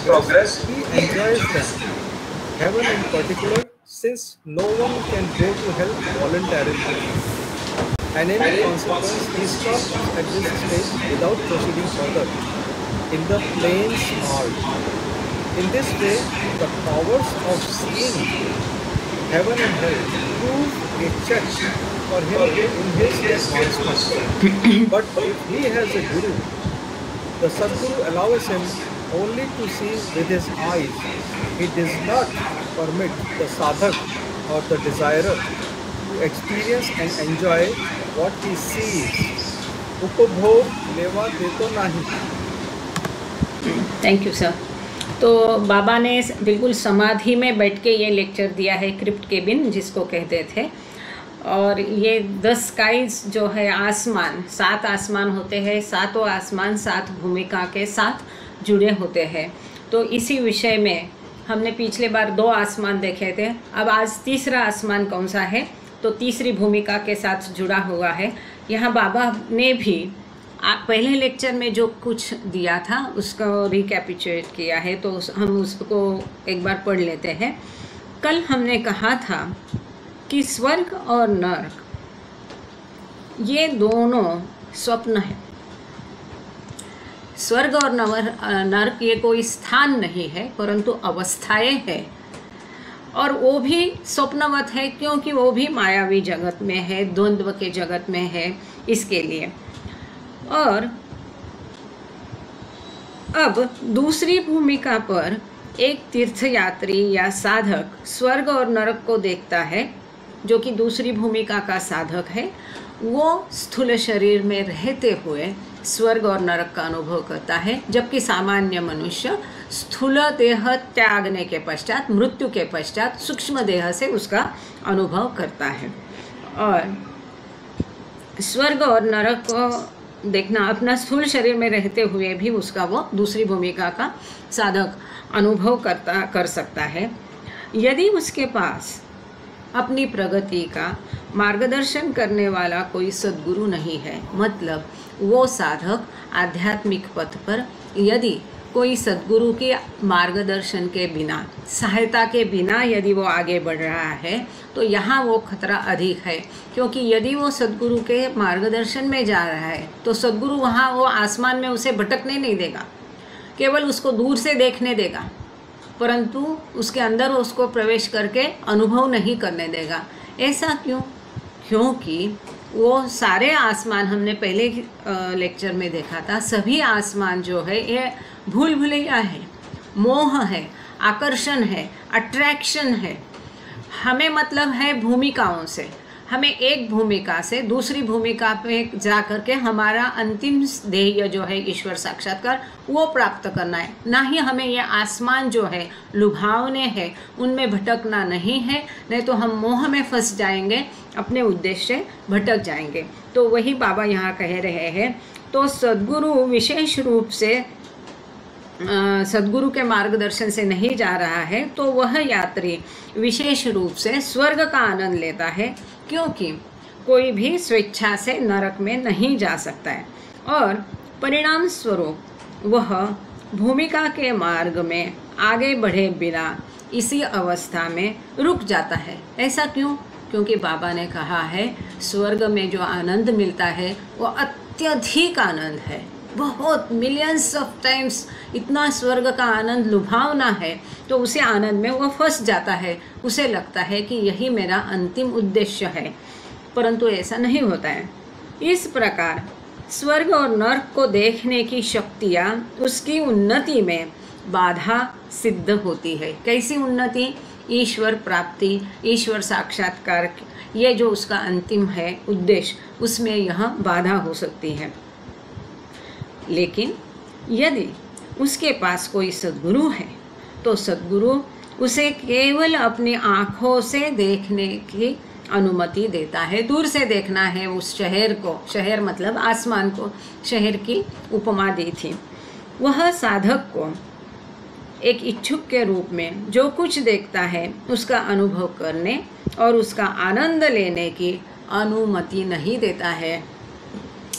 progress, he enjoys them. Heaven in particular, since no one can go to hell voluntarily. And in consequence, he stops at this stage without proceeding further in the plane small. In this way, the powers of seeing heaven and hell prove a check for him in his advancement. But if he has a guru, the Sadguru allows him only to see with his eyes. He does not permit the sadhak or the desirer to experience and enjoy what he sees. उपभोग लेवा देतो नाही. Thank you sir. तो बाबा ने बिल्कुल समाधि में बैठ के ये लेक्चर दिया है, क्रिप्ट केबिन जिसको कहते थे. और ये 10 स्काइज जो है आसमान, 7 आसमान होते हैं, सातों आसमान 7 भूमिका के साथ जुड़े होते हैं. तो इसी विषय में हमने पिछले बार 2 आसमान देखे थे. अब आज तीसरा आसमान कौन सा है, तो तीसरी भूमिका के साथ जुड़ा हुआ है. यहाँ बाबा ने भी पहले लेक्चर में जो कुछ दिया था उसको रिकैपिचुलेट किया है, तो हम उसको एक बार पढ़ लेते हैं. कल हमने कहा था कि स्वर्ग और नरक ये दोनों स्वप्न है. स्वर्ग और नरक ये कोई स्थान नहीं है, परंतु अवस्थाएं हैं. और वो भी स्वप्नवत है, क्योंकि वो भी मायावी जगत में है, द्वंद्व के जगत में है, इसके लिए. और अब दूसरी भूमिका पर एक तीर्थयात्री या साधक स्वर्ग और नरक को देखता है, जो कि दूसरी भूमिका का साधक है. वो स्थूल शरीर में रहते हुए स्वर्ग और नरक का अनुभव करता है, जबकि सामान्य मनुष्य स्थूल देह त्यागने के पश्चात, मृत्यु के पश्चात सूक्ष्म देह से उसका अनुभव करता है. और स्वर्ग और नरक को देखना अपना स्थूल शरीर में रहते हुए भी उसका वो दूसरी भूमिका का साधक अनुभव कर सकता है, यदि उसके पास अपनी प्रगति का मार्गदर्शन करने वाला कोई सद्गुरु नहीं है. मतलब वो साधक आध्यात्मिक पथ पर यदि कोई सद्गुरु के मार्गदर्शन के बिना, सहायता के बिना यदि वो आगे बढ़ रहा है, तो यहाँ वो खतरा अधिक है. क्योंकि यदि वो सद्गुरु के मार्गदर्शन में जा रहा है तो सद्गुरु वहाँ वो आसमान में उसे भटकने नहीं देगा, केवल उसको दूर से देखने देगा, परंतु उसके अंदर उसको प्रवेश करके अनुभव नहीं करने देगा. ऐसा क्यों? क्योंकि वो सारे आसमान हमने पहले लेक्चर में देखा था, सभी आसमान जो है ये भूल भुलैया है, मोह है, आकर्षण है, अट्रैक्शन है. हमें मतलब है भूमिकाओं से. हमें एक भूमिका से दूसरी भूमिका पे जा कर के हमारा अंतिम ध्येय जो है ईश्वर साक्षात्कार वो प्राप्त करना है. ना ही हमें ये आसमान जो है लुभावने हैं उनमें भटकना नहीं है, नहीं तो हम मोह में फंस जाएंगे, अपने उद्देश्य से भटक जाएंगे. तो वही बाबा यहाँ कह रहे हैं. तो सद्गुरु विशेष रूप से सद्गुरु के मार्गदर्शन से नहीं जा रहा है, तो वह यात्री विशेष रूप से स्वर्ग का आनंद लेता है, क्योंकि कोई भी स्वेच्छा से नरक में नहीं जा सकता है. और परिणाम स्वरूप वह भूमिका के मार्ग में आगे बढ़े बिना इसी अवस्था में रुक जाता है. ऐसा क्यों? क्योंकि बाबा ने कहा है स्वर्ग में जो आनंद मिलता है वो अत्यधिक आनंद है, बहुत मिलियंस ऑफ टाइम्स इतना स्वर्ग का आनंद लुभावना है. तो उसे आनंद में वो फंस जाता है, उसे लगता है कि यही मेरा अंतिम उद्देश्य है, परंतु ऐसा नहीं होता है. इस प्रकार स्वर्ग और नरक को देखने की शक्तियाँ उसकी उन्नति में बाधा सिद्ध होती है. कैसी उन्नति? ईश्वर प्राप्ति, ईश्वर साक्षात्कार, ये जो उसका अंतिम है उद्देश्य, उसमें यह बाधा हो सकती है. लेकिन यदि उसके पास कोई सद्गुरु है तो सद्गुरु उसे केवल अपनी आँखों से देखने की अनुमति देता है. दूर से देखना है उस शहर को, शहर मतलब आसमान को, शहर की उपमा दी थी. वह साधक को एक इच्छुक के रूप में जो कुछ देखता है उसका अनुभव करने और उसका आनंद लेने की अनुमति नहीं देता है.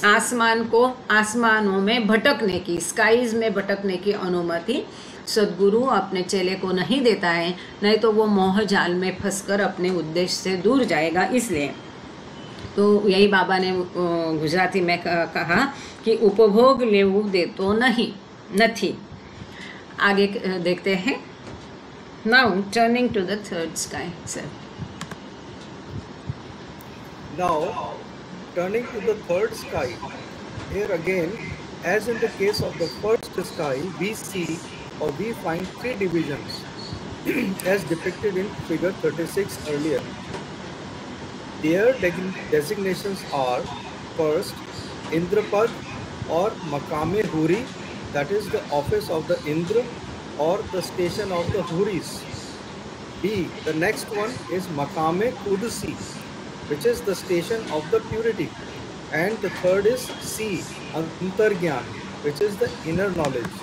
आसमान को आसमानों में भटकने की, स्काइज में भटकने की अनुमति सद्गुरु अपने चेले को नहीं देता है, नहीं तो वो मोह जाल में फंसकर अपने उद्देश्य से दूर जाएगा। इसलिए तो यही बाबा ने गुजराती में कहा कि उपभोग लेवू देतो नहीं। आगे देखते हैं। Now turning to the third sky sir. Now, turning to the third sky, here again, as in the case of the first sky, we see or we find three divisions as depicted in figure 36 earlier. Their designations are: first, Indrapad or Makame Huri, that is the office of the Indra or the station of the Huris. B, the next one is Makame Udsi, which is the station of the purity, and the third is C, Antargyan, which is the inner knowledge.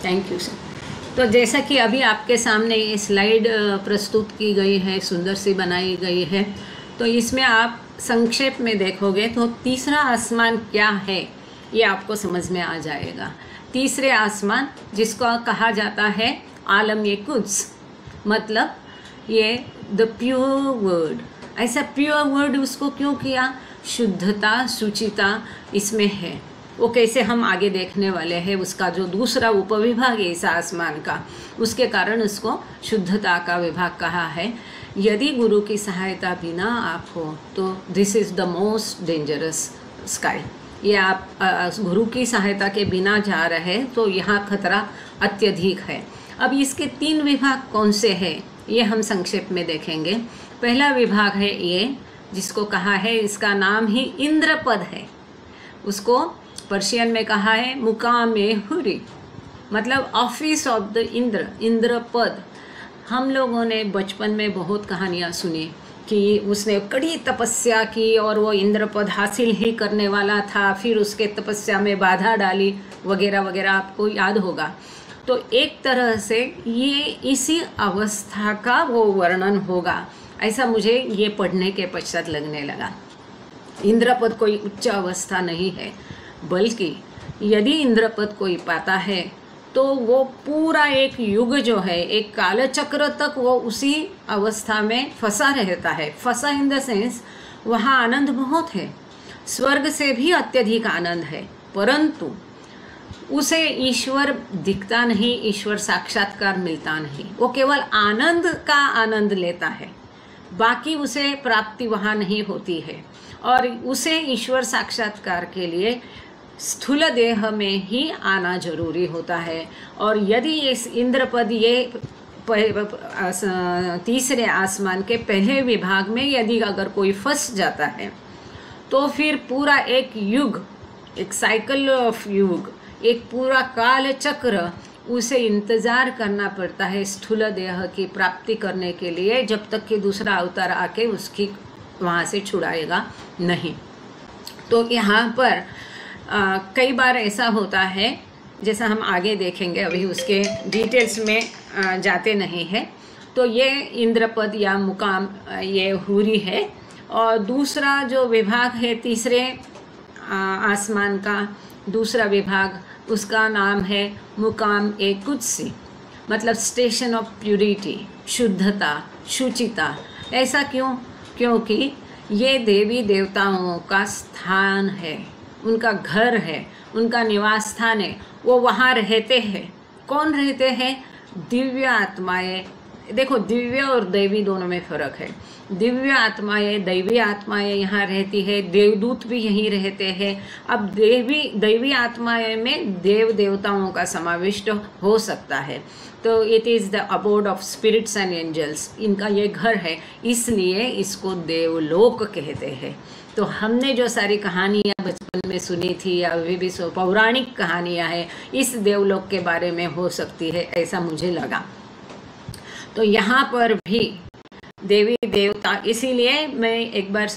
Thank you sir. तो जैसा कि अभी आपके सामने ये slide प्रस्तुत की गई है, सुंदर सी बनाई गई है, तो इसमें आप संक्षेप में देखोगे तो तीसरा आसमान क्या है ये आपको समझ में आ जाएगा। तीसरे आसमान जिसको कहा जाता है आलम ये कुद्स, मतलब ये द प्योर वर्ड। ऐसा प्योर वर्ड उसको क्यों किया? शुद्धता, शुचिता इसमें है। वो कैसे हम आगे देखने वाले हैं। उसका जो दूसरा उपविभाग है इस आसमान का, उसके कारण उसको शुद्धता का विभाग कहा है। यदि गुरु की सहायता बिना आप हो तो this is the most dangerous sky. ये आप गुरु की सहायता के बिना जा रहे तो यहाँ खतरा अत्यधिक है। अब इसके 3 विभाग कौन से हैं ये हम संक्षेप में देखेंगे। पहला विभाग है ये, जिसको कहा है, इसका नाम ही इंद्रपद है। उसको पर्शियन में कहा है मुकामे हुरी, मतलब ऑफिस ऑफ द इंद्र, इंद्रपद। हम लोगों ने बचपन में बहुत कहानियाँ सुनी कि उसने कड़ी तपस्या की और वो इंद्रपद हासिल ही करने वाला था, फिर उसके तपस्या में बाधा डाली वगैरह वगैरह, आपको याद होगा। तो एक तरह से ये इसी अवस्था का वो वर्णन होगा, ऐसा मुझे ये पढ़ने के पश्चात लगने लगा। इंद्रपद कोई उच्च अवस्था नहीं है, बल्कि यदि इंद्रपद कोई पाता है तो वो पूरा एक युग जो है, एक कालचक्र तक वो उसी अवस्था में फंसा रहता है। फंसा इन द सेंस वहाँ आनंद बहुत है, स्वर्ग से भी अत्यधिक आनंद है, परंतु उसे ईश्वर दिखता नहीं, ईश्वर साक्षात्कार मिलता नहीं। वो केवल आनंद का आनंद लेता है, बाकी उसे प्राप्ति वहाँ नहीं होती है। और उसे ईश्वर साक्षात्कार के लिए स्थूल देह में ही आना जरूरी होता है। और यदि इस इंद्रपद ये तीसरे आसमान के पहले विभाग में यदि अगर कोई फंस जाता है तो फिर पूरा एक युग, एक साइकिल ऑफ युग, एक पूरा काल चक्र उसे इंतज़ार करना पड़ता है स्थूल देह की प्राप्ति करने के लिए, जब तक कि दूसरा अवतार आके उसकी वहाँ से छुड़ाएगा नहीं। तो यहाँ पर कई बार ऐसा होता है, जैसा हम आगे देखेंगे, अभी उसके डिटेल्स में जाते नहीं है। तो ये इंद्रपद या मुकाम ये हुरी है। और दूसरा जो विभाग है तीसरे आसमान का दूसरा विभाग, उसका नाम है मुकाम ए कुद्सी, मतलब स्टेशन ऑफ प्यूरिटी, शुद्धता, शुचिता। ऐसा क्यों? क्योंकि ये देवी देवताओं का स्थान है, उनका घर है, उनका निवास स्थान है। वो वहाँ रहते हैं। कौन रहते हैं? दिव्य आत्माएं। देखो, दिव्य और दैवी दोनों में फ़र्क है। दिव्य आत्माएं, दैवी आत्माएं यहाँ रहती है, देवदूत भी यहीं रहते हैं। अब दैवी आत्माएं में देव देवताओं का समाविष्ट हो सकता है। तो it is the abode of spirits and angels, इनका ये घर है, इसलिए इसको देवलोक कहते हैं। तो हमने जो सारी कहानियाँ बचपन में सुनी थी या अभी भी पौराणिक कहानियाँ हैं, इस देवलोक के बारे में हो सकती है, ऐसा मुझे लगा। तो यहाँ पर भी देवी देवता, इसीलिए मैं एक बार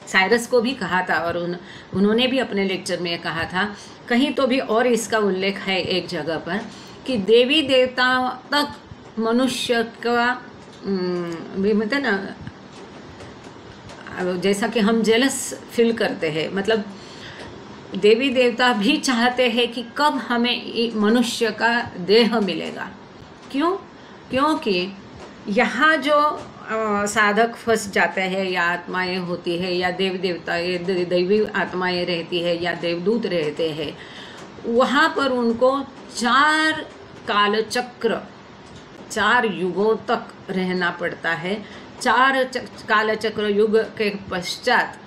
साइरस को भी कहा था और उन्होंने भी अपने लेक्चर में कहा था, कहीं तो भी और इसका उल्लेख है एक जगह पर, कि देवी देवता तक मनुष्य का भी मतलब ना, जैसा कि हम जेलस फील करते हैं, मतलब देवी देवता भी चाहते हैं कि कब हमें मनुष्य का देह मिलेगा। क्यों? क्योंकि यहाँ जो साधक फंस जाते हैं या आत्माएं होती है या देव देवता दैवी आत्माएं रहती है या देवदूत रहते हैं, वहाँ पर उनको 4 कालचक्र 4 युगों तक रहना पड़ता है। 4 कालचक्र युग के पश्चात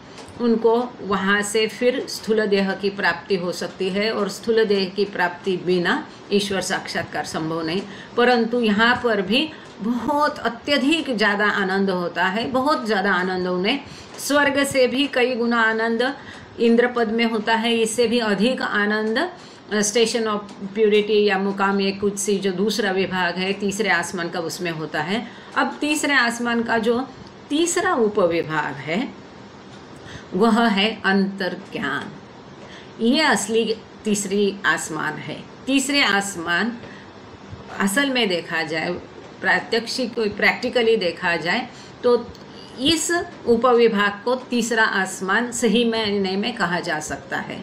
उनको वहाँ से फिर स्थूल देह की प्राप्ति हो सकती है, और स्थूल देह की प्राप्ति बिना ईश्वर साक्षात्कार संभव नहीं। परंतु यहाँ पर भी बहुत अत्यधिक ज़्यादा आनंद होता है, बहुत ज़्यादा आनंद उन्हें स्वर्ग से भी कई गुना आनंद इंद्रपद में होता है, इससे भी अधिक आनंद स्टेशन ऑफ प्यूरिटी या मुकाम एक कुत्सी जो दूसरा विभाग है तीसरे आसमान का, उसमें होता है। अब तीसरे आसमान का जो तीसरा उपविभाग है वह है अंतर्ज्ञान। ये असली तीसरी आसमान है। तीसरे आसमान असल में देखा जाए, प्रैक्टिकली देखा जाए तो इस उपविभाग को तीसरा आसमान सही मायने में कहा जा सकता है।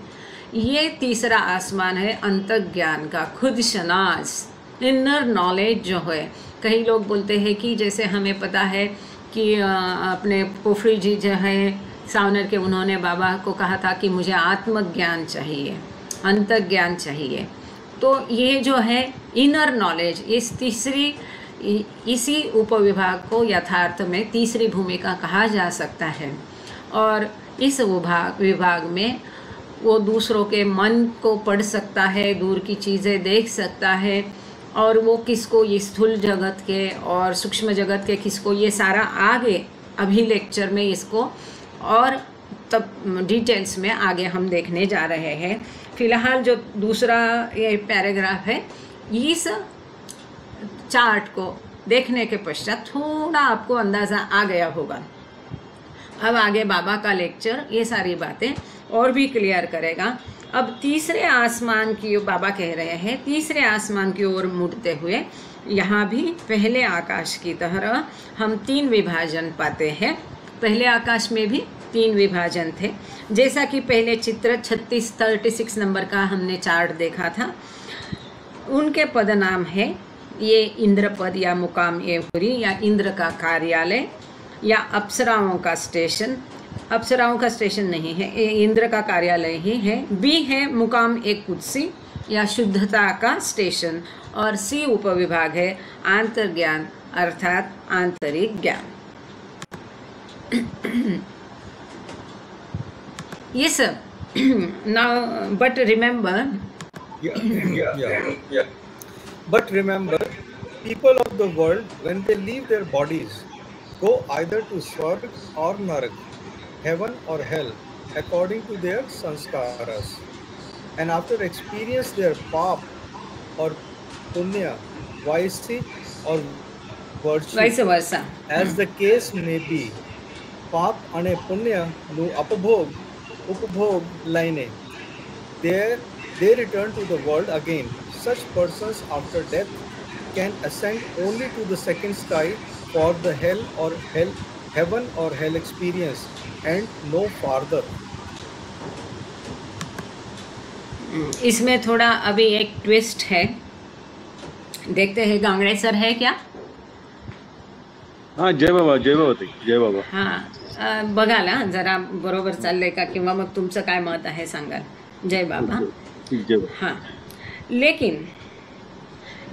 ये तीसरा आसमान है अंतर्ज्ञान का, खुद शनास, इनर नॉलेज जो है। कई लोग बोलते हैं कि जैसे हमें पता है कि अपने पोफरी जी जो है सावनर के, उन्होंने बाबा को कहा था कि मुझे आत्मज्ञान चाहिए, अंतर्ज्ञान चाहिए। तो ये जो है इनर नॉलेज, इसी उपविभाग को यथार्थ में तीसरी भूमिका कहा जा सकता है। और इस विभाग में वो दूसरों के मन को पढ़ सकता है, दूर की चीज़ें देख सकता है, और वो किसको ये स्थूल जगत के और सूक्ष्म जगत के किसको, ये सारा आगे अभी लेक्चर में इसको और तब डिटेल्स में आगे हम देखने जा रहे हैं। फिलहाल जो दूसरा ये पैराग्राफ है, इस चार्ट को देखने के पश्चात थोड़ा आपको अंदाज़ा आ गया होगा। अब आगे बाबा का लेक्चर ये सारी बातें और भी क्लियर करेगा। अब तीसरे आसमान की बाबा कह रहे हैं, तीसरे आसमान की ओर मुड़ते हुए यहाँ भी पहले आकाश की तरह हम 3 विभाजन पाते हैं। पहले आकाश में भी 3 विभाजन थे, जैसा कि पहले चित्र 36 नंबर का हमने चार्ट देखा था। उनके पद नाम है, ये इंद्र पद या मुकाम एवरी या इंद्र का कार्यालय या अप्सराओं का स्टेशन। अप्सराओं का स्टेशन नहीं है, ये इंद्र का कार्यालय ही है। बी है मुकाम एक कुत्सी या शुद्धता का स्टेशन, और सी उपविभाग है आंतर्ज्ञान अर्थात आंतरिक ज्ञान। Yes, sir. Now, but remember. Yeah. But remember, people of the world, when they leave their bodies, go either to Swarg or Narg, heaven or hell, according to their sanskaras. And after experience their pap or punya, vaisi or virtue, vice versa, as the case may be, पाप अने पुण्य नु उपभोग लाइने, they return to the world again. Such persons after death can ascend only to the second sky for the heaven or hell experience and no farther. इसमें थोड़ा अभी एक ट्विस्ट है, देखते हैं। गांगड़े सर है क्या? हाँ, जय बाबा, जय बाबा, जय बाबा. हाँ, बघाला जरा बरोबर चाललंय का किंवा मग तुमचं काय मत आहे सांगा. जय बाबा. जय बाबा. हाँ, लेकिन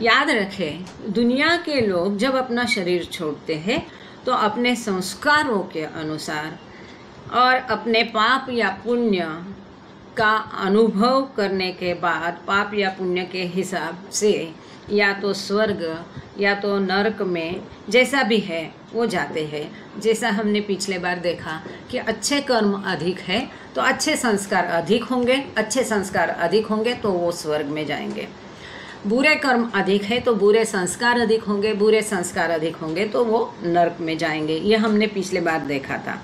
याद रखें, दुनिया के लोग जब अपना शरीर छोड़ते हैं तो अपने संस्कारों के अनुसार और अपने पाप या पुण्य का अनुभव करने के बाद, पाप या पुण्य के हिसाब से या तो स्वर्ग या तो नरक में, जैसा भी है वो जाते हैं। जैसा हमने पिछले बार देखा कि अच्छे कर्म अधिक है तो अच्छे संस्कार अधिक होंगे, अच्छे संस्कार अधिक होंगे तो वो स्वर्ग में जाएंगे। बुरे कर्म अधिक है तो बुरे संस्कार अधिक होंगे, बुरे संस्कार अधिक होंगे तो वो नरक में जाएंगे। ये हमने पिछले बार देखा था।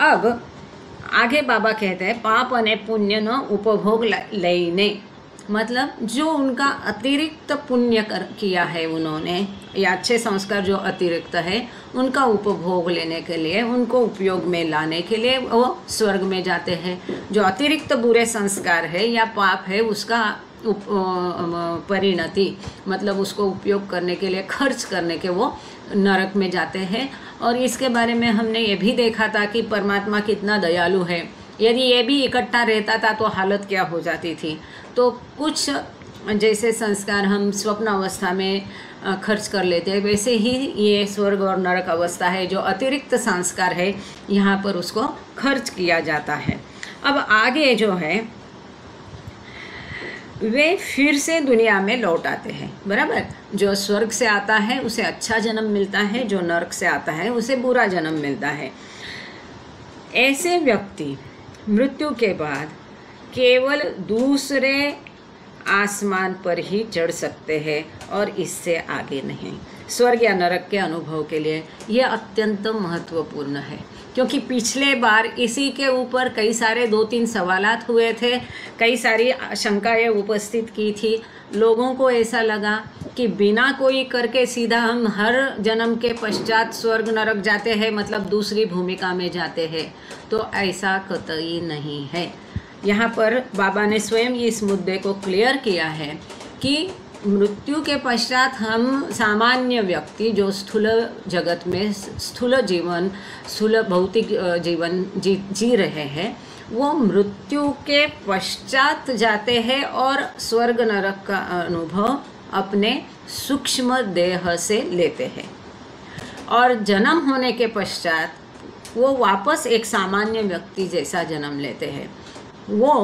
अब आगे बाबा कहते हैं, पाप अने पुण्य न उपभोग लईने, मतलब जो उनका अतिरिक्त पुण्य किया है उन्होंने, या अच्छे संस्कार जो अतिरिक्त है उनका उपभोग लेने के लिए, उनको उपयोग में लाने के लिए वो स्वर्ग में जाते हैं। जो अतिरिक्त बुरे संस्कार है या पाप है उसका परिणति मतलब उसको उपयोग करने के लिए, खर्च करने के वो नरक में जाते हैं। और इसके बारे में हमने ये भी देखा था कि परमात्मा कितना दयालु है। यदि ये भी इकट्ठा रहता था तो हालत क्या हो जाती थी। तो कुछ जैसे संस्कार हम स्वप्न अवस्था में खर्च कर लेते हैं, वैसे ही ये स्वर्ग और नरक अवस्था है, जो अतिरिक्त संस्कार है यहाँ पर उसको खर्च किया जाता है। अब आगे जो है वे फिर से दुनिया में लौट आते हैं, बराबर। जो स्वर्ग से आता है उसे अच्छा जन्म मिलता है, जो नरक से आता है उसे बुरा जन्म मिलता है। ऐसे व्यक्ति मृत्यु के बाद केवल दूसरे आसमान पर ही चढ़ सकते हैं और इससे आगे नहीं। स्वर्ग या नरक के अनुभव के लिए यह अत्यंत महत्वपूर्ण है, क्योंकि पिछले बार इसी के ऊपर कई सारे 2-3 सवालात हुए थे, कई सारी शंकाएं उपस्थित की थी। लोगों को ऐसा लगा कि बिना कोई करके सीधा हम हर जन्म के पश्चात स्वर्ग नरक जाते हैं, मतलब दूसरी भूमिका में जाते हैं। तो ऐसा कतई नहीं है। यहाँ पर बाबा ने स्वयं इस मुद्दे को क्लियर किया है कि मृत्यु के पश्चात हम सामान्य व्यक्ति जो स्थूल जगत में स्थूल जीवन, स्थूल भौतिक जीवन जी रहे हैं, वो मृत्यु के पश्चात जाते हैं और स्वर्ग नरक का अनुभव अपने सूक्ष्म देह से लेते हैं। और जन्म होने के पश्चात वो वापस एक सामान्य व्यक्ति जैसा जन्म लेते हैं। वो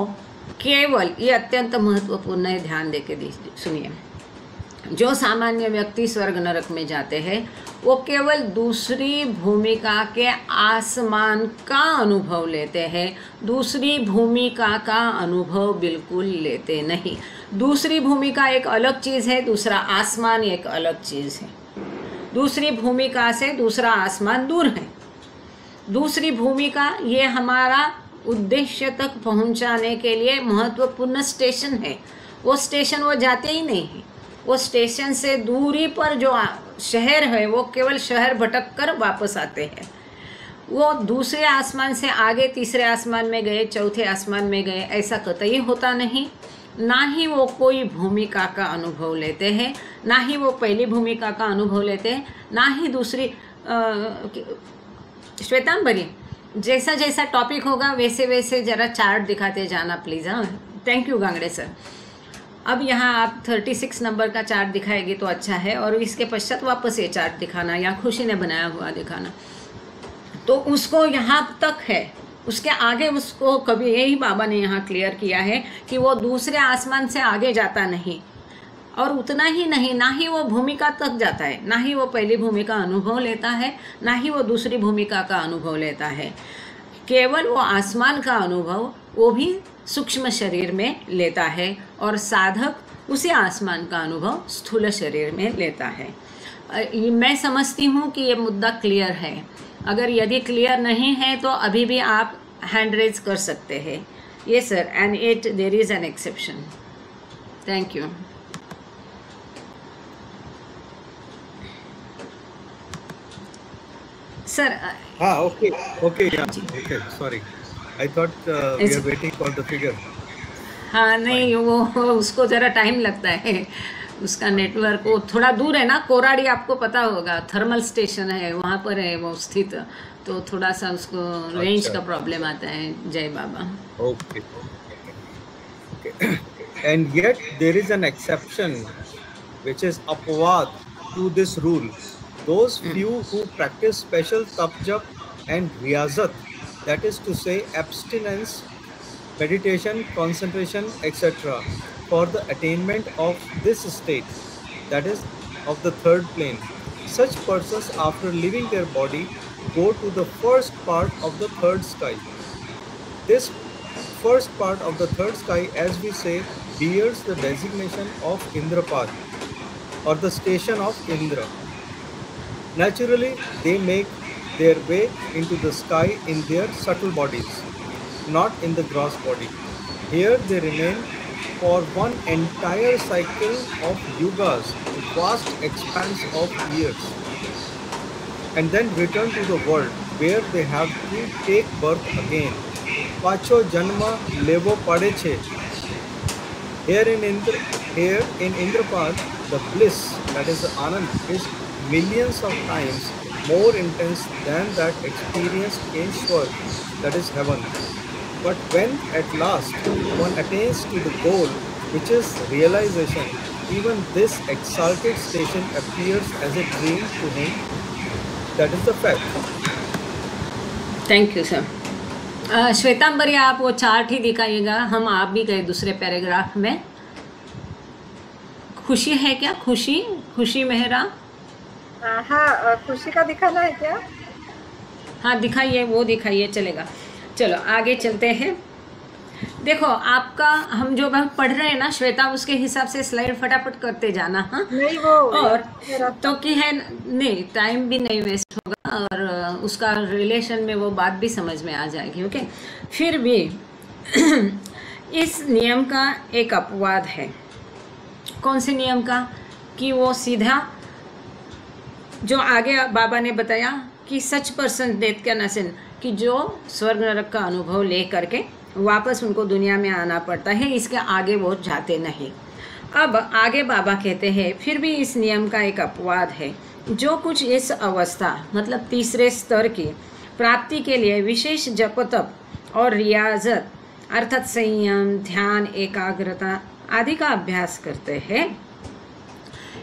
केवल, ये अत्यंत महत्वपूर्ण है, ध्यान दे के सुनिए, जो सामान्य व्यक्ति स्वर्ग नरक में जाते हैं वो केवल दूसरी भूमिका के आसमान का अनुभव लेते हैं, दूसरी भूमिका का अनुभव बिल्कुल लेते नहीं। दूसरी भूमिका एक अलग चीज़ है, दूसरा आसमान एक अलग चीज़ है। दूसरी भूमिका से दूसरा आसमान दूर है। दूसरी भूमिका ये हमारा उद्देश्य तक पहुंचाने के लिए महत्वपूर्ण स्टेशन है। वो स्टेशन वो जाते ही नहीं है। वो स्टेशन से दूरी पर जो शहर है वो केवल शहर भटक कर वापस आते हैं। वो दूसरे आसमान से आगे तीसरे आसमान में गए, चौथे आसमान में गए, ऐसा कतई होता नहीं। ना ही वो कोई भूमिका का अनुभव लेते हैं, ना ही वो पहली भूमिका का अनुभव लेते हैं, ना ही दूसरी। श्वेतांबरी, जैसा जैसा टॉपिक होगा वैसे वैसे ज़रा चार्ट दिखाते जाना प्लीज़। हाँ, थैंक यू गांगड़े सर। अब यहाँ आप 36 नंबर का चार्ट दिखाएगी तो अच्छा है, और इसके पश्चात वापस ये चार्ट दिखाना या खुशी ने बनाया हुआ दिखाना। तो उसको यहाँ तक है, उसके आगे उसको कभी, यही बाबा ने यहाँ क्लियर किया है कि वो दूसरे आसमान से आगे जाता नहीं। और उतना ही नहीं, ना ही वो भूमिका तक जाता है, ना ही वो पहली भूमिका अनुभव लेता है, ना ही वो दूसरी भूमिका का अनुभव लेता है। केवल वो आसमान का अनुभव, वो भी सूक्ष्म शरीर में लेता है, और साधक उसी आसमान का अनुभव स्थूल शरीर में लेता है। मैं समझती हूँ कि ये मुद्दा क्लियर है। अगर यदि क्लियर नहीं है तो अभी भी आप हैंड रेज कर सकते हैं। ये sir, and it there is an exception. Thank you sir. हाँ, okay, sorry, I thought we are waiting for the figure. हाँ नहीं, वो उसको ज़रा टाइम लगता है, उसका नेटवर्क वो थोड़ा दूर है ना। कोराड़ी आपको पता होगा, थर्मल स्टेशन है, वहाँ पर है वो स्थित, तो थोड़ा सा उसको रेंज का प्रॉब्लम आता है। जय बाबा। Okay. And yet there is an exception which is apvad to this rule. Those few who practice special tapjap and riyazat, that is to say abstinence, meditation, concentration, etc., for the attainment of this state, that is of the third plane. Such persons, after leaving their body, go to the first part of the third sky. This first part of the third sky, as we say, bears the designation of Indrapad, or the station of Indra. Naturally, they make their way into the sky in their subtle bodies, not in the gross body. Here they remain for one entire cycle of yugas, vast expanse of years, and then return to the world where they have to take birth again. Pacho janma levo pade che. Here in Indrapad, the bliss, that is the Anand, is millions of times more intense than that experienced in Swarg, that is heaven. But when at last one attains to the goal, which is realization, even this exalted station appears as a dream to him. That is the fact. Thank you sir. Shwetambari, आप वो chart ही दिखाइएगा, हम आप भी गए दूसरे paragraph में। खुशी है क्या? खुशी मेहरा? हाँ, खुशी का दिखाना है क्या? हाँ दिखाइए, वो दिखाइए, चलेगा। चलो आगे चलते हैं। देखो आपका, हम जो पढ़ रहे हैं ना श्वेता, उसके हिसाब से स्लाइड फटाफट करते जाना। हाँ नहीं, वो और तो कि है नहीं, टाइम भी नहीं वेस्ट होगा और उसका रिलेशन में वो बात भी समझ में आ जाएगी। ओके, फिर भी इस नियम का एक अपवाद है। कौन से नियम का? कि वो सीधा जो आगे बाबा ने बताया कि सच पर्सन डेथ का नसन, कि जो स्वर्ग नरक का अनुभव ले करके वापस उनको दुनिया में आना पड़ता है, इसके आगे वो जाते नहीं। अब आगे बाबा कहते हैं फिर भी इस नियम का एक अपवाद है। जो कुछ इस अवस्था मतलब तीसरे स्तर की प्राप्ति के लिए विशेष जप तप और रियाजत अर्थात संयम, ध्यान, एकाग्रता आदि का अभ्यास करते हैं,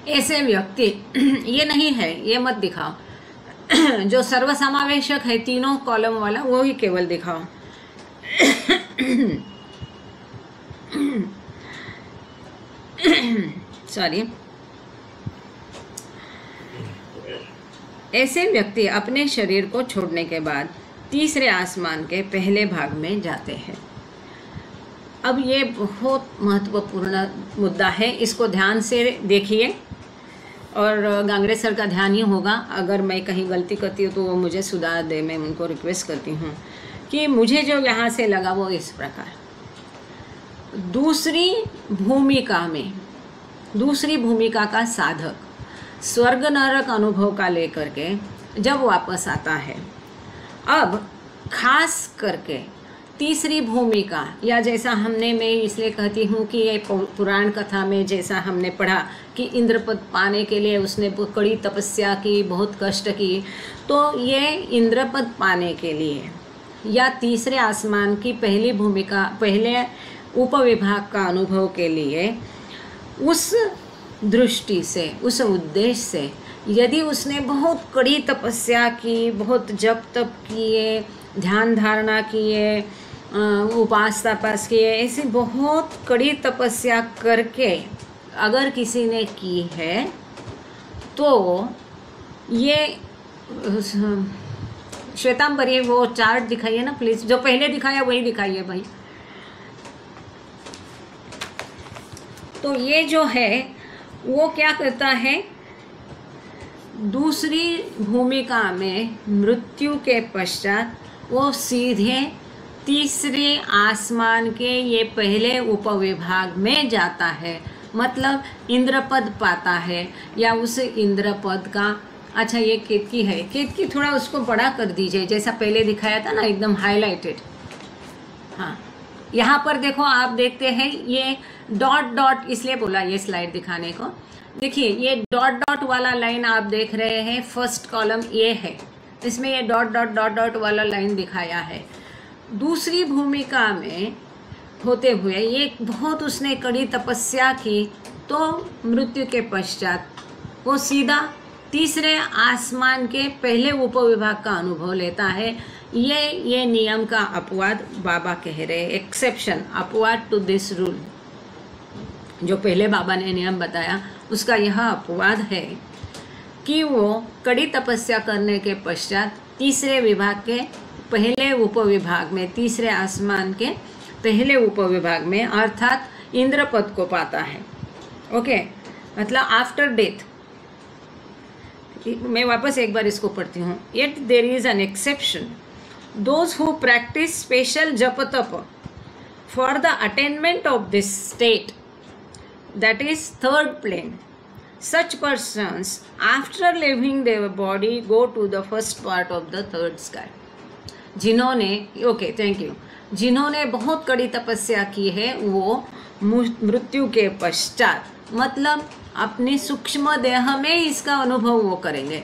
ऐसे व्यक्ति ये नहीं है, ये मत दिखाओ, जो सर्वसमावेशक है तीनों कॉलम वाला वो ही केवल दिखाओ। सॉरी। ऐसे व्यक्ति अपने शरीर को छोड़ने के बाद तीसरे आसमान के पहले भाग में जाते हैं। अब ये बहुत महत्वपूर्ण मुद्दा है, इसको ध्यान से देखिए और गांगड़े सर का ध्यान ही होगा। अगर मैं कहीं गलती करती हूँ तो वो मुझे सुधार दे, मैं उनको रिक्वेस्ट करती हूँ। कि मुझे जो यहाँ से लगा वो इस प्रकार, दूसरी भूमिका का साधक स्वर्ग नरक अनुभव का लेकर के जब वापस आता है, अब खास करके तीसरी भूमिका, या जैसा हमने, मैं इसलिए कहती हूँ कि ये पुराण कथा में जैसा हमने पढ़ा कि इंद्रपद पाने के लिए उसने कड़ी तपस्या की, बहुत कष्ट की, तो ये इंद्रपद पाने के लिए या तीसरे आसमान की पहली भूमिका, पहले उपविभाग का अनुभव के लिए, उस दृष्टि से, उस उद्देश्य से, यदि उसने बहुत कड़ी तपस्या की, बहुत जप तप किए, ध्यान धारणा किए, उपास तपास किए, ऐसी बहुत कड़ी तपस्या करके अगर किसी ने की है तो ये श्वेतांबरी वो चार्ट दिखाइए ना प्लीज़, जो पहले दिखाया वही दिखाइए भाई। तो ये जो है वो क्या करता है, दूसरी भूमिका में मृत्यु के पश्चात वो सीधे तीसरे आसमान के ये पहले उपविभाग में जाता है, मतलब इंद्रपद पाता है, या उस इंद्रपद का, अच्छा ये केतकी है, केतकी थोड़ा उसको बड़ा कर दीजिए, जैसा पहले दिखाया था ना, एकदम हाईलाइटेड। हाँ यहाँ पर देखो, आप देखते हैं ये डॉट डॉट, इसलिए बोला ये स्लाइड दिखाने को। देखिए ये डॉट डॉट वाला लाइन आप देख रहे हैं, फर्स्ट कॉलम ये है, इसमें ये डॉट डॉट डॉट डॉट वाला लाइन दिखाया है। दूसरी भूमिका में होते हुए ये बहुत उसने कड़ी तपस्या की, तो मृत्यु के पश्चात वो सीधा तीसरे आसमान के पहले उपविभाग का अनुभव लेता है। ये नियम का अपवाद बाबा कह रहे हैं, एक्सेप्शन, अपवाद टू दिस रूल। जो पहले बाबा ने नियम बताया उसका यह अपवाद है कि वो कड़ी तपस्या करने के पश्चात तीसरे विभाग के पहले उपविभाग में, तीसरे आसमान के पहले उपविभाग में अर्थात इंद्रपद को पाता है। ओके, मतलब आफ्टर डेथ। मैं वापस एक बार इसको पढ़ती हूँ। Yet there is an exception, those who practice special जप तप for the attainment of this state, that is third plane, such persons after leaving their body go to the first part of the third sky. जिन्होंने thank you, जिन्होंने बहुत कड़ी तपस्या की है वो मृत्यु के पश्चात, मतलब अपने सूक्ष्म देह में इसका अनुभव वो करेंगे.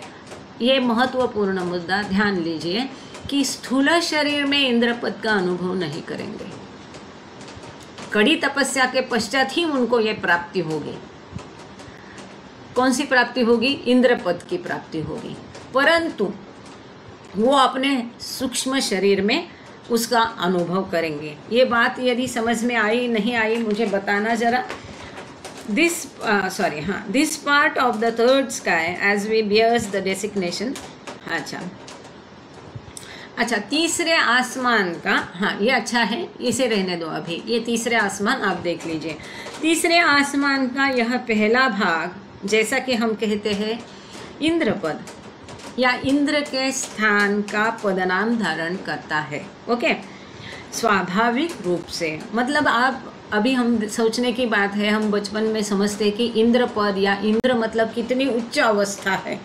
ये महत्वपूर्ण मुद्दा ध्यान लीजिए कि स्थूल शरीर में इंद्रपद का अनुभव नहीं करेंगे. कड़ी तपस्या के पश्चात ही उनको ये प्राप्ति होगी. कौन सी प्राप्ति होगी? इंद्रपद की प्राप्ति होगी. परंतु वो अपने सूक्ष्म शरीर में उसका अनुभव करेंगे. ये बात यदि समझ में आई नहीं आई मुझे बताना जरा. This part of the third sky as we bears the designation. अच्छा, तीसरे आसमान का, हाँ ये अच्छा है, इसे रहने दो अभी. ये तीसरे आसमान आप देख लीजिए. तीसरे आसमान का यह पहला भाग, जैसा कि हम कहते हैं, इंद्रपद या इंद्र के स्थान का पदनाम धारण करता है. ओके, स्वाभाविक रूप से, मतलब आप अभी हम सोचने की बात है, हम बचपन में समझते हैं कि इंद्र पद या इंद्र मतलब कितनी उच्च अवस्था है,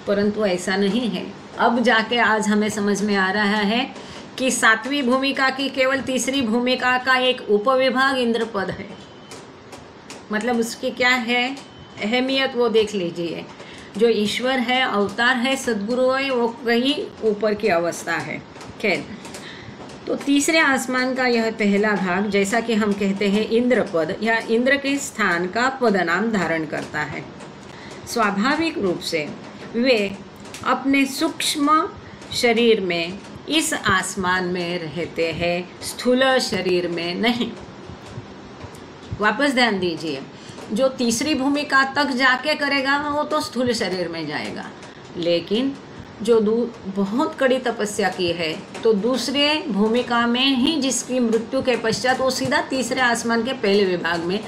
परंतु ऐसा नहीं है. अब जाके आज हमें समझ में आ रहा है कि सातवीं भूमिका की केवल तीसरी भूमिका का एक उपविभाग इंद्र पद है. मतलब उसकी क्या है अहमियत वो देख लीजिए. जो ईश्वर है, अवतार है, सद्गुरु है, वो कहीं ऊपर की अवस्था है. खैर, तो तीसरे आसमान का यह पहला भाग, जैसा कि हम कहते हैं, इंद्र पद या इंद्र के स्थान का पदनाम धारण करता है. स्वाभाविक रूप से वे अपने सूक्ष्म शरीर में इस आसमान में रहते हैं, स्थूल शरीर में नहीं. वापस ध्यान दीजिए, जो तीसरी भूमिका तक जाके करेगा वो तो स्थूल शरीर में जाएगा, लेकिन जो बहुत कड़ी तपस्या की है तो दूसरे भूमिका में ही जिसकी मृत्यु के पश्चात वो सीधा तीसरे आसमान के पहले विभाग में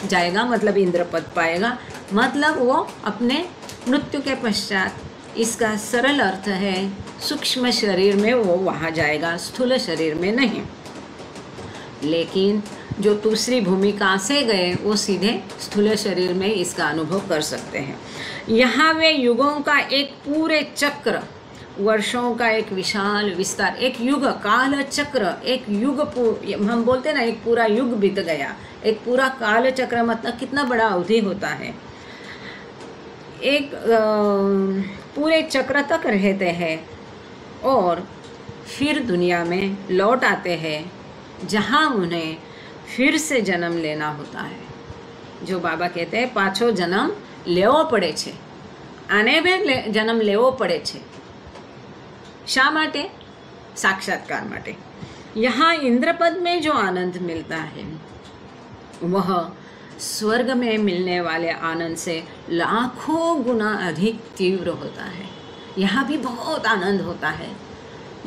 जाएगा, मतलब इंद्रपद पाएगा. मतलब वो अपने मृत्यु के पश्चात, इसका सरल अर्थ है सूक्ष्म शरीर में वो वहाँ जाएगा, स्थूल शरीर में नहीं. लेकिन जो दूसरी भूमिका से गए वो सीधे स्थूल शरीर में इसका अनुभव कर सकते हैं. यहाँ वे युगों का एक पूरे चक्र, वर्षों का एक विशाल विस्तार, एक युग काल चक्र, एक युग, हम बोलते हैं ना, एक पूरा युग बीत गया. एक पूरा काल चक्र मतलब कितना बड़ा अवधि होता है. एक पूरे चक्र तक रहते हैं और फिर दुनिया में लौट आते हैं, जहाँ उन्हें फिर से जन्म लेना होता है. जो बाबा कहते हैं, पाछो जन्म लेवो पड़े छे, आने में जन्म लेवो पड़े छे. शा माटे? साक्षात्कार माटे. यहाँ इंद्रपद में जो आनंद मिलता है वह स्वर्ग में मिलने वाले आनंद से लाखों गुना अधिक तीव्र होता है. यहाँ भी बहुत आनंद होता है,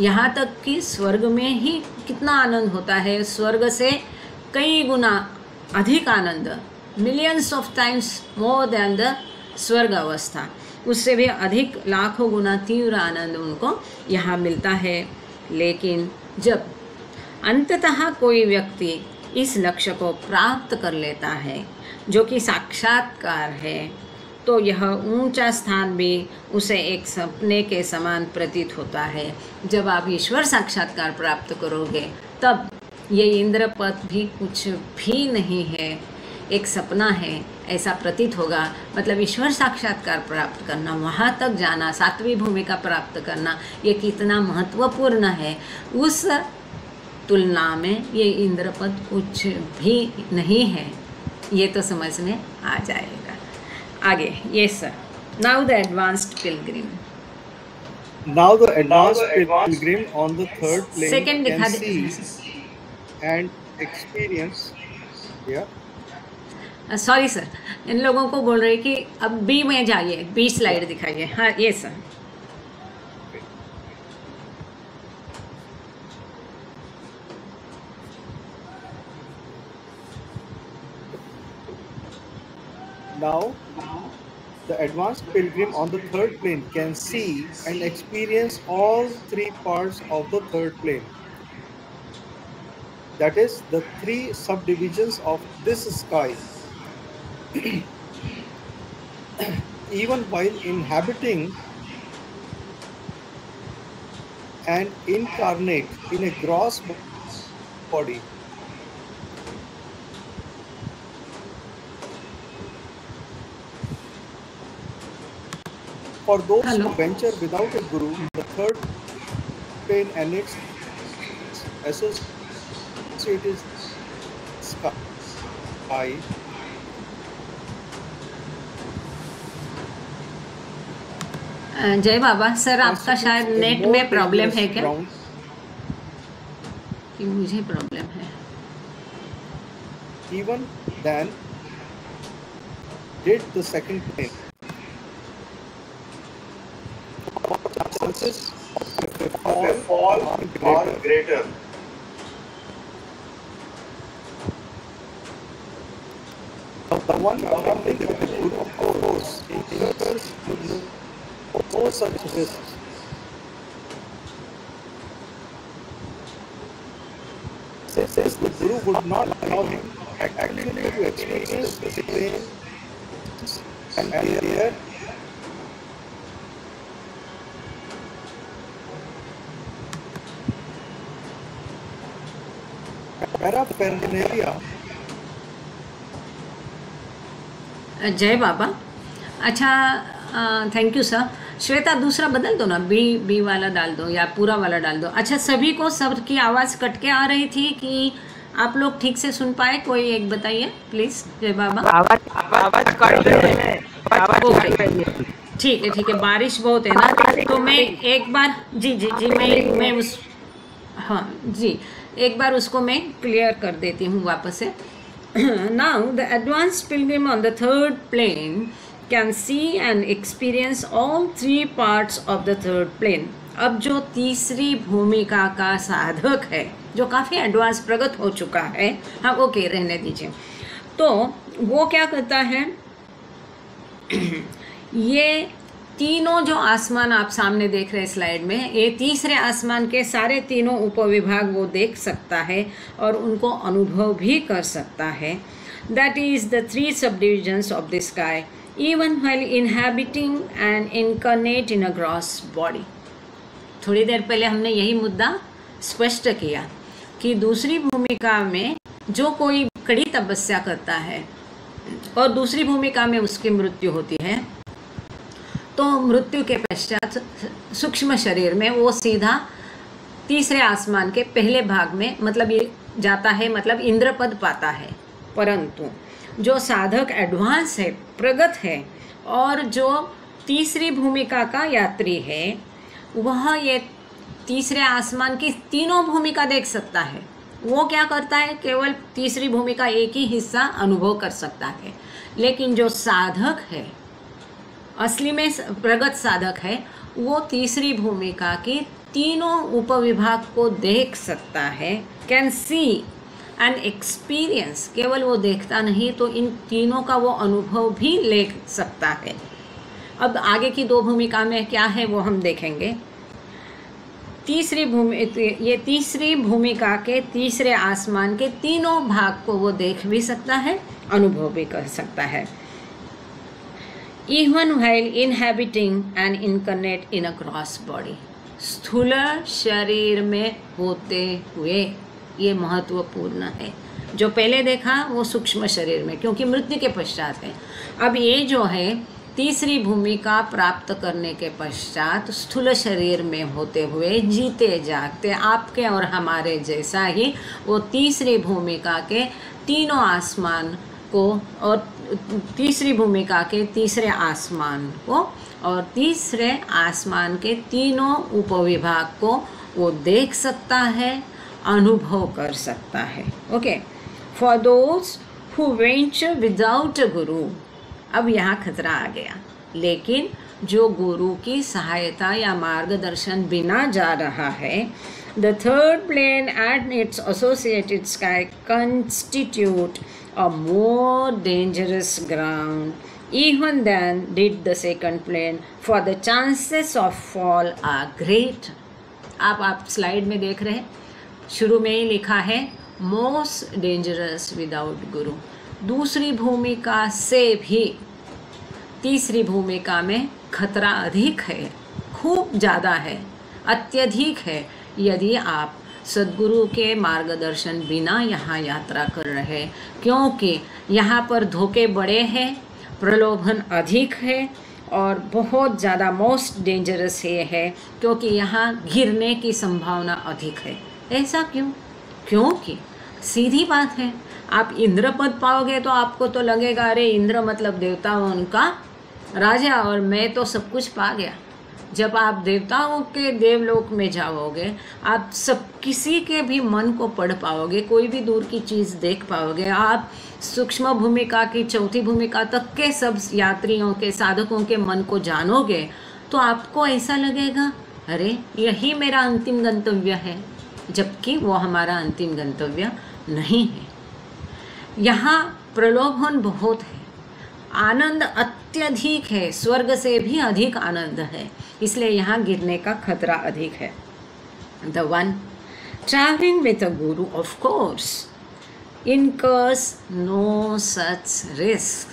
यहाँ तक कि स्वर्ग में ही कितना आनंद होता है, स्वर्ग से कई गुना अधिक आनंद, millions of times more than the स्वर्ग अवस्था, उससे भी अधिक लाखों गुना तीव्र आनंद उनको यहाँ मिलता है. लेकिन जब अंततः कोई व्यक्ति इस लक्ष्य को प्राप्त कर लेता है, जो कि साक्षात्कार है, तो यह ऊंचा स्थान भी उसे एक सपने के समान प्रतीत होता है. जब आप ईश्वर साक्षात्कार प्राप्त करोगे तब ये इंद्रपद भी कुछ भी नहीं है, एक सपना है, ऐसा प्रतीत होगा. मतलब ईश्वर साक्षात्कार प्राप्त करना, वहाँ तक जाना, सातवीं भूमिका प्राप्त करना, ये कितना महत्वपूर्ण है. उस तुलना में ये इंद्रपद कुछ भी नहीं है. ये तो समझ में आ जाएगा. आगे, yes sir. Now the advanced Pilgrim. Now the advanced pilgrim on the third plane Second can दिखा see and experience. Yeah. Sorry sir, इन लोगों को बोल रही कि अब बी में जाइए, बी स्लाइड दिखाइए. हाँ ये sir. Now the advanced pilgrim on the third plane can see and experience all three parts of the third plane. that is the three subdivisions of this sky. Even while inhabiting and incarnate in a gross body, for those Hello. who venture without a guru, the third plane and its associated sky जय बाबा sir, आपका शायद constitutes a net more में problem dangerous है क्या? ground कि मुझे problem है? even than did the second plane. Chances of a fall are greater. The one traveling with the Guru course incurs no such risks. Says the Guru would not allow him actually to experience the pain and their paraphernalia. जय बाबा। अच्छा, thank you sir. Shweta दूसरा बदल दो ना, B वाला डाल दो या पूरा वाला डाल दो। अच्छा, सभी को सबकी आवाज़ कट के आ रही थी कि आप लोग ठीक से सुन पाए? कोई एक बताइए प्लीज़। जय बाबा। आवाज कट रही है। ओके, ठीक है। बारिश बहुत है ना, तो मैं एक बार जी मैं उस हाँ जी एक बार उसको मैं क्लियर कर देती हूँ वापस से। Now the advanced pilgrim on the third plane can see and experience all three parts of the third plane. अब जो तीसरी भूमिका का साधक है, जो काफ़ी एडवांस प्रगत हो चुका है, हाँ ओके रहने दीजिए, तो वो क्या करता है, ये तीनों जो आसमान आप सामने देख रहे हैं स्लाइड में, ये तीसरे आसमान के सारे तीनों उपविभाग वो देख सकता है और उनको अनुभव भी कर सकता है। दैट इज़ द थ्री सब divisions of the sky even while inhabiting and incarnate in a gross body. थोड़ी देर पहले हमने यही मुद्दा स्पष्ट किया कि दूसरी भूमिका में जो कोई कड़ी तपस्या करता है और दूसरी भूमिका में उसकी मृत्यु होती है, तो मृत्यु के पश्चात सूक्ष्म शरीर में वो सीधा तीसरे आसमान के पहले भाग में मतलब ये जाता है, मतलब इंद्रपद पाता है। परंतु जो साधक एडवांस है, प्रगत है और जो तीसरी भूमिका का यात्री है, वह ये तीसरे आसमान की तीनों भूमिका देख सकता है। वो क्या करता है, केवल तीसरी भूमिका एक ही हिस्सा अनुभव कर सकता है। लेकिन जो साधक है, असली में प्रगत साधक है, वो तीसरी भूमिका की तीनों उपविभाग को देख सकता है। कैन सी एंड एक्सपीरियंस, केवल वो देखता नहीं तो इन तीनों का वो अनुभव भी ले सकता है। अब आगे की दो भूमिका में क्या है वो हम देखेंगे। ये तीसरी भूमिका के तीसरे आसमान के तीनों भाग को वो देख भी सकता है, अनुभव भी कर सकता है। Even while inhabiting and incarnate in a gross body, स्थूल शरीर में होते हुए, ये महत्वपूर्ण है। जो पहले देखा वो सूक्ष्म शरीर में, क्योंकि मृत्यु के पश्चात है। अब ये जो है तीसरी भूमिका प्राप्त करने के पश्चात स्थूल शरीर में होते हुए जीते जागते आपके और हमारे जैसा ही वो तीसरी भूमिका के तीनों आसमान को और तीसरी भूमिका के तीसरे आसमान को और तीसरे आसमान के तीनों उपविभाग को वो देख सकता है, अनुभव कर सकता है। Okay, for those who venture without a गुरु, अब यहाँ खतरा आ गया। लेकिन जो गुरु की सहायता या मार्गदर्शन बिना जा रहा है, the third plane and its associated sky constitute a more dangerous ground even than did the second plane, for the chances of fall are great. आप स्लाइड में देख रहे हैं, शुरू में ही लिखा है मोस्ट डेंजरस विदाउट गुरु। दूसरी भूमिका से भी तीसरी भूमिका में खतरा अधिक है, खूब ज़्यादा है, अत्यधिक है, यदि आप सद्गुरु के मार्गदर्शन बिना यहाँ यात्रा कर रहे, क्योंकि यहाँ पर धोखे बड़े हैं, प्रलोभन अधिक है और बहुत ज़्यादा मोस्ट डेंजरस ये है, क्योंकि यहाँ गिरने की संभावना अधिक है। ऐसा क्यों? क्योंकि सीधी बात है, आप इंद्र पद पाओगे तो आपको तो लगेगा अरे इंद्र मतलब देवताओं का राजा और मैं तो सब कुछ पा गया। जब आप देवताओं के देवलोक में जाओगे, आप सब किसी के भी मन को पढ़ पाओगे, कोई भी दूर की चीज़ देख पाओगे, आप सूक्ष्म भूमिका की चौथी भूमिका तक के सब यात्रियों के, साधकों के मन को जानोगे, तो आपको ऐसा लगेगा अरे यही मेरा अंतिम गंतव्य है, जबकि वो हमारा अंतिम गंतव्य नहीं है। यहाँ प्रलोभन बहुत है, आनंद अत्यधिक है, स्वर्ग से भी अधिक आनंद है, इसलिए यहाँ गिरने का खतरा अधिक है। The one traveling with a guru, of course, incurs no such risk.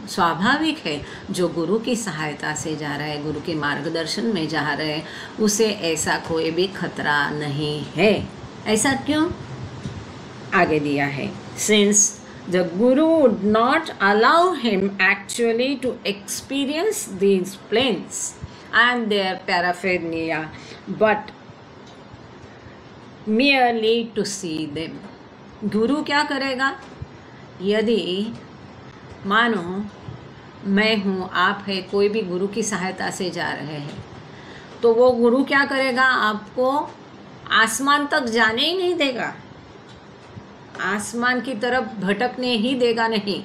स्वाभाविक है, जो गुरु की सहायता से जा रहा है, गुरु के मार्गदर्शन में जा रहे हैं, उसे ऐसा कोई भी खतरा नहीं है। ऐसा क्यों? आगे दिया है, since the guru would not allow him actually to experience these planes and their paraphernalia, but merely to see them. गुरु क्या करेगा? यदि मानो मैं हूँ, आप है, कोई भी गुरु की सहायता से जा रहे हैं, तो वो गुरु क्या करेगा? आपको आसमान तक जाने ही नहीं देगा, आसमान की तरफ भटकने ही देगा नहीं।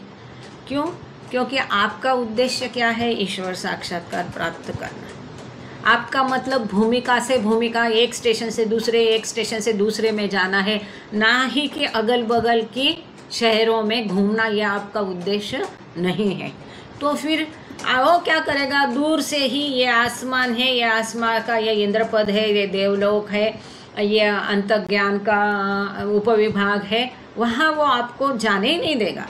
क्यों? क्योंकि आपका उद्देश्य क्या है? ईश्वर साक्षात्कार प्राप्त करना। आपका मतलब भूमिका से भूमिका, एक स्टेशन से दूसरे, एक स्टेशन से दूसरे में जाना है, ना ही कि अगल बगल की शहरों में घूमना, यह आपका उद्देश्य नहीं है। तो फिर वो क्या करेगा? दूर से ही ये आसमान है, ये आसमान का ये इंद्रपद है, ये देवलोक है, ये अंतर्ज्ञान का उपविभाग है, वहाँ वो आपको जाने ही नहीं देगा,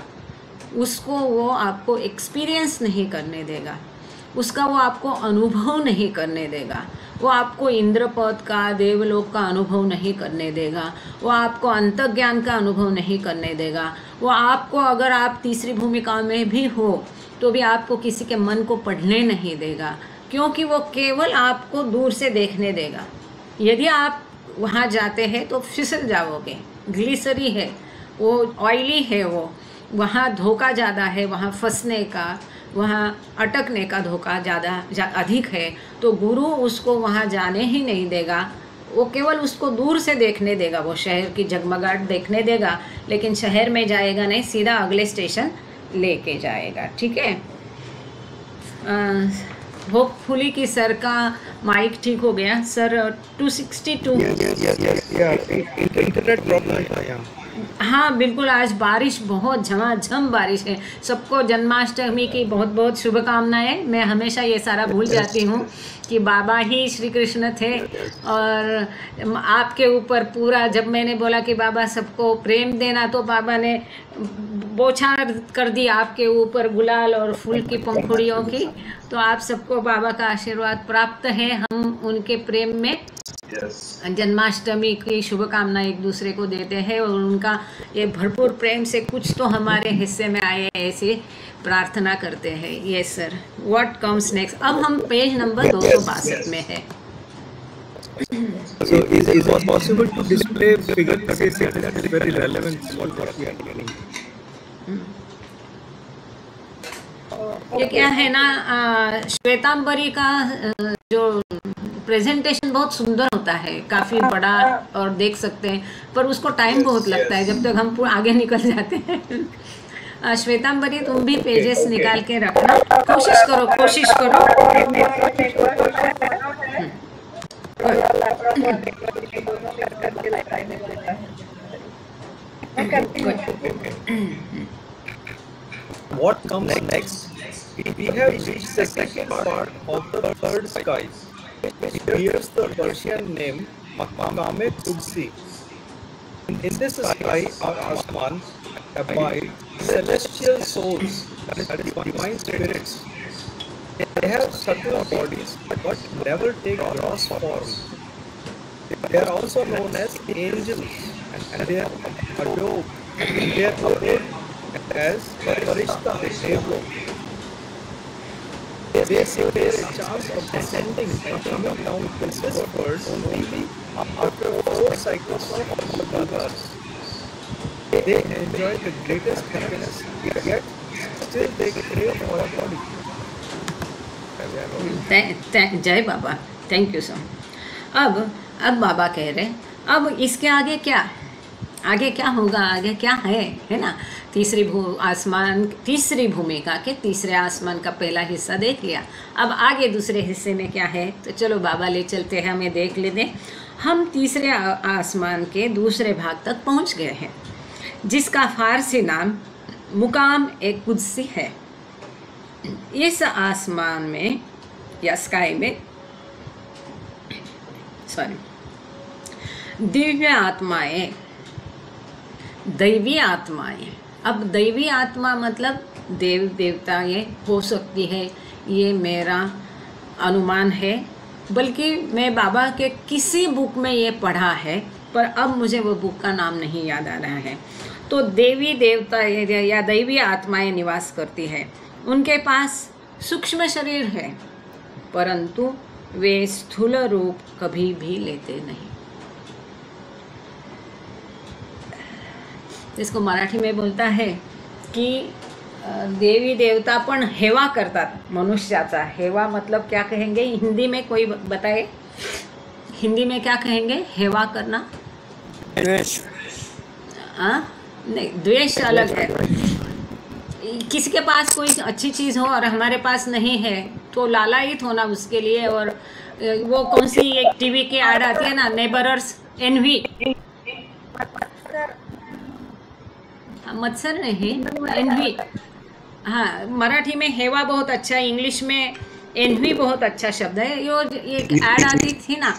उसको वो आपको एक्सपीरियंस नहीं करने देगा, उसका वो आपको अनुभव नहीं करने देगा, वो आपको इंद्रपद का, देवलोक का अनुभव नहीं करने देगा, वो आपको अंतर्ज्ञान का अनुभव नहीं करने देगा, वो आपको, अगर आप तीसरी भूमिका में भी हो तो भी आपको किसी के मन को पढ़ने नहीं देगा, क्योंकि वो केवल आपको दूर से देखने देगा। यदि आप वहाँ जाते हैं तो फिसल जाओगे, ग्लिसरी है वो, ऑयली है वो, वहाँ धोखा ज़्यादा है, वहाँ फंसने का, वहाँ अटकने का धोखा ज़्यादा अधिक है, तो गुरु उसको वहाँ जाने ही नहीं देगा, वो केवल उसको दूर से देखने देगा, वो शहर की जगमगाहट देखने देगा, लेकिन शहर में जाएगा नहीं, सीधा अगले स्टेशन लेके जाएगा। ठीक है, होपफुली कि सर का माइक ठीक हो गया। सर 262 इंटरनेट प्रॉब्लम था यहाँ। हाँ बिल्कुल, आज बारिश बहुत झमाझम बारिश है। सबको जन्माष्टमी की बहुत बहुत शुभकामनाएं। मैं हमेशा ये सारा भूल जाती हूँ कि बाबा ही श्री कृष्ण थे, और आपके ऊपर पूरा, जब मैंने बोला कि बाबा सबको प्रेम देना, तो बाबा ने बौछार कर दी आपके ऊपर गुलाल और फूल की पंखुड़ियों की। तो आप सबको बाबा का आशीर्वाद प्राप्त है, हम उनके प्रेम में जन्माष्टमी की शुभकामना एक दूसरे को देते हैं, और उनका ये भरपूर प्रेम से कुछ तो हमारे हिस्से में आए, ऐसे प्रार्थना करते हैं। Yes sir, what comes next? अब हम पेज नंबर 262 में है। So is it possible to display figure 36? That is very relevant for what we are doing. ये क्या है ना, श्वेतांबरी का जो प्रेजेंटेशन बहुत सुंदर होता है, काफ़ी बड़ा, और देख सकते हैं, पर उसको टाइम बहुत लगता है जब तक हम आगे निकल जाते हैं। श्वेतांबरी तुम भी पेजेस निकाल के रखना, कोशिश करो, कोशिश करो। What comes next? We have reached the second part of the third sky, which bears the Persian name Maqam-e Qudsi. In this sky or Asman abide celestial souls, that is divine spirits. They have subtle bodies but never take gross form. They are also known as angels, and they are adored as Farishta, Devlok. They say there is a chance of descending and coming down to this world only after 4 cycles of avataars. They enjoy the greatest happiness, yet still they crave for a body. जय बाबा, thank you so much. अब बाबा कह रहे अब इसके आगे क्या, आगे क्या होगा, आगे क्या है ना। तीसरी भूमिका के तीसरे आसमान का पहला हिस्सा देख लिया। अब आगे दूसरे हिस्से में क्या है, तो चलो बाबा ले चलते हैं, हमें देख लेते। हम तीसरे आसमान के दूसरे भाग तक पहुंच गए हैं, जिसका फारसी नाम मुकाम एक कुदसी है। इस आसमान में या स्काई में दिव्य आत्माएं, दैवी आत्माएं। अब दैवी आत्मा मतलब देव देवता ये हो सकती है, ये मेरा अनुमान है, बल्कि मैं बाबा के किसी बुक में ये पढ़ा है, पर अब मुझे वो बुक का नाम नहीं याद आ रहा है। तो देवी देवता या दैवी आत्माएं निवास करती है। उनके पास सूक्ष्म शरीर है, परंतु वे स्थूल रूप कभी भी लेते नहीं। इसको मराठी में बोलता है की देवी देवता पण हेवा करतात मनुष्याचा। हेवा मतलब क्या कहेंगे हिंदी में, कोई बताए हिंदी में क्या कहेंगे? हेवा करना, द्वेष। नहीं, द्वेष अलग है। किसी के पास कोई अच्छी चीज़ हो और हमारे पास नहीं है तो लालायित होना उसके लिए। और वो कौन सी एक टीवी की ऐड आती है ना, नेबरर्स एनवी, मत्सर नहीं, एनवी। हाँ, मराठी में हेवा बहुत अच्छा, इंग्लिश में एनवी बहुत अच्छा शब्द है। ये एक ऐड आती थी ना,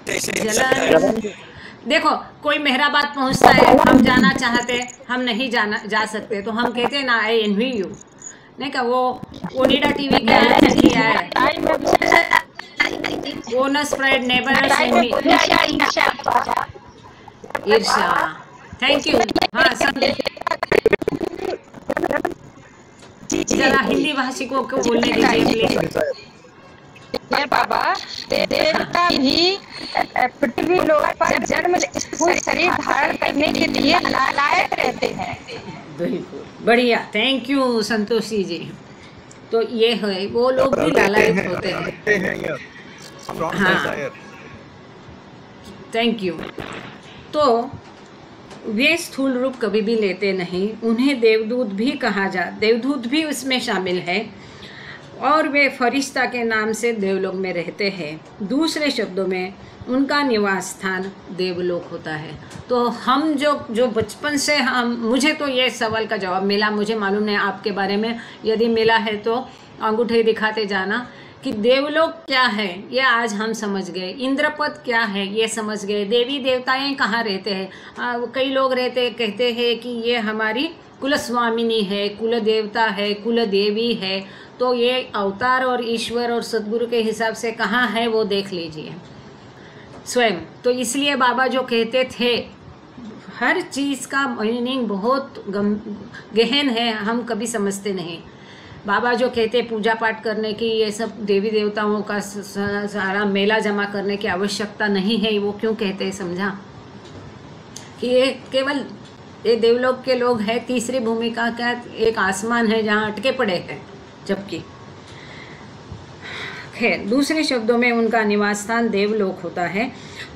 जलन। देखो कोई मेहराबाद पहुंचता है, हम जाना चाहते, हम नहीं जा सकते, तो हम कहते हैं ना आई एनवी यू। नहीं का वो ओनिडा टीवी का है, ओनर स्प्रेड नेबरर्स एनवी, ईर्ष्या। Thank you. हाँ, सब जरा हिंदी भाषिकों को बोलने दीजिए प्लीज। बाबा, देवता भी पृथ्वी लोक पर जन्म शरीर धारण करने के लिए लायक रहते हैं। बिल्कुल बढ़िया, थैंक यू संतोषी जी। तो ये है, वो लोग भी लालायित होते हैं। हाँ, थैंक यू। तो वे स्थूल रूप कभी भी लेते नहीं। उन्हें देवदूत भी कहा देवदूत भी उसमें शामिल है, और वे फरिश्ता के नाम से देवलोक में रहते हैं। दूसरे शब्दों में उनका निवास स्थान देवलोक होता है। तो हम जो बचपन से मुझे तो ये सवाल का जवाब मिला, मुझे मालूम नहीं आपके बारे में, यदि मिला है तो अंगूठे दिखाते जाना कि देवलोक क्या है ये आज हम समझ गए, इंद्रपद क्या है ये समझ गए, देवी देवताएं कहाँ रहते हैं। कई लोग कहते हैं कि ये हमारी कुलस्वामिनी है, कुल देवता है, कुल देवी है। तो ये अवतार और ईश्वर और सद्गुरु के हिसाब से कहाँ है वो देख लीजिए स्वयं। तो इसलिए बाबा जो कहते थे, हर चीज़ का मीनिंग बहुत गहन है, हम कभी समझते नहीं। बाबा जो कहते पूजा पाठ करने की, ये सब देवी देवताओं का सारा मेला जमा करने की आवश्यकता नहीं है, वो क्यों कहते हैं समझा? कि ये केवल ये देवलोक के लोग हैं, तीसरी भूमिका का एक आसमान है जहाँ अटके पड़े हैं। जबकि खैर दूसरे शब्दों में उनका निवास स्थान देवलोक होता है,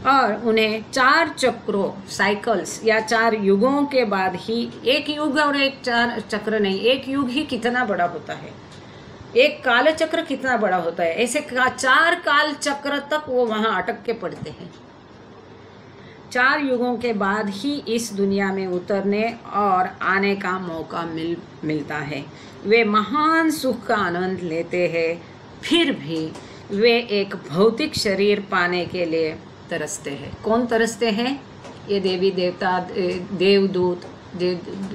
और उन्हें 4 चक्रों, साइकिल्स या 4 युगों के बाद ही, एक युग और एक 4 चक्र नहीं, एक युग ही कितना बड़ा होता है, एक काल चक्र कितना बड़ा होता है, ऐसे 4 काल चक्र तक वो वहाँ अटक के पड़ते हैं। 4 युगों के बाद ही इस दुनिया में उतरने और आने का मौका मिलता है। वे महान सुख का आनंद लेते हैं, फिर भी वे एक भौतिक शरीर पाने के लिए तरसते हैं। कौन तरसते हैं? ये देवी देवता, देवदूत,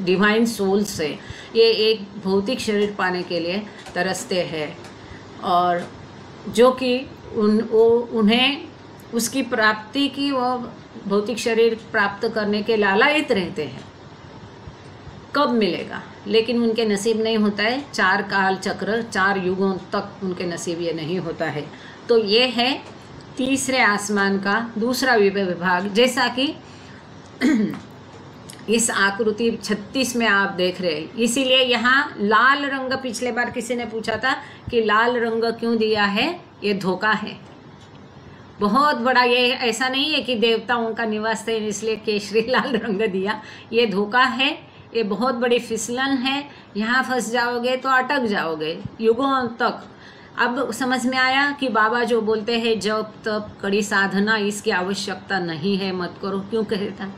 डिवाइन सोल से ये एक भौतिक शरीर पाने के लिए तरसते हैं, और जो कि उन्हें उसकी प्राप्ति की, वो भौतिक शरीर प्राप्त करने के लालायित रहते हैं। कब मिलेगा? लेकिन उनके नसीब नहीं होता है। 4 काल चक्र, 4 युगों तक उनके नसीब ये नहीं होता है। तो ये है तीसरे आसमान का दूसरा विभाग, जैसा कि इस आकृति 36 में आप देख रहे हैं। इसीलिए यहाँ लाल रंग, पिछले बार किसी ने पूछा था कि लाल रंग क्यों दिया है, ये धोखा है बहुत बड़ा। ये ऐसा नहीं है कि देवताओं का निवास है इसलिए केशरी लाल रंग दिया, ये धोखा है, ये बहुत बड़ी फिसलन है। यहाँ फंस जाओगे तो अटक जाओगे युगों तक। अब समझ में आया कि बाबा जो बोलते हैं जब तब कड़ी साधना, इसकी आवश्यकता नहीं है, मत करो। क्यों कहता?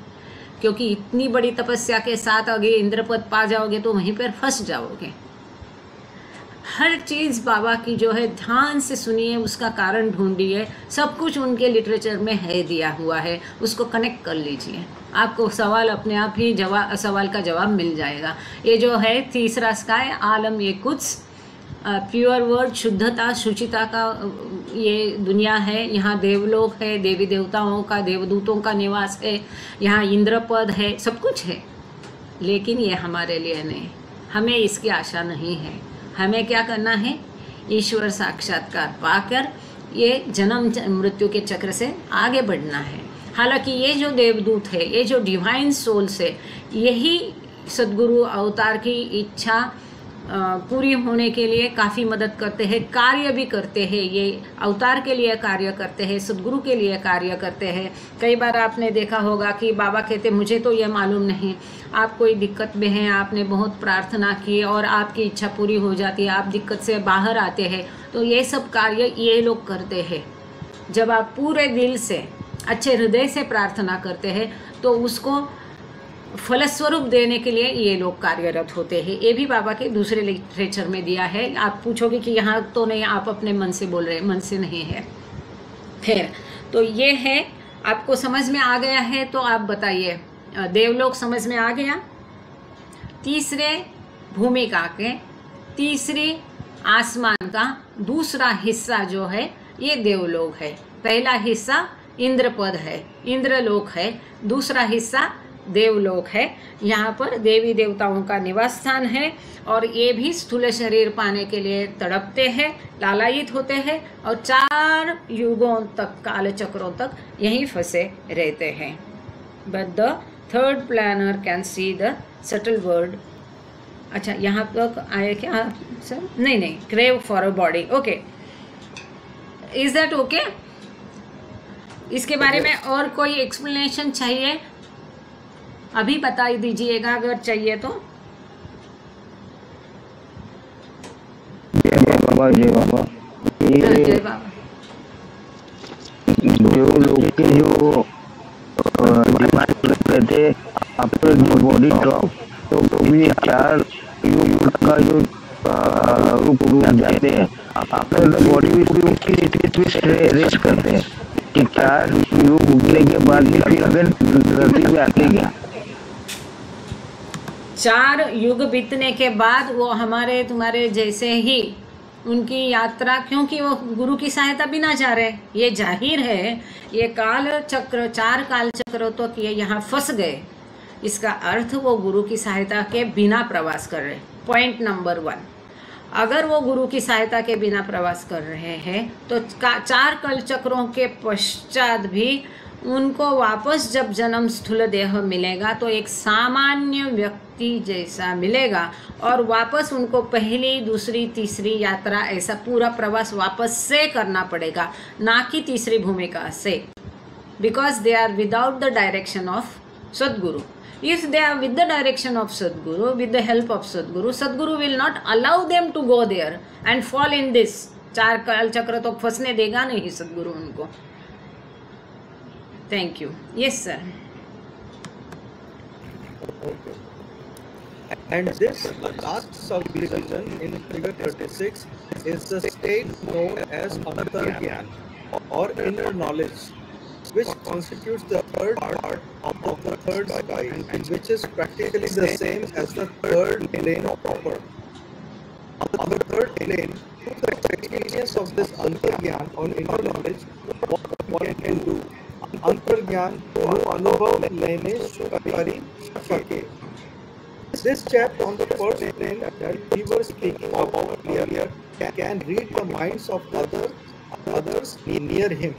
क्योंकि इतनी बड़ी तपस्या के साथ अगर इंद्रपद पा जाओगे तो वहीं पर फंस जाओगे। हर चीज़ बाबा की जो है ध्यान से सुनिए, उसका कारण ढूंढिए। सब कुछ उनके लिटरेचर में है, दिया हुआ है, उसको कनेक्ट कर लीजिए, आपको सवाल अपने आप ही सवाल का जवाब मिल जाएगा। ये जो है तीसरा स्काई आलम, ये कुछ प्योर वर्ड, शुद्धता, शुचिता का ये दुनिया है। यहाँ देवलोक है, देवी देवताओं का, देवदूतों का निवास है, यहाँ इंद्रपद है, सब कुछ है। लेकिन ये हमारे लिए नहीं, हमें इसकी आशा नहीं है। हमें क्या करना है? ईश्वर साक्षात्कार पाकर ये जन्म मृत्यु के चक्र से आगे बढ़ना है। हालांकि ये जो देवदूत है, ये जो डिवाइन सोल्स है, यही सद्गुरु अवतार की इच्छा पूरी होने के लिए काफ़ी मदद करते हैं, कार्य भी करते हैं। ये अवतार के लिए कार्य करते हैं, सद्गुरु के लिए कार्य करते हैं। कई बार आपने देखा होगा कि बाबा कहते मुझे तो ये मालूम नहीं, आप कोई दिक्कत में हैं, आपने बहुत प्रार्थना की और आपकी इच्छा पूरी हो जाती है, आप दिक्कत से बाहर आते हैं, तो ये सब कार्य ये लोग करते हैं। जब आप पूरे दिल से, अच्छे हृदय से प्रार्थना करते हैं तो उसको फलस्वरूप देने के लिए ये लोग कार्यरत होते हैं। ये भी बाबा के दूसरे लिटरेचर में दिया है। आप पूछोगे कि यहाँ तो नहीं, आप अपने मन से बोल रहे हैं, मन से नहीं है। फिर तो ये है, आपको समझ में आ गया है तो आप बताइए, देवलोक समझ में आ गया? तीसरे भूमिका के तीसरी आसमान का दूसरा हिस्सा जो है ये देवलोक है। पहला हिस्सा इंद्रपद है, इंद्रलोक है, दूसरा हिस्सा देवलोक है। यहाँ पर देवी देवताओं का निवास स्थान है, और ये भी स्थूल शरीर पाने के लिए तड़पते हैं, लालायित होते हैं, और 4 युगों तक, काल चक्रों तक यहीं फंसे रहते हैं। But the third planar can see the subtle world. अच्छा, यहाँ तक आए क्या सर? नहीं, crave for a body. Okay, is that okay? इसके बारे में और कोई एक्सप्लेनेशन चाहिए? अभी बता दीजिएगा अगर चाहिए तो। जय बाबा, जय बाबा। जय बाबा। जो लोग के जो कहते अपने जो बॉडी ड्रॉप, तो भी 4 युग का जो रूप जाते हैं, अपने बॉडी भी रेस्ट करते हैं कि 4 युग उगने के बाद भी फिर अगर धरती पे आते क्या? 4 युग बीतने के बाद वो हमारे तुम्हारे जैसे ही उनकी यात्रा, क्योंकि वो गुरु की सहायता बिना जा रहे, ये जाहिर है ये काल चक्र, 4 काल चक्र तो ये यहाँ फंस गए, इसका अर्थ वो गुरु की सहायता के बिना प्रवास कर रहे। पॉइंट नंबर 1, अगर वो गुरु की सहायता के बिना प्रवास कर रहे हैं तो 4 काल चक्रों के पश्चात भी उनको वापस जब जन्म स्थूल देह मिलेगा तो एक सामान्य व्यक्ति जैसा मिलेगा, और वापस उनको पहली, दूसरी, तीसरी यात्रा, ऐसा पूरा प्रवास वापस से करना पड़ेगा, ना कि तीसरी भूमिका से, because they are without the direction of Sadguru. If they are with the direction of Sadguru, with the help of Sadguru, Sadguru will not allow them to go there and fall in this. 4 काल चक्र तो फंसने देगा नहीं सदगुरु उनको. Thank you. Yes sir. And this last subdivision in figure 36 is the state known as Antargyan or inner knowledge, which constitutes the third part of the third sky, and which is practically the same as the third plane proper. On the third plane, through the experience of this Antargyan or inner knowledge, what one can do. Antargyan को अनुभव लेने करी सके. This chap on the first plane that we were speaking about earlier can read the minds of others near him,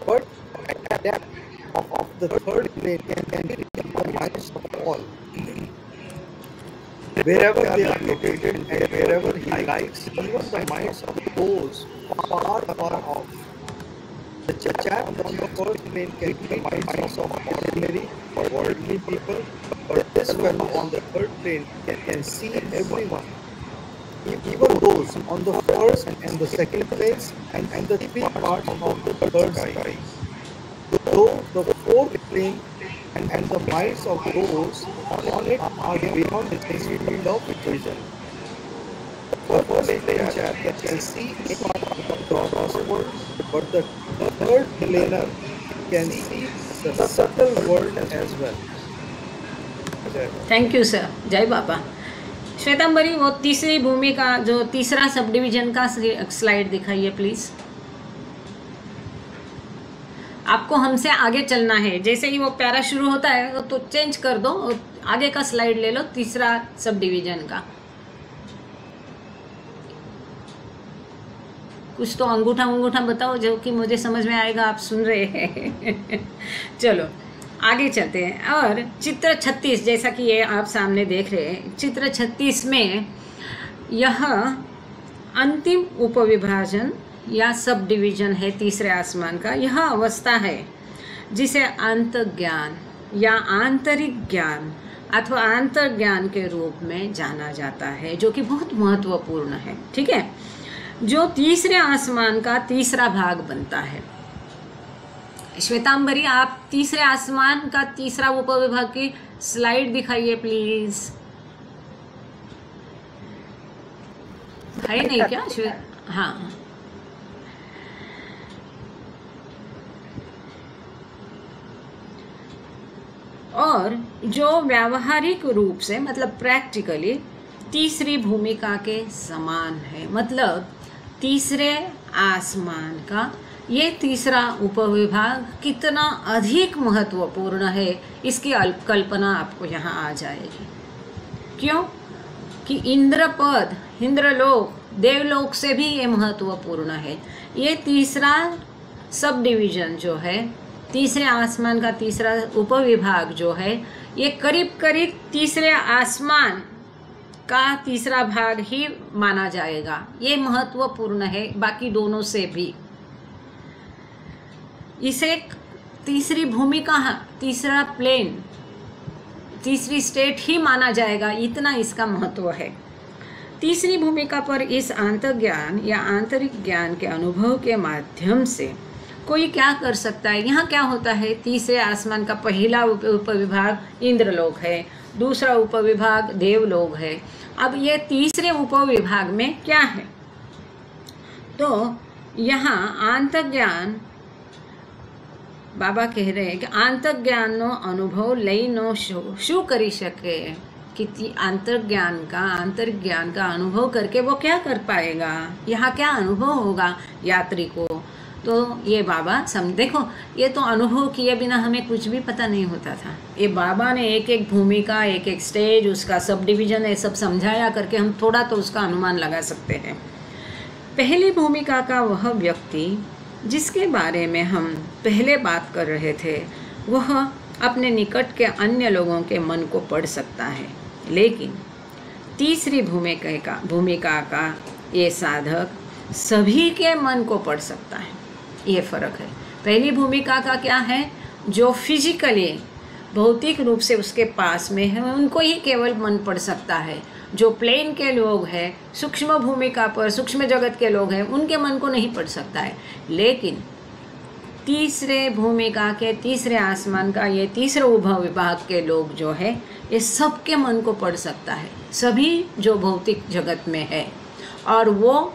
but at depth of the third plane can read the minds of all. Wherever they are located and wherever he likes, even the minds of those far off. The chap on the first plane can read the minds of ordinary or worldly people, but this fellow on the third plane can see everyone, even those on the first and the second planes and the three parts of the third sky. Though the fourth plane and the minds of those on it are beyond his field of vision. The first plane chap can see a part of the gross world, but the third planer can see the subtle world as well. Thank you sir. जय बाबा. श्वेतांबरी, वो तीसरी भूमि का जो तीसरा sub division का slide दिखाइए please. आपको हमसे आगे चलना है. जैसे ही वो प्यारा शुरू होता है तो चेंज कर दो और आगे का स्लाइड ले लो तीसरा सब डिवीजन का. कुछ तो अंगूठा बताओ जो कि मुझे समझ में आएगा. आप सुन रहे हैं. चलो आगे चलते हैं. और चित्र 36 जैसा कि ये आप सामने देख रहे हैं, चित्र 36 में यह अंतिम उपविभाजन या सब डिवीजन है तीसरे आसमान का. यह अवस्था है जिसे अंतर्ज्ञान या आंतरिक ज्ञान अथवा अंतर्ज्ञान के रूप में जाना जाता है, जो कि बहुत महत्वपूर्ण है. ठीक है, जो तीसरे आसमान का तीसरा भाग बनता है. श्वेतांबरी, आप तीसरे आसमान का तीसरा उपविभाग की स्लाइड दिखाइए प्लीज. है नहीं क्या हाँ. और जो व्यावहारिक रूप से मतलब प्रैक्टिकली तीसरी भूमिका के समान है, मतलब तीसरे आसमान का ये तीसरा उपविभाग कितना अधिक महत्वपूर्ण है, इसकी कल्पना आपको यहाँ आ जाएगी. क्यों कि इंद्रपद, इंद्रलोक, देवलोक से भी ये महत्वपूर्ण है. ये तीसरा सब डिवीजन जो है, तीसरे आसमान का तीसरा उपविभाग जो है, ये करीब करीब तीसरे आसमान का तीसरा भाग ही माना जाएगा. ये महत्वपूर्ण है बाकी दोनों से भी. इसे तीसरी भूमिका, तीसरा प्लेन, तीसरी स्टेट ही माना जाएगा, इतना इसका महत्व है. तीसरी भूमिका पर इस अंतर्ज्ञान या आंतरिक ज्ञान के अनुभव के माध्यम से कोई क्या कर सकता है. यहाँ क्या होता है, तीसरे आसमान का पहला उपविभाग इंद्रलोक है, दूसरा उपविभाग देवलोक है. अब ये तीसरे उपविभाग में क्या है, तो यहाँ आंतर्ज्ञान, बाबा कह रहे हैं कि आंतर्ज्ञानનો अनुभव લઈનો શું કરી શકે. कि अंतर्ज्ञान का, आंतरिक ज्ञान का अनुभव करके वो क्या कर पाएगा, यहाँ क्या अनुभव होगा यात्री को. तो ये बाबा देखो, ये तो अनुभव किए बिना हमें कुछ भी पता नहीं होता था. ये बाबा ने एक एक भूमिका, एक एक स्टेज, उसका सब डिवीजन, ये सब समझाया करके हम थोड़ा तो उसका अनुमान लगा सकते हैं. पहली भूमिका का वह व्यक्ति जिसके बारे में हम पहले बात कर रहे थे, वह अपने निकट के अन्य लोगों के मन को पढ़ सकता है. लेकिन तीसरी भूमिका का ये साधक सभी के मन को पढ़ सकता है. ये फ़र्क है. पहली भूमिका का क्या है, जो फिजिकली भौतिक रूप से उसके पास में है उनको ही केवल मन पढ़ सकता है. जो प्लेन के लोग हैं, सूक्ष्म भूमिका पर सूक्ष्म जगत के लोग हैं, उनके मन को नहीं पढ़ सकता है. लेकिन तीसरे भूमिका के तीसरे आसमान का ये तीसरे उपविभाग के लोग जो है, ये सबके मन को पढ़ सकता है, सभी जो भौतिक जगत में है। और वो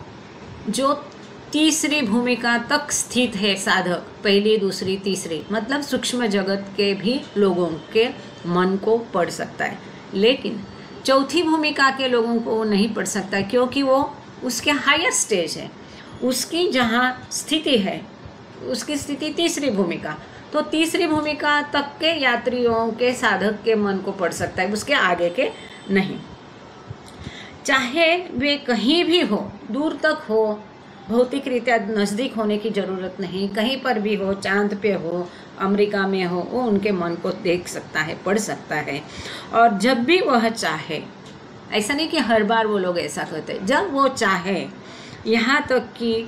जो तीसरी भूमिका तक स्थित है साधक, पहली दूसरी तीसरी, मतलब सूक्ष्म जगत के भी लोगों के मन को पढ़ सकता है। लेकिन चौथी भूमिका के लोगों को वो नहीं पढ़ सकता, क्योंकि वो उसके हायर स्टेज है, उसकी जहाँ स्थिति है उसकी स्थिति तीसरी भूमिका। तो तीसरी भूमिका तक के यात्रियों के साधक के मन को पढ़ सकता है, उसके आगे के नहीं। चाहे वे कहीं भी हो, दूर तक हो, भौतिक रीत्या नज़दीक होने की ज़रूरत नहीं, कहीं पर भी हो, चांद पे हो, अमेरिका में हो, वो उनके मन को देख सकता है, पढ़ सकता है। और जब भी वह चाहे, ऐसा नहीं कि हर बार वो लोग ऐसा करते, जब वो चाहे, यहाँ तक कि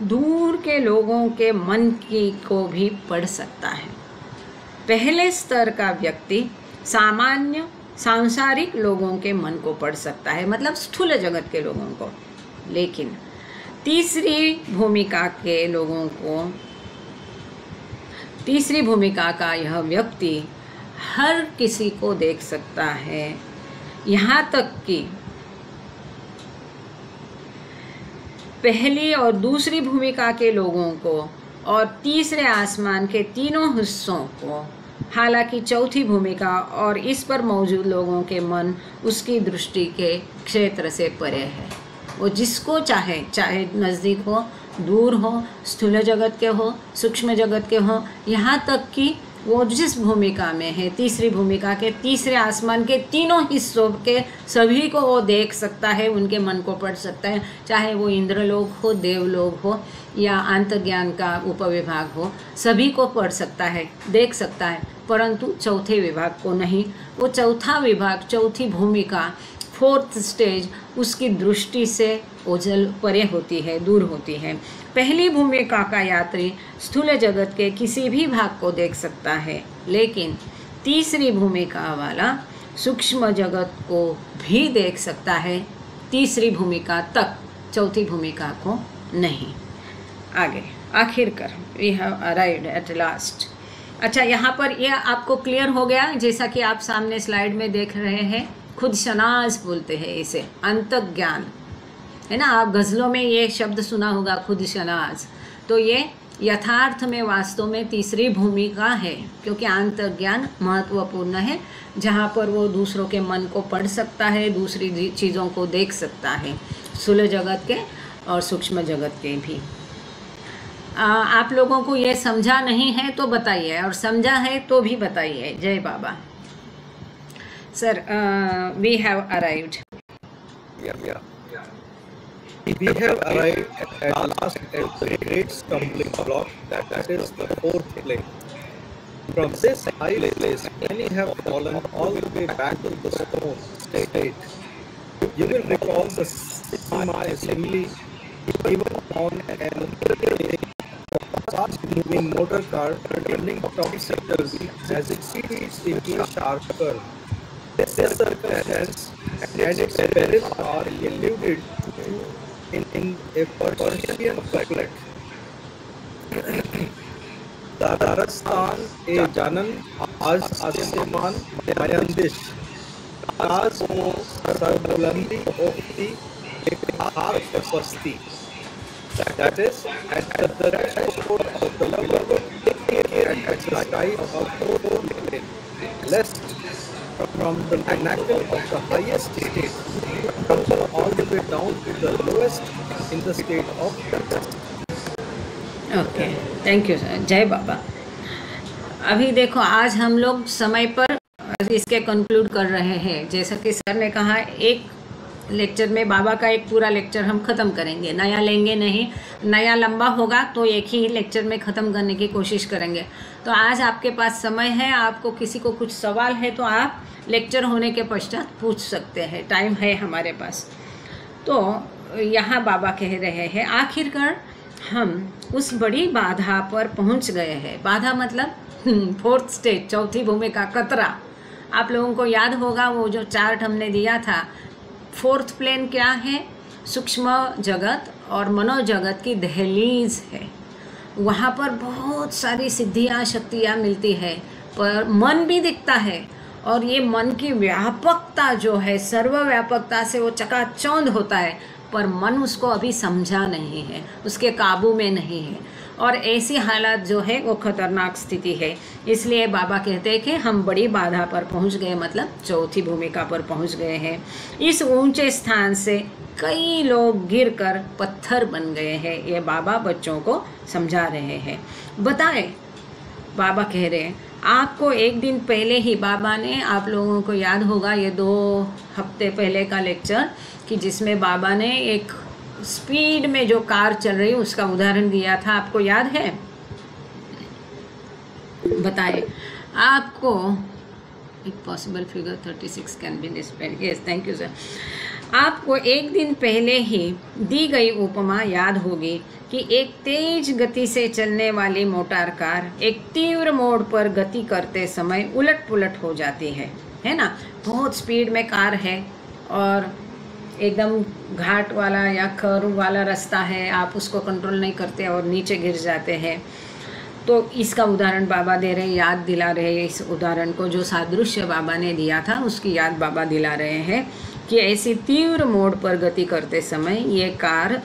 दूर के लोगों के मन की को भी पढ़ सकता है। पहले स्तर का व्यक्ति सामान्य सांसारिक लोगों के मन को पढ़ सकता है, मतलब स्थूल जगत के लोगों को। लेकिन तीसरी भूमिका के लोगों को, तीसरी भूमिका का यह व्यक्ति हर किसी को देख सकता है, यहाँ तक कि पहली और दूसरी भूमिका के लोगों को और तीसरे आसमान के तीनों हिस्सों को। हालांकि चौथी भूमिका और इस पर मौजूद लोगों के मन उसकी दृष्टि के क्षेत्र से परे है। वो जिसको चाहे, चाहे नज़दीक हो, दूर हो, स्थूल जगत के हो, सूक्ष्म जगत के हो, यहाँ तक कि वो जिस भूमिका में है, तीसरी भूमिका के तीसरे आसमान के तीनों हिस्सों के सभी को वो देख सकता है, उनके मन को पढ़ सकता है। चाहे वो इंद्रलोक हो, देवलोक हो या अंतर्ज्ञान का उपविभाग हो, सभी को पढ़ सकता है, देख सकता है, परंतु चौथे विभाग को नहीं। वो चौथा विभाग, चौथी भूमिका, फोर्थ स्टेज, उसकी दृष्टि से ओझल परे होती है, दूर होती है। पहली भूमिका का यात्री स्थूल जगत के किसी भी भाग को देख सकता है, लेकिन तीसरी भूमिका वाला सूक्ष्म जगत को भी देख सकता है, तीसरी भूमिका तक, चौथी भूमिका को नहीं। आगे आखिरकार we have arrived at last. अच्छा, यहाँ पर यह आपको क्लियर हो गया, जैसा कि आप सामने स्लाइड में देख रहे हैं। खुद शनाज बोलते हैं इसे, अंतर्ज्ञान, है ना। आप गज़लों में ये शब्द सुना होगा, खुद शनाज। तो ये यथार्थ में वास्तव में तीसरी भूमिका है, क्योंकि अंतर्ज्ञान महत्वपूर्ण है, जहाँ पर वो दूसरों के मन को पढ़ सकता है, दूसरी चीज़ों को देख सकता है, स्थूल जगत के और सूक्ष्म जगत के भी। आप लोगों को ये समझा नहीं है तो बताइए, और समझा है तो भी बताइए। जय बाबा। Sir, we have arrived. We have arrived at last at the great stumbling block, that is the fourth plane. From this high place, many have fallen all the way back to the stone state. You will recall the assembly even on an fast-moving motor car turning topsy-turvy as it seeks the sharp curve. This circumstance and its perils are eluded in a Persian couplet. Darastan e janan az asman mayandish az mo sarbulandi ofti ekhat pasti. That is, at the threshold of the beloved and at the sky of the fourth, lest from the pinnacle of the highest state all the way down to the lowest in the state of okay, thank you sir. जय बाबा। अभी देखो, आज हम लोग समय पर इसके conclude कर रहे हैं। जैसा कि सर ने कहा, एक लेक्चर में बाबा का एक पूरा लेक्चर हम ख़त्म करेंगे, नया लेंगे नहीं। नया लंबा होगा तो एक ही लेक्चर में ख़त्म करने की कोशिश करेंगे। तो आज आपके पास समय है, आपको किसी को कुछ सवाल है तो आप लेक्चर होने के पश्चात पूछ सकते हैं, टाइम है हमारे पास। तो यहाँ बाबा कह रहे हैं, आखिरकार हम उस बड़ी बाधा पर पहुँच गए हैं। बाधा मतलब फोर्थ स्टेज, चौथी भूमिका, कतरा। आप लोगों को याद होगा वो जो चार्ट हमने दिया था। फोर्थ प्लेन क्या है? सूक्ष्म जगत और मनोजगत की दहलीज है। वहाँ पर बहुत सारी सिद्धियाँ, शक्तियाँ मिलती है, पर मन भी दिखता है और ये मन की व्यापकता जो है, सर्वव्यापकता से वो चकाचौंध होता है, पर मन उसको अभी समझा नहीं है, उसके काबू में नहीं है। और ऐसी हालत जो है वो खतरनाक स्थिति है। इसलिए बाबा कहते हैं कि हम बड़ी बाधा पर पहुंच गए, मतलब चौथी भूमिका पर पहुंच गए हैं। इस ऊंचे स्थान से कई लोग गिरकर पत्थर बन गए हैं। ये बाबा बच्चों को समझा रहे हैं। बताएं, बाबा कह रहे हैं आपको एक दिन पहले ही बाबा ने, आप लोगों को याद होगा ये 2 हफ्ते पहले का लेक्चर, कि जिसमें बाबा ने एक स्पीड में जो कार चल रही है उसका उदाहरण दिया था, आपको याद है? बताएं आपको एक possible figure 36 can be displayed. Yes, thank you sir. आपको एक दिन पहले ही दी गई उपमा याद होगी कि एक तेज गति से चलने वाली मोटर कार एक तीव्र मोड़ पर गति करते समय उलट पुलट हो जाती है ना? बहुत स्पीड में कार है और एकदम घाट वाला या कर्व वाला रास्ता है, आप उसको कंट्रोल नहीं करते और नीचे गिर जाते हैं। तो इसका उदाहरण बाबा दे रहे, याद दिला रहे। इस उदाहरण को जो सादृश्य बाबा ने दिया था उसकी याद बाबा दिला रहे हैं कि ऐसी तीव्र मोड़ पर गति करते समय ये कार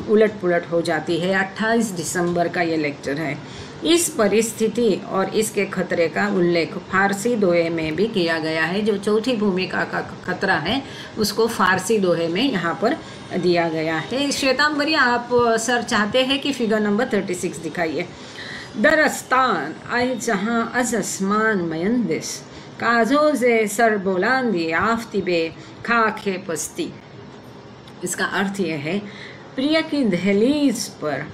उलट पुलट हो जाती है। 28 दिसंबर का ये लेक्चर है। इस परिस्थिति और इसके खतरे का उल्लेख फारसी दोहे में भी किया गया है। जो चौथी भूमिका का खतरा है उसको फारसी दोहे में यहाँ पर दिया गया है। श्वेतांबरी, आप सर चाहते हैं कि फिगर नंबर 36 दिखाइए। दरस्तान आए जहाँ अज आसमान मयंदिस काजो से सर बोलांदी आफ्तिबे खाखे पस्ती। इसका अर्थ यह है, प्रिय की दहलीज पर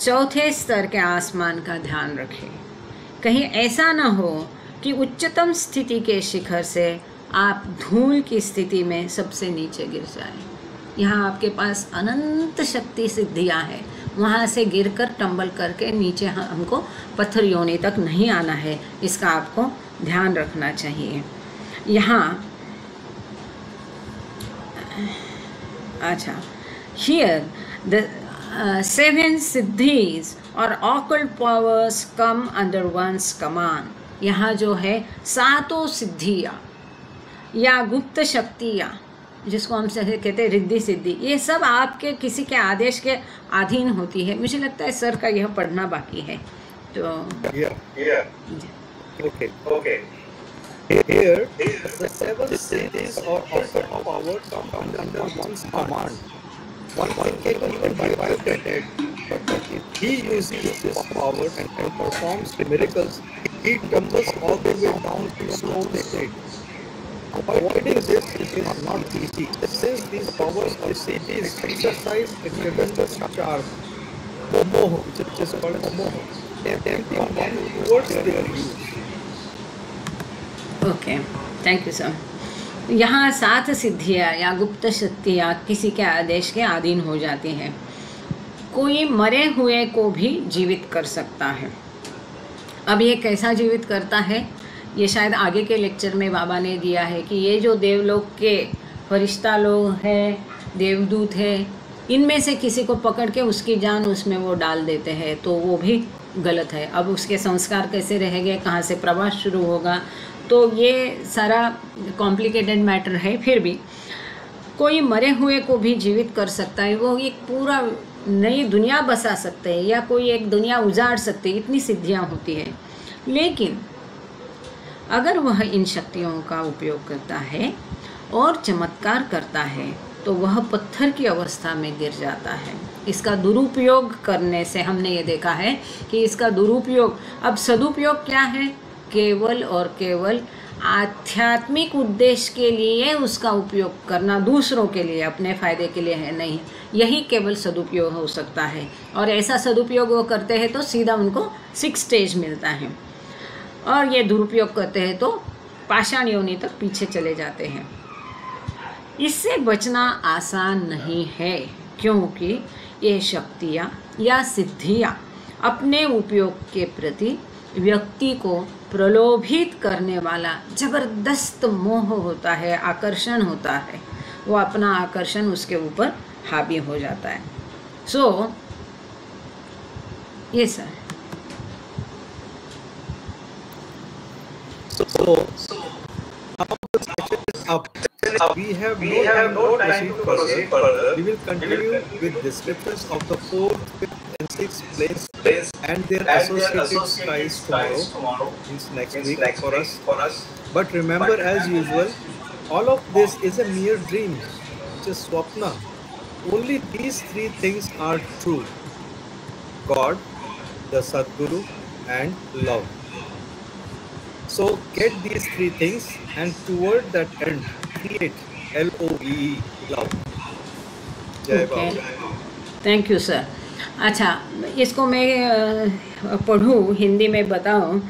चौथे स्तर के आसमान का ध्यान रखें। कहीं ऐसा न हो कि उच्चतम स्थिति के शिखर से आप धूल की स्थिति में सबसे नीचे गिर जाएं। यहाँ आपके पास अनंत शक्ति सिद्धियाँ हैं, वहाँ से गिरकर टंबल करके नीचे हमको पत्थर योनि तक नहीं आना है। इसका आपको ध्यान रखना चाहिए। यहाँ अच्छा, here the 7 siddhis और occult powers come under one's command। यहाँ जो है 7 सिद्धियाँ या गुप्त शक्तियाँ, जिसको हम कहते हैं रिद्धि सिद्धि, ये सब आपके किसी के आदेश के अधीन होती है। मुझे लगता है सर का यह पढ़ना बाकी है। तो Okay. Here, the 7 siddhis or occult powers come under one's command. One can even bypass it, but if he uses this power and performs miracles, he tumbles all the way down to slow state. Avoiding this is not easy, since these powers or siddhis exercise a tremendous charm, moho, which is called moho, tempting one towards their use. Okay, thank you sir. यहाँ 7 सिद्धियाँ या गुप्त शक्तियाँ किसी के आदेश के अधीन हो जाती हैं। कोई मरे हुए को भी जीवित कर सकता है। अब ये कैसा जीवित करता है, ये शायद आगे के लेक्चर में बाबा ने दिया है कि ये जो देवलोक के फरिश्ता लोग हैं, देवदूत हैं, इनमें से किसी को पकड़ के उसकी जान उसमें वो डाल देते हैं, तो वो भी गलत है। अब उसके संस्कार कैसे रहेंगे, कहाँ से प्रवास शुरू होगा, तो ये सारा कॉम्प्लिकेटेड मैटर है। फिर भी कोई मरे हुए को भी जीवित कर सकता है, वो एक पूरा नई दुनिया बसा सकते हैं या कोई एक दुनिया उजाड़ सकते हैं, इतनी सिद्धियाँ होती है। लेकिन अगर वह इन शक्तियों का उपयोग करता है और चमत्कार करता है तो वह पत्थर की अवस्था में गिर जाता है। इसका दुरुपयोग करने से हमने ये देखा है कि इसका दुरुपयोग, अब सदुपयोग क्या है, केवल और केवल आध्यात्मिक उद्देश्य के लिए उसका उपयोग करना, दूसरों के लिए, अपने फ़ायदे के लिए है नहीं, यही केवल सदुपयोग हो सकता है। और ऐसा सदुपयोग वो करते हैं तो सीधा उनको 6 स्टेज मिलता है, और ये दुरुपयोग करते हैं तो पाषाण योनि तक पीछे चले जाते हैं। इससे बचना आसान नहीं है, क्योंकि ये शक्तियाँ या सिद्धियाँ अपने उपयोग के प्रति व्यक्ति को प्रलोभित करने वाला जबरदस्त मोह होता है, आकर्षण होता है। वो अपना आकर्षण उसके ऊपर हावी हो जाता है। सो ये sir. up. We have no time to proceed further. We will continue with descriptions of the 4th, 5th and 6th planes and their associated skies tomorrow, means next week for us. But remember, as usual, all of this is a mere dream, just swapna. Only these 3 things are true: God, the Sadguru, and love. So get these 3 things and toward that end create LOVE, love. जय बाबा। Thank you sir. अच्छा, इसको मैं पढ़ूँ, हिंदी में बताऊँ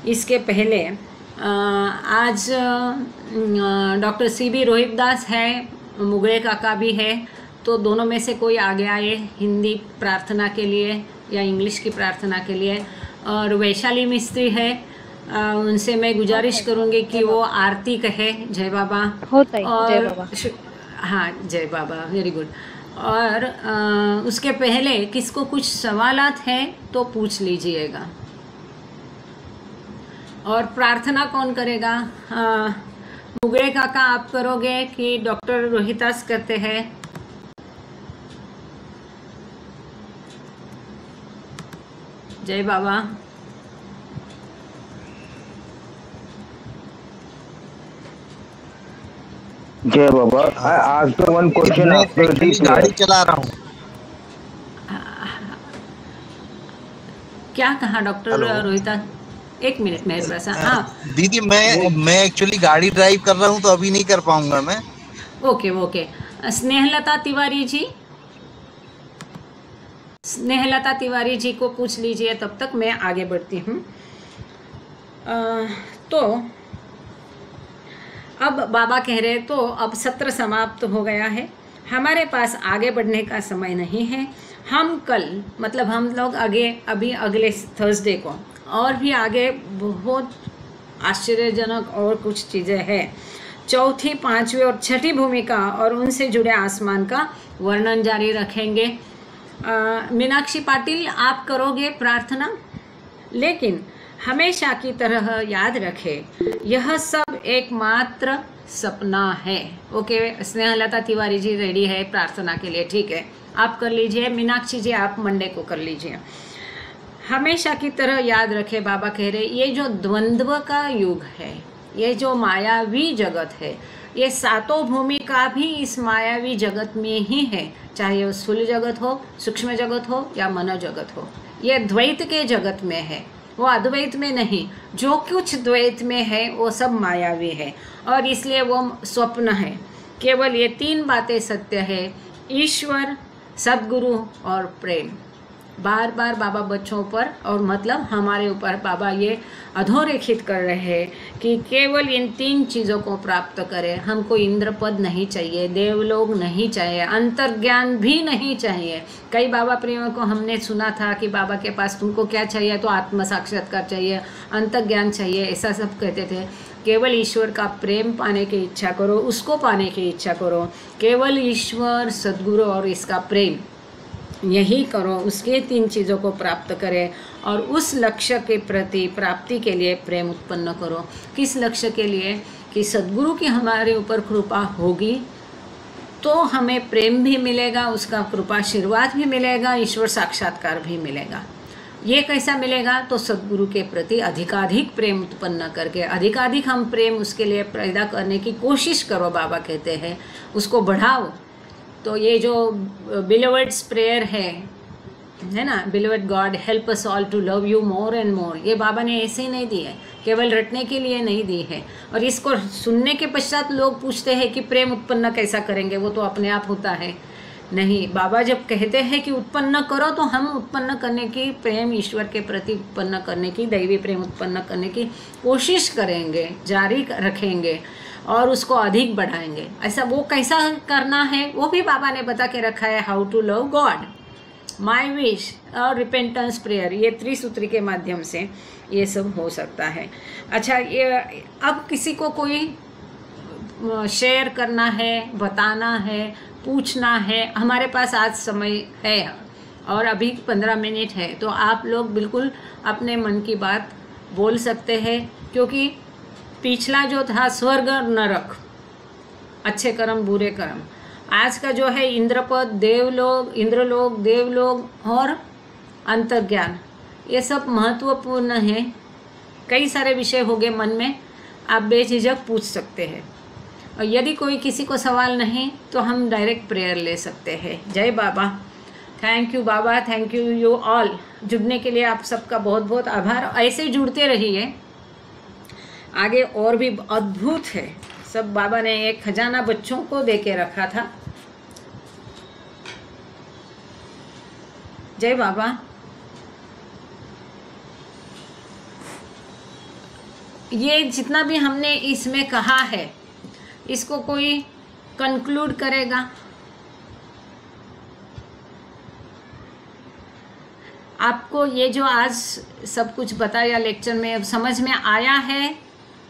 इसके पहले आज डॉक्टर CB रोहितदास है, मुगले काका भी है, तो दोनों में से कोई आगे आए हिंदी प्रार्थना के लिए या इंग्लिश की प्रार्थना के लिए। और वैशाली मिस्त्री है, उनसे मैं गुजारिश करूँगी कि वो आरती कहे। जय बाबा। होता है, जय और बाबा। हाँ, जय बाबा, वेरी गुड। और उसके पहले किसको कुछ सवालात हैं तो पूछ लीजिएगा। और प्रार्थना कौन करेगा? मुगले काका आप करोगे कि डॉक्टर रोहितास करते हैं? जय बाबा। जय बाबा। आज तो वन क्वेश्चन आफ्टर गाड़ी चला रहा हूँ। क्या कहा डॉक्टर रोहिता? एक मिनट मेरे पास। हाँ दीदी, मैं एक्चुअली गाड़ी ड्राइव कर रहा हूँ तो अभी नहीं कर पाऊंगा मैं। ओके। स्नेहलता तिवारी जी, स्नेहलता तिवारी जी को पूछ लीजिए, तब तक मैं आगे बढ़ती हूँ। तो अब बाबा कह रहे तो अब सत्र समाप्त हो गया है, हमारे पास आगे बढ़ने का समय नहीं है। हम कल मतलब हम लोग अभी अगले थर्सडे को और भी आगे बहुत आश्चर्यजनक और कुछ चीज़ें हैं। 4th, 5वीं और 6ठी भूमिका और उनसे जुड़े आसमान का वर्णन जारी रखेंगे। मीनाक्षी पाटिल आप करोगे प्रार्थना, लेकिन हमेशा की तरह याद रखें यह सब एकमात्र सपना है। ओके, स्नेहलता तिवारी जी रेडी है प्रार्थना के लिए? ठीक है, आप कर लीजिए। मीनाक्षी जी आप मंडे को कर लीजिए। हमेशा की तरह याद रखें, बाबा कह रहे ये जो द्वंद्व का युग है, ये जो मायावी जगत है, ये 7 भूमिका भी इस मायावी जगत में ही है, चाहे वो स्थूल जगत हो, सूक्ष्म जगत हो या मनो जगत हो। ये द्वैत के जगत में है, वो अद्वैत में नहीं। जो कुछ द्वैत में है वो सब मायावी है और इसलिए वो स्वप्न है। केवल ये 3 बातें सत्य है: ईश्वर, सद्गुरु और प्रेम। बार बार बाबा बच्चों पर और मतलब हमारे ऊपर बाबा ये अधोरेखित कर रहे हैं कि केवल इन 3 चीज़ों को प्राप्त करें। हमको इंद्र पद नहीं चाहिए, देवलोक नहीं चाहिए, अंतर्ज्ञान भी नहीं चाहिए। कई बाबा प्रेमियों को हमने सुना था कि बाबा के पास तुमको क्या चाहिए, तो आत्म साक्षात्कार चाहिए, अंतर्ज्ञान चाहिए, ऐसा सब कहते थे। केवल ईश्वर का प्रेम पाने की इच्छा करो, उसको पाने की इच्छा करो। केवल ईश्वर, सद्गुरु और इसका प्रेम, यही करो। उसके 3 चीज़ों को प्राप्त करें और उस लक्ष्य के प्रति प्राप्ति के लिए प्रेम उत्पन्न करो। किस लक्ष्य के लिए? कि सद्गुरु की हमारे ऊपर कृपा होगी तो हमें प्रेम भी मिलेगा, उसका कृपा आशीर्वाद भी मिलेगा, ईश्वर साक्षात्कार भी मिलेगा। ये कैसा मिलेगा? तो सद्गुरु के प्रति अधिकाधिक प्रेम उत्पन्न करके अधिकाधिक हम प्रेम उसके लिए पैदा करने की कोशिश करो। बाबा कहते हैं उसको बढ़ाओ। तो ये जो बिलोवेड्स प्रेयर है ना, beloved God help us all to love you more and more, ये बाबा ने ऐसे ही नहीं दी है, केवल रटने के लिए नहीं दी है। और इसको सुनने के पश्चात लोग पूछते हैं कि प्रेम उत्पन्न कैसा करेंगे, वो तो अपने आप होता है। नहीं, बाबा जब कहते हैं कि उत्पन्न करो तो हम उत्पन्न करने की, प्रेम ईश्वर के प्रति उत्पन्न करने की, दैवी प्रेम उत्पन्न करने की कोशिश करेंगे, जारी रखेंगे और उसको अधिक बढ़ाएंगे। ऐसा वो कैसा करना है वो भी बाबा ने बता के रखा है। How to love God, my wish और रिपेंटेंस प्रेयर, ये त्रिसूत्री के माध्यम से ये सब हो सकता है। अच्छा, ये अब किसी को कोई शेयर करना है, बताना है, पूछना है, हमारे पास आज समय है और अभी 15 मिनट है, तो आप लोग बिल्कुल अपने मन की बात बोल सकते हैं। क्योंकि पिछला जो था स्वर्ग और नरक, अच्छे कर्म बुरे कर्म। आज का जो है इंद्रपद, देवलोक, इंद्रलोक, देवलोक और अंतर्ज्ञान, ये सब महत्वपूर्ण है। कई सारे विषय हो गए मन में, आप बेझिझक पूछ सकते हैं। और यदि कोई किसी को सवाल नहीं तो हम डायरेक्ट प्रेयर ले सकते हैं। जय बाबा। थैंक यू बाबा, थैंक यू यू ऑल। जुड़ने के लिए आप सबका बहुत बहुत आभार। ऐसे जुड़ते रहिए, आगे और भी अद्भुत है सब। बाबा ने एक खजाना बच्चों को दे के रखा था। जय बाबा। ये जितना भी हमने इसमें कहा है, इसको कोई कंक्लूड करेगा? आपको ये जो आज सब कुछ बताया लेक्चर में, अब समझ में आया है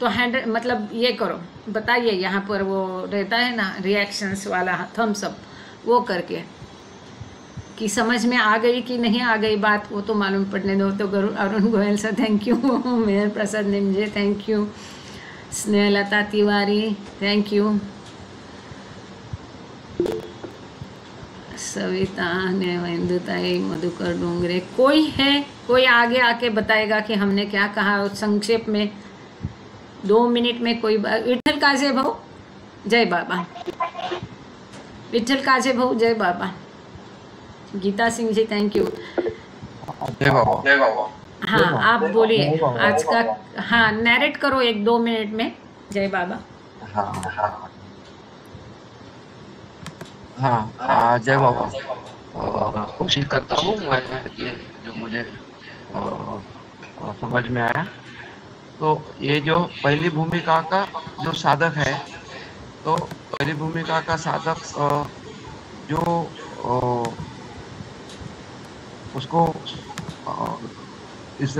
तो मतलब ये करो, बताइए। यहाँ पर वो रहता है ना रिएक्शंस वाला थम्स अप, वो करके कि समझ में आ गई कि नहीं आ गई बात, वो तो मालूम पड़ने दो। तो Arun Goyal sir thank you, Mehar Prasad Nimje thank you, Snehlata Tiwari thank you, Savita ने वेंदुताई, मधुकर डोंगरे। कोई है, कोई आगे आके बताएगा कि हमने क्या कहा संक्षेप में 2 मिनट में? कोई विठल काजे भाऊ जय बाबा, विठल काजे भाऊ जय बाबा। गीता सिंह जी थैंक यू। जय बाबा। जय बाबा। हाँ आप बोलिए आज का। हाँ नैरेट करो 1-2 मिनट में। जय बाबा। हाँ जय बाबा। कोशिश करता हूँ मैं, ये जो मुझे समझ में आया। तो ये जो पहली भूमिका का जो साधक है, तो पहली भूमिका का साधक जो उसको इस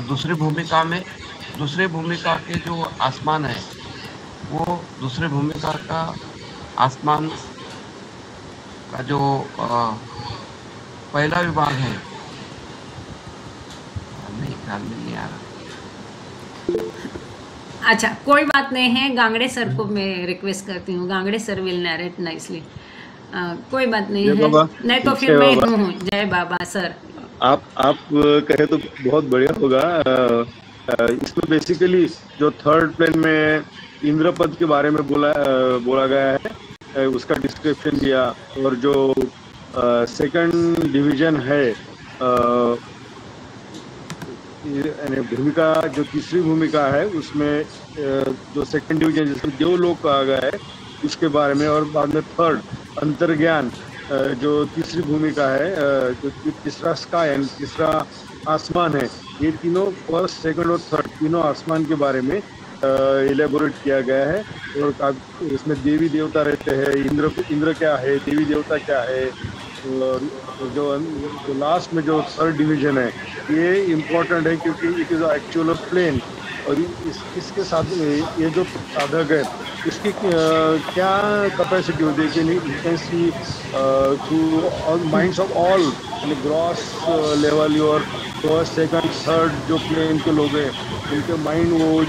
दूसरी भूमिका में, दूसरी भूमिका के जो आसमान है, वो दूसरी भूमिका का आसमान का जो पहला विभाग है, नहीं ख्याल में नहीं आ रहा। अच्छा कोई बात नहीं है, गांगड़े सर को मैं रिक्वेस्ट करती हूँ, गांगड़े सर विल नैरेट नाइसली। कोई बात नहीं है, नहीं तो फिर मैं हूँ। जय बाबा सर। आप कहे तो बहुत बढ़िया होगा। इसमें बेसिकली जो थर्ड प्लेन में इंद्रपद के बारे में बोला गया है, उसका डिस्क्रिप्शन दिया। और जो सेकंड डिवीजन है, भूमिका जो तीसरी भूमिका है, उसमें जो सेकंड डिवीजन जिसमें देवलोक कहा गया है उसके बारे में, और बाद में थर्ड अंतर्ज्ञान जो तीसरी भूमिका है, जो तीसरा स्काई एंड तीसरा आसमान है, ये तीनों फर्स्ट सेकंड और थर्ड तीनों आसमान के बारे में इलेबोरेट किया गया है। और इसमें देवी देवता रहते हैं, इंद्र क्या है, देवी देवता क्या है। जो लास्ट में जो थर्ड डिवीजन है ये इम्पोर्टेंट है क्योंकि इट इज़ एक्चुअल प्लेन। और इसके साथ ये जो साधक है इसकी क्या कैपेसिटी होती है कि you can see through all minds of all gross level और फर्स्ट सेकंड थर्ड जो प्लेन के लोग हैं उनके माइंड वो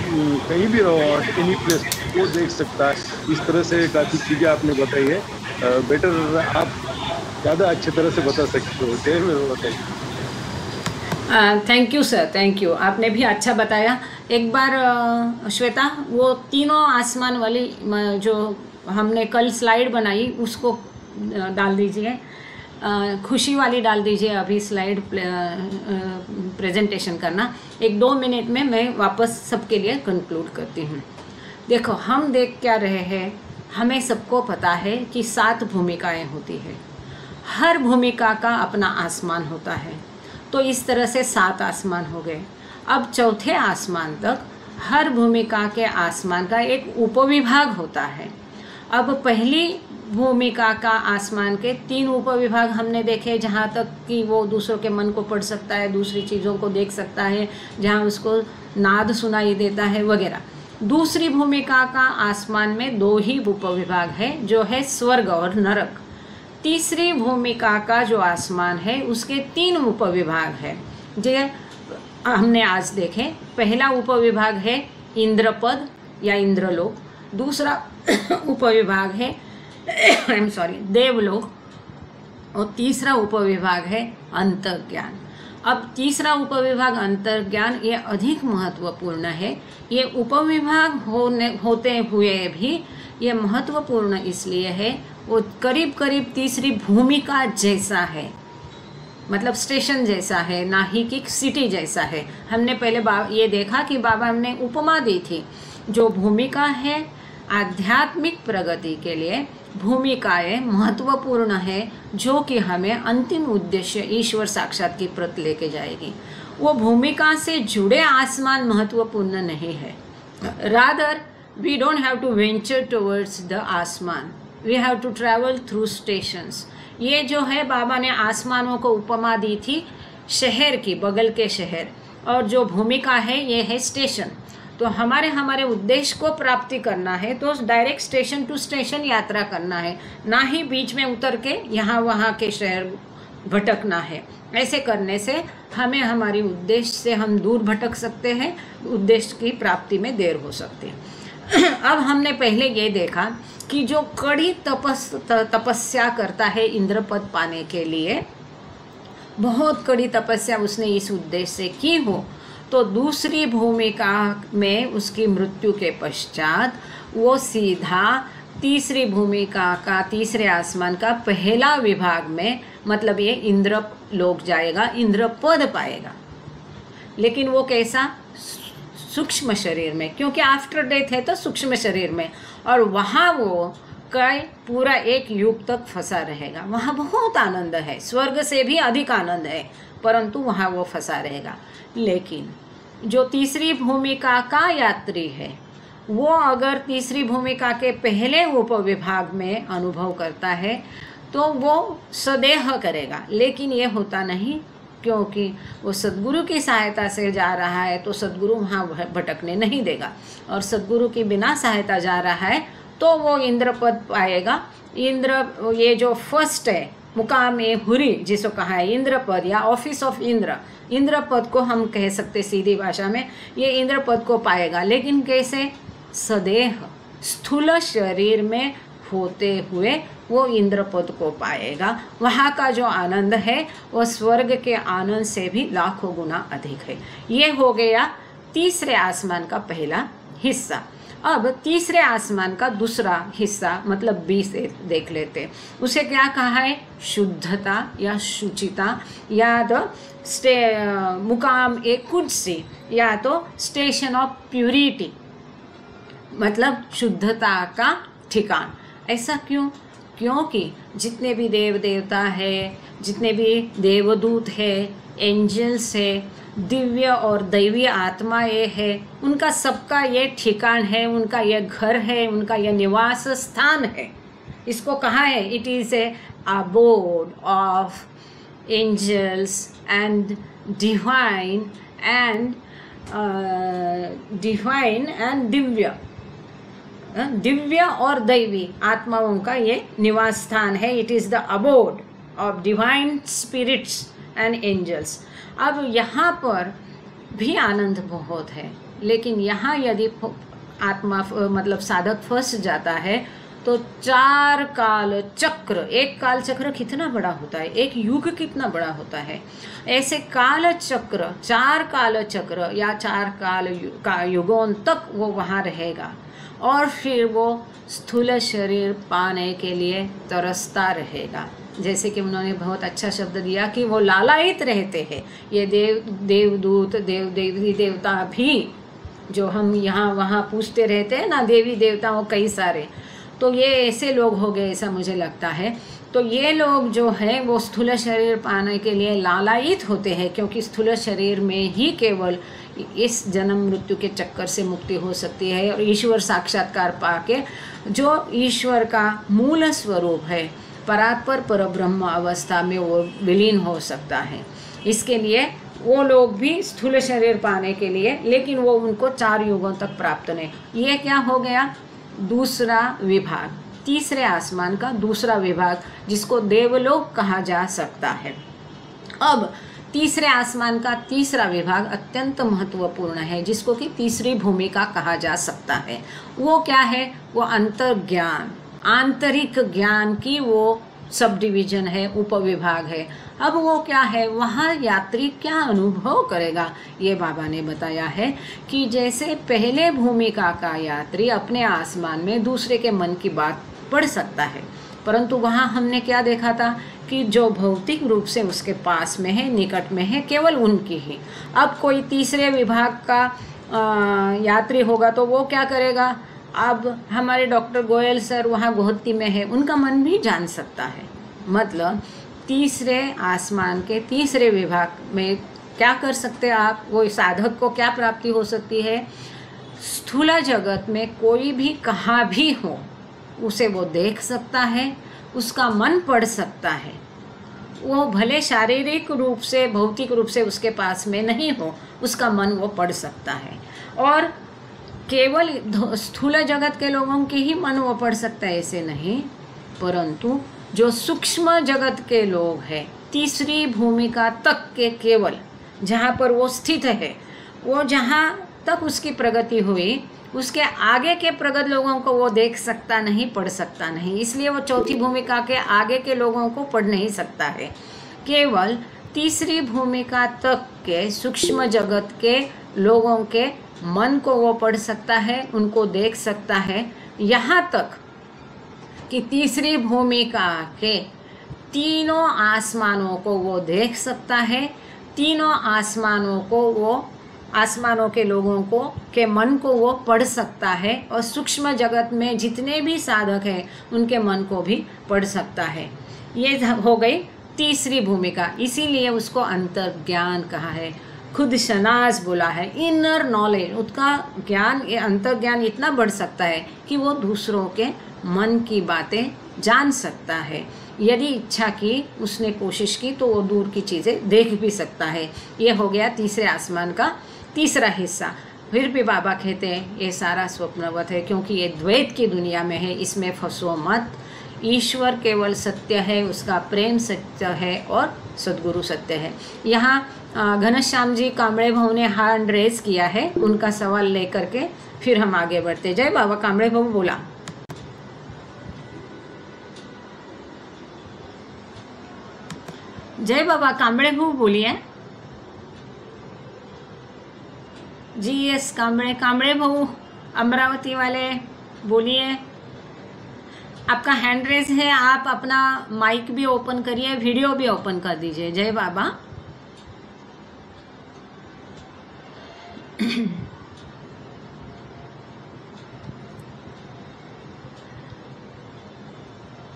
कहीं भी रहो एनी प्लेस वो देख सकता है। इस तरह से काफ़ी चीज़ें आपने बताई है। बेटर आप ज़्यादा अच्छी तरह से बता सकते हो। देर में बताइए। Thank you sir, thank you, आपने भी अच्छा बताया। एक बार श्वेता वो तीनों आसमान वाली जो हमने कल स्लाइड बनाई उसको डाल दीजिए, खुशी वाली डाल दीजिए। अभी स्लाइड प्रेजेंटेशन करना 1-2 मिनट में मैं वापस सबके लिए कंक्लूड करती हूँ। देखो हम देख क्या रहे हैं, हमें सबको पता है कि 7 भूमिकाएं होती है, हर भूमिका का अपना आसमान होता है। तो इस तरह से 7 आसमान हो गए। अब चौथे आसमान तक हर भूमिका के आसमान का एक उपविभाग होता है। अब पहली भूमिका का आसमान के 3 उपविभाग हमने देखे, जहाँ तक कि वो दूसरों के मन को पढ़ सकता है, दूसरी चीज़ों को देख सकता है, जहाँ उसको नाद सुनाई देता है वगैरह। दूसरी भूमिका का आसमान में 2 ही उपविभाग है, जो है स्वर्ग और नरक। तीसरी भूमिका का जो आसमान है उसके 3 उपविभाग है, जो हमने आज देखे। पहला उपविभाग है इंद्रपद या इंद्रलोक, दूसरा उपविभाग है आई एम सॉरी देवलोक, और तीसरा उपविभाग है अंतर्ज्ञान। अब तीसरा उपविभाग अंतर्ज्ञान ये अधिक महत्वपूर्ण है। ये उपविभाग होते हुए भी ये महत्वपूर्ण इसलिए है, वो करीब करीब तीसरी भूमिका जैसा है, मतलब स्टेशन जैसा है, ना ही कि सिटी जैसा है। हमने पहले ये देखा कि बाबा ने उपमा दी थी, जो भूमिका है आध्यात्मिक प्रगति के लिए भूमिकाएं महत्वपूर्ण है, जो कि हमें अंतिम उद्देश्य ईश्वर साक्षात की प्रत लेके जाएगी। वो भूमिका से जुड़े आसमान महत्वपूर्ण नहीं है। Rather we don't have to venture towards the आसमान, we have to travel through stations. ये जो है बाबा ने आसमानों को उपमा दी थी शहर की, बगल के शहर, और जो भूमिका है ये है स्टेशन। तो हमारे उद्देश्य को प्राप्ति करना है तो डायरेक्ट स्टेशन टू स्टेशन यात्रा करना है, ना ही बीच में उतर के यहाँ वहाँ के शहर भटकना है। ऐसे करने से हमें हमारी उद्देश्य से हम दूर भटक सकते हैं, उद्देश्य की प्राप्ति में देर हो सकती है। अब हमने पहले ये देखा कि जो कड़ी तपस्या करता है इंद्र पद पाने के लिए, बहुत कड़ी तपस्या उसने इस उद्देश्य से की हो, तो दूसरी भूमिका में उसकी मृत्यु के पश्चात वो सीधा तीसरी भूमिका का, तीसरे आसमान का पहला विभाग में, मतलब ये इंद्र लोक जाएगा, इंद्र पद पाएगा। लेकिन वो कैसा? सूक्ष्म शरीर में, क्योंकि आफ्टर डेथ है तो सूक्ष्म शरीर में, और वहाँ वो कई पूरा एक युग तक फंसा रहेगा। वहाँ बहुत आनंद है, स्वर्ग से भी अधिक आनंद है, परंतु वहाँ वो फंसा रहेगा। लेकिन जो तीसरी भूमिका का यात्री है, वो अगर तीसरी भूमिका के पहले उपविभाग में अनुभव करता है तो वो सदेह करेगा। लेकिन ये होता नहीं, क्योंकि वो सद्गुरु की सहायता से जा रहा है तो सद्गुरु वहाँ भटकने नहीं देगा, और सद्गुरु की बिना सहायता जा रहा है तो वो इंद्र पद पाएगा। इंद्र, ये जो फर्स्ट है मुकाम ए हुरी जिसको कहा है इंद्र पद या ऑफिस ऑफ इंद्र, इंद्र पद को हम कह सकते सीधी भाषा में, ये इंद्र पद को पाएगा। लेकिन कैसे? सदेह स्थूल शरीर में होते हुए वो इंद्र पद को पाएगा। वहाँ का जो आनंद है वो स्वर्ग के आनंद से भी लाखों गुना अधिक है। ये हो गया तीसरे आसमान का पहला हिस्सा। अब तीसरे आसमान का दूसरा हिस्सा मतलब बी से देख लेते। उसे क्या कहा है? शुद्धता या शुचिता, या तो मुकाम ए कुदसी, या तो स्टेशन ऑफ प्यूरिटी, मतलब शुद्धता का ठिकान। ऐसा क्यों? क्योंकि जितने भी देव देवता है, जितने भी देवदूत है, एंजल्स है, दिव्य और दैवीय आत्माएं है, उनका सबका ये ठिकान है, उनका ये घर है, उनका ये निवास स्थान है। इसको कहा है? It is a abode of angels and divine and दिव्य और दैवी आत्माओं का ये निवास स्थान है। It is the abode of divine spirits and angels. अब यहाँ पर भी आनंद बहुत है, लेकिन यहाँ यदि आत्मा मतलब साधक फंस जाता है तो 4 काल चक्र, एक काल चक्र कितना बड़ा होता है, एक युग कितना बड़ा होता है, ऐसे काल चक्र, 4 काल चक्र या 4 काल का युगों तक वो वहाँ रहेगा, और फिर वो स्थूल शरीर पाने के लिए तरसता रहेगा। जैसे कि उन्होंने बहुत अच्छा शब्द दिया कि वो लालायित रहते हैं। ये देवदूत, देवी देवता भी जो हम यहाँ वहाँ पूछते रहते हैं ना, देवी देवताओं कई सारे, तो ये ऐसे लोग हो गए ऐसा मुझे लगता है। तो ये लोग जो है वो स्थूल शरीर पाने के लिए लालायित होते हैं, क्योंकि स्थूल शरीर में ही केवल इस जन्म मृत्यु के चक्कर से मुक्ति हो सकती है, और ईश्वर साक्षात्कार पाके जो ईश्वर का मूल स्वरूप है, परात्पर परब्रह्म अवस्था में वो विलीन हो सकता है। इसके लिए वो लोग भी स्थूल शरीर पाने के लिए, लेकिन वो उनको 4 युगों तक प्राप्त नहीं। ये क्या हो गया? दूसरा विभाग, तीसरे आसमान का दूसरा विभाग, जिसको देवलोक कहा जा सकता है। अब तीसरे आसमान का तीसरा विभाग अत्यंत महत्वपूर्ण है, जिसको कि तीसरी भूमिका कहा जा सकता है। वो क्या है? वो अंतर्ज्ञान, आंतरिक ज्ञान की वो सब डिवीजन है, उपविभाग है। अब वो क्या है, वहाँ यात्री क्या अनुभव करेगा, ये बाबा ने बताया है कि जैसे पहले भूमिका का यात्री अपने आसमान में दूसरे के मन की बात पढ़ सकता है, परंतु वहाँ हमने क्या देखा था कि जो भौतिक रूप से उसके पास में है, निकट में है, केवल उनकी ही। अब कोई तीसरे विभाग का यात्री होगा तो वो क्या करेगा? अब हमारे डॉक्टर गोयल सर वहाँ गोहत्ती में है, उनका मन भी जान सकता है। मतलब तीसरे आसमान के तीसरे विभाग में क्या कर सकते हैं आप? वो साधक को क्या प्राप्ति हो सकती है? स्थूल जगत में कोई भी कहाँ भी हो उसे वो देख सकता है, उसका मन पढ़ सकता है। वो भले शारीरिक रूप से, भौतिक रूप से उसके पास में नहीं हो, उसका मन वो पढ़ सकता है। और केवल स्थूल जगत के लोगों के ही मन वो पढ़ सकता है ऐसे नहीं, परंतु जो सूक्ष्म जगत के लोग हैं, तीसरी भूमिका तक के केवल जहाँ पर वो स्थित है, वो जहाँ तक उसकी प्रगति हुई, उसके आगे के प्रगत लोगों को वो देख सकता नहीं, पढ़ सकता नहीं। इसलिए वो चौथी भूमिका के आगे के लोगों को पढ़ नहीं सकता है। केवल तीसरी भूमिका तक के सूक्ष्म जगत के लोगों के मन को वो पढ़ सकता है, उनको देख सकता है। यहाँ तक कि तीसरी भूमिका के तीनों आसमानों को वो देख सकता है, तीनों आसमानों को वो, आसमानों के लोगों को के मन को वो पढ़ सकता है, और सूक्ष्म जगत में जितने भी साधक हैं उनके मन को भी पढ़ सकता है। ये हो गई तीसरी भूमिका, इसीलिए उसको अंतर्ज्ञान कहा है। खुद शनाज बोला है, इनर नॉलेज, उसका ज्ञान, ये अंतर्ज्ञान इतना बढ़ सकता है कि वो दूसरों के मन की बातें जान सकता है। यदि इच्छा की, उसने कोशिश की, तो वो दूर की चीज़ें देख भी सकता है। ये हो गया तीसरे आसमान का तीसरा हिस्सा। फिर भी बाबा कहते हैं ये सारा स्वप्नवत है, क्योंकि ये द्वैत की दुनिया में है, इसमें फंसो मत। ईश्वर केवल सत्य है, उसका प्रेम सत्य है और सद्गुरु सत्य है। यहाँ घनश्याम जी कामड़े भाऊ ने हैंड रेज किया है, उनका सवाल लेकर के फिर हम आगे बढ़ते। जय बाबा। कामड़े भाऊ बोला। जय बाबा। कामड़े भाऊ बोलिए जी। यस, कामड़े भाऊ अमरावती वाले बोलिए। आपका हैंड रेज है, आप अपना माइक भी ओपन करिए, वीडियो भी ओपन कर दीजिए। जय बाबा।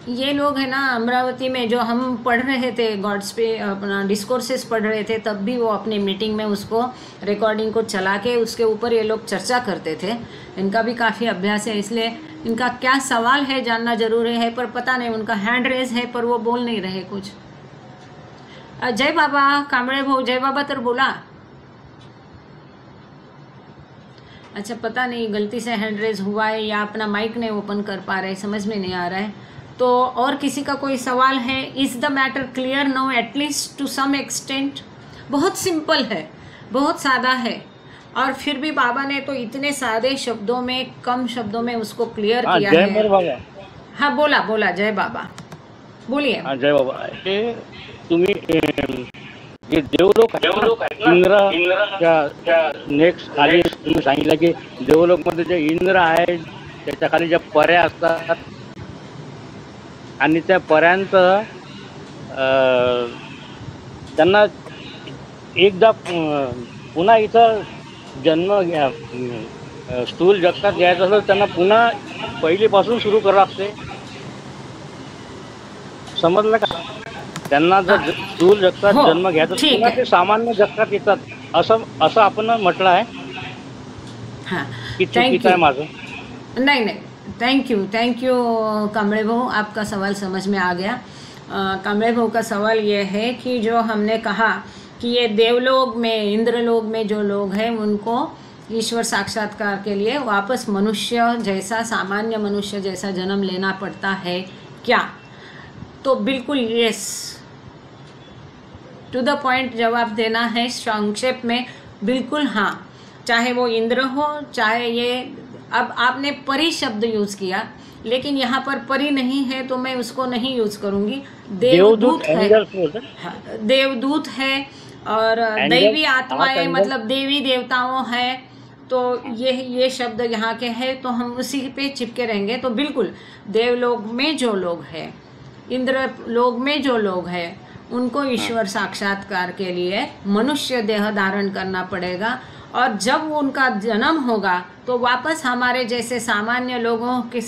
ये लोग है ना अमरावती में, जो हम पढ़ रहे थे गॉड्स पे अपना डिस्कोर्सेस पढ़ रहे थे, तब भी वो अपनी मीटिंग में उसको रिकॉर्डिंग को चला के उसके ऊपर ये लोग चर्चा करते थे। इनका भी काफ़ी अभ्यास है, इसलिए इनका क्या सवाल है जानना जरूरी है, पर पता नहीं, उनका हैंड रेज है पर वो बोल नहीं रहे कुछ। जय बाबा। कामड़े भाऊ जय बाबा तर बोला। अच्छा, पता नहीं गलती से हैंड रेज हुआ है या अपना माइक नहीं ओपन कर पा रहे, समझ में नहीं आ रहा है। तो और किसी का कोई सवाल है? Is the matter clear no, at least to some extent? बहुत सिंपल है, बहुत सादा है, और फिर भी बाबा ने तो इतने सादे शब्दों में, कम शब्दों में उसको क्लियर किया है। हाँ, बोला जय बाबा, बोलिए। जय बाबा। तुम्ही जे देवलोक इंद्राच्या नेक्स्ट खाली तुम्ही सांगितलं की देवलोकमध्ये जे इंद्र आहे त्याच्या खाली ज्या पर्या असतात आणि त्या पर्यांचं त्यांना एकदा पुन्हा इथं जन्म स्थूल जगतात घ्यायचं असेल त्यांना पुन्हा पहिलीपासून सुरू करावं लागते, समजलं का? त्यांना जर स्थूल जगतात जन्म घ्यायचा पुन्हा ते सामान्य जगतात येतात, असं आपण म्हटलं आहे। चुकीचं आहे माझं? नहीं, थैंक यू कामड़े भाऊ, आपका सवाल समझ में आ गया। कामड़े भाऊ का सवाल ये है कि जो हमने कहा कि ये देवलोक में, इंद्रलोक में जो लोग हैं उनको ईश्वर साक्षात्कार के लिए वापस मनुष्य जैसा, सामान्य मनुष्य जैसा जन्म लेना पड़ता है क्या? तो बिल्कुल यस, टू द पॉइंट जवाब देना है संक्षेप में। बिल्कुल हाँ, चाहे वो इंद्र हो, चाहे ये, अब आपने परी शब्द यूज किया, लेकिन यहाँ पर परी नहीं है तो मैं उसको नहीं यूज करूंगी। देवदूत है, हाँ, देवदूत है, और दैवी आत्माएं मतलब देवी देवताओं है, तो ये शब्द यहाँ के हैं, तो हम उसी पे चिपके रहेंगे। तो बिल्कुल देवलोक में जो लोग हैं, इंद्र लोक में जो लोग हैं, उनको ईश्वर साक्षात्कार के लिए मनुष्य देह धारण करना पड़ेगा, और जब उनका जन्म होगा तो वापस हमारे जैसे सामान्य लोगों के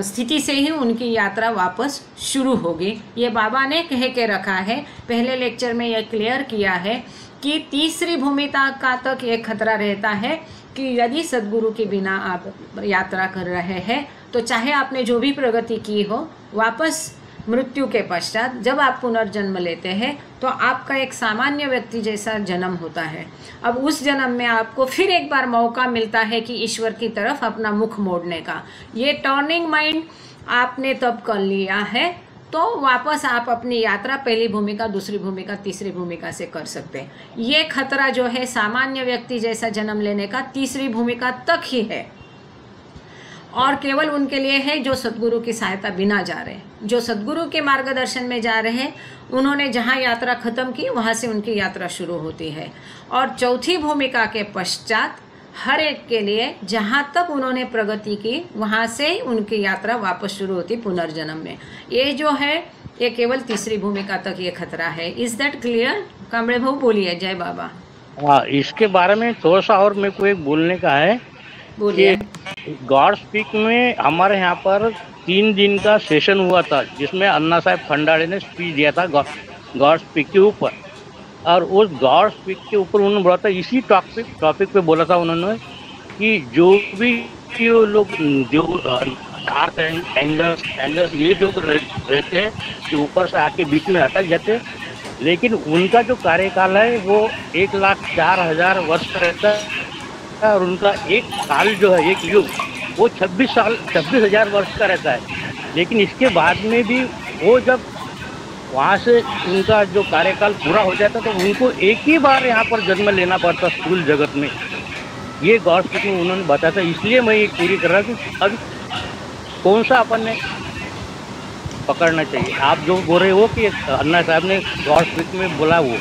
स्थिति से ही उनकी यात्रा वापस शुरू होगी। ये बाबा ने कह के रखा है, पहले लेक्चर में ये क्लियर किया है कि तीसरी भूमिका का तक ये खतरा रहता है कि यदि सद्गुरु के बिना आप यात्रा कर रहे हैं तो चाहे आपने जो भी प्रगति की हो, वापस मृत्यु के पश्चात जब आप पुनर्जन्म लेते हैं तो आपका एक सामान्य व्यक्ति जैसा जन्म होता है। अब उस जन्म में आपको फिर एक बार मौका मिलता है कि ईश्वर की तरफ अपना मुख मोड़ने का। ये टर्निंग माइंड आपने तब कर लिया है तो वापस आप अपनी यात्रा पहली भूमिका, दूसरी भूमिका, तीसरी भूमिका से कर सकते हैं। ये खतरा जो है सामान्य व्यक्ति जैसा जन्म लेने का तीसरी भूमिका तक ही है, और केवल उनके लिए है जो सद्गुरु की सहायता बिना जा रहे हैं। जो सद्गुरु के मार्गदर्शन में जा रहे हैं, उन्होंने जहाँ यात्रा खत्म की वहाँ से उनकी यात्रा शुरू होती है। और चौथी भूमिका के पश्चात हर एक के लिए जहाँ तक उन्होंने प्रगति की वहाँ से उनकी यात्रा वापस शुरू होती पुनर्जन्म में। ये जो है ये केवल तीसरी भूमिका तक ये खतरा है। Is that clear? कांबळे भाऊ बोलिए। जय बाबा। हाँ, इसके बारे में थोड़ा सा और मेरे को एक बोलने का है। बोलिए। गॉड स्पीक में हमारे यहाँ पर 3 दिन का सेशन हुआ था जिसमें अन्ना साहब खंडाड़े ने स्पीच दिया था गॉड स्पीक के ऊपर, और उस गॉड स्पीक के ऊपर उन्होंने बोला था, इसी टॉपिक पे बोला था उन्होंने कि जो भी ये लोग जो डार्क एंगल्स ये जो रहते हैं जो ऊपर से आके बीच में अटक जाते हैं, लेकिन उनका जो कार्यकाल है वो 1,04,000 वर्ष का रहता है, और उनका एक साल जो है, एक युग, वो 26,000 वर्ष का रहता है। लेकिन इसके बाद में भी वो जब वहाँ से उनका जो कार्यकाल पूरा हो जाता तो उनको एक ही बार यहाँ पर जन्म लेना पड़ता स्थूल जगत में। ये गॉड स्पीक में उन्होंने बताया था, इसलिए मैं ये पूरी कर रहा हूँ कि अब कौन सा अपन ने पकड़ना चाहिए। आप जो बोल रहे हो कि अन्ना साहब ने गॉड स्पीक में बोला वो।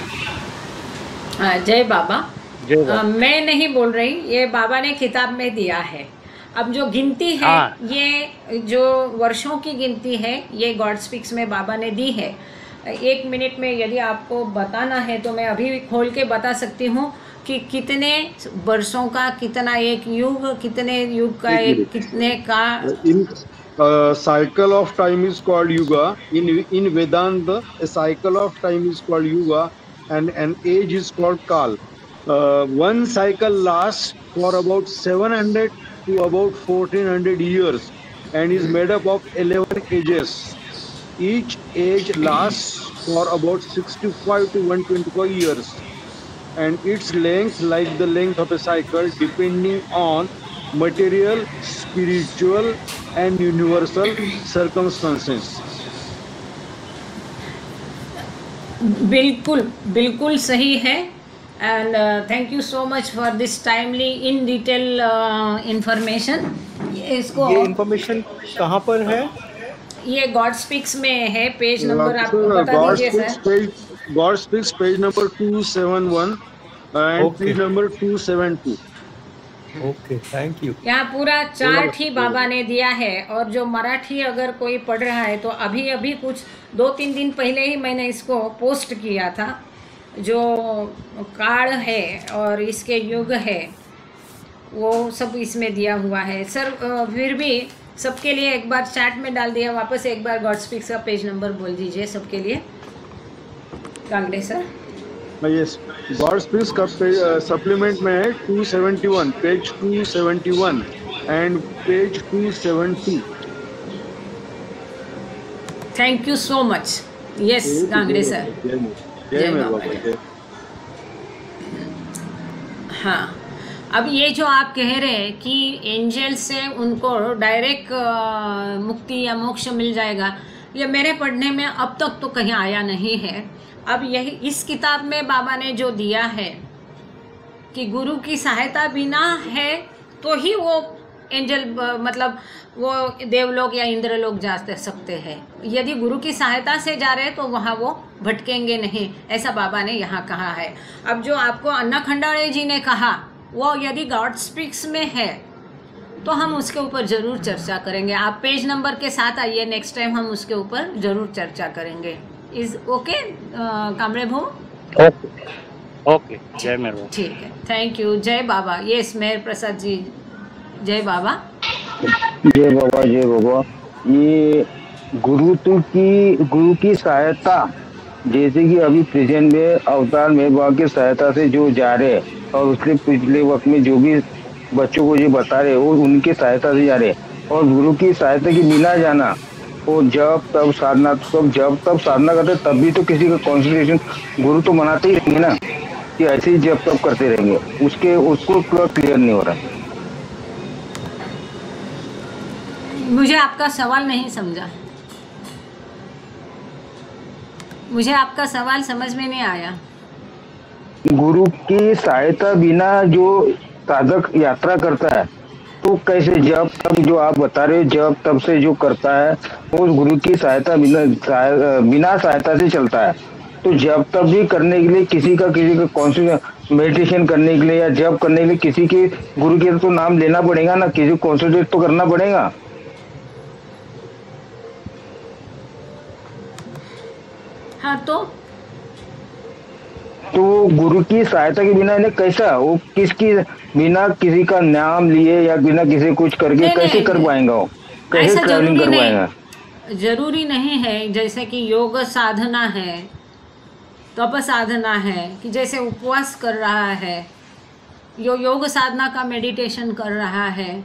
जय बाबा। मैं नहीं बोल रही, ये बाबा ने किताब में दिया है। अब जो गिनती है, ये जो वर्षों की गिनती है, ये गॉड स्पीक्स में बाबा ने दी है। 1 मिनट में यदि आपको बताना है तो मैं अभी खोल के बता सकती हूँ कि कितने वर्षों का कितना एक युग, कितने युग का एक कितने का। इन cycle of time is called yuga. In Vedanta, a cycle of time is called yuga, and an age is called kal. One cycle lasts for about 700 to about 1400 years and is made up of 11 ages. Each age lasts for about 65 to 125 years, and its length like the length of a cycle depending on material, spiritual and universal circumstances. बिल्कुल बिल्कुल सही है। And thank you so much for this timely in detail information. इसको ये information कहाँ पर है? ये गॉड स्पीक्स में है, पेज नंबर आप बता दीजिए sir. God speaks page number 271 and page number 272। Okay, thank you. यहाँ पूरा चार्ट ही बाबा ने दिया है, और जो मराठी अगर कोई पढ़ रहा है तो अभी कुछ 2-3 दिन पहले ही मैंने इसको पोस्ट किया था। जो काल है और इसके युग है वो सब इसमें दिया हुआ है सर। फिर भी सबके लिए एक बार चैट में डाल दिया, वापस एक बार गॉड स्पीक्स का पेज नंबर बोल दीजिए सबके लिए, Kangde sir. Yes, God speaks का सप्लीमेंट में है 271, page 271 and page 272। Thank you so much. Yes Kangde sir. जय बाबा। हाँ, अब ये जो आप कह रहे हैं कि एंजल से उनको डायरेक्ट मुक्ति या मोक्ष मिल जाएगा, ये मेरे पढ़ने में अब तक तो कहीं आया नहीं है। अब यही इस किताब में बाबा ने जो दिया है कि गुरु की सहायता बिना है तो ही वो एंजल मतलब वो देवलोक या इंद्रलोक जा सकते हैं। यदि गुरु की सहायता से जा रहे हैं तो वहाँ वो भटकेंगे नहीं, ऐसा बाबा ने यहाँ कहा है। अब जो आपको अन्ना खंडाले जी ने कहा वो यदि गॉड स्पीक्स में है तो हम उसके ऊपर ज़रूर चर्चा करेंगे। आप पेज नंबर के साथ आइए, नेक्स्ट टाइम हम उसके ऊपर ज़रूर चर्चा करेंगे। इज ओके कामरे भो? ओके, जय मेहर बाबा। ठीक है, थैंक यू। जय बाबा। यस मेहर प्रसाद जी, जय बाबा। जय बाबा, जय बाबा। ये गुरु की सहायता, जैसे कि अभी प्रेजेंट में अवतार में बाबा की सहायता से जो जा रहे और उसके पिछले वक्त में जो भी बच्चों को जो बता रहे वो उनकी सहायता से जा रहे, और गुरु की सहायता के बिना जाना वो जब तब साधना, जब तब साधना करते तब भी तो किसी का कॉन्सेंट्रेशन गुरु तो मनाते ही रहेंगे ना कि ऐसे ही जब तब करते रहेंगे, उसको क्लियर नहीं हो रहा। मुझे आपका सवाल नहीं समझा, मुझे आपका सवाल समझ में नहीं आया। गुरु की सहायता बिना जो साधक यात्रा करता है तो कैसे जब तब जो आप बता रहे हो जब तब से जो करता है वो गुरु की सहायता बिना सहायता से चलता है, तो जब तब भी करने के लिए किसी का कॉन्सेंट्रेट मेडिटेशन करने के लिए या जब करने के लिए किसी के गुरु के तो नाम लेना पड़ेगा ना, किसी को कॉन्सेंट्रेट तो करना पड़ेगा। हाँ तो गुरु की सहायता के बिना इन्हें कैसा, वो किसकी बिना किसी का नाम लिए या बिना किसी कुछ करके कैसे कर पाएंगा, वो कैसे ट्रैवलिंग कर पाएंगा? जरूरी नहीं है, जैसे कि योग साधना है, तप साधना है, कि जैसे उपवास कर रहा है, योग साधना का मेडिटेशन कर रहा है,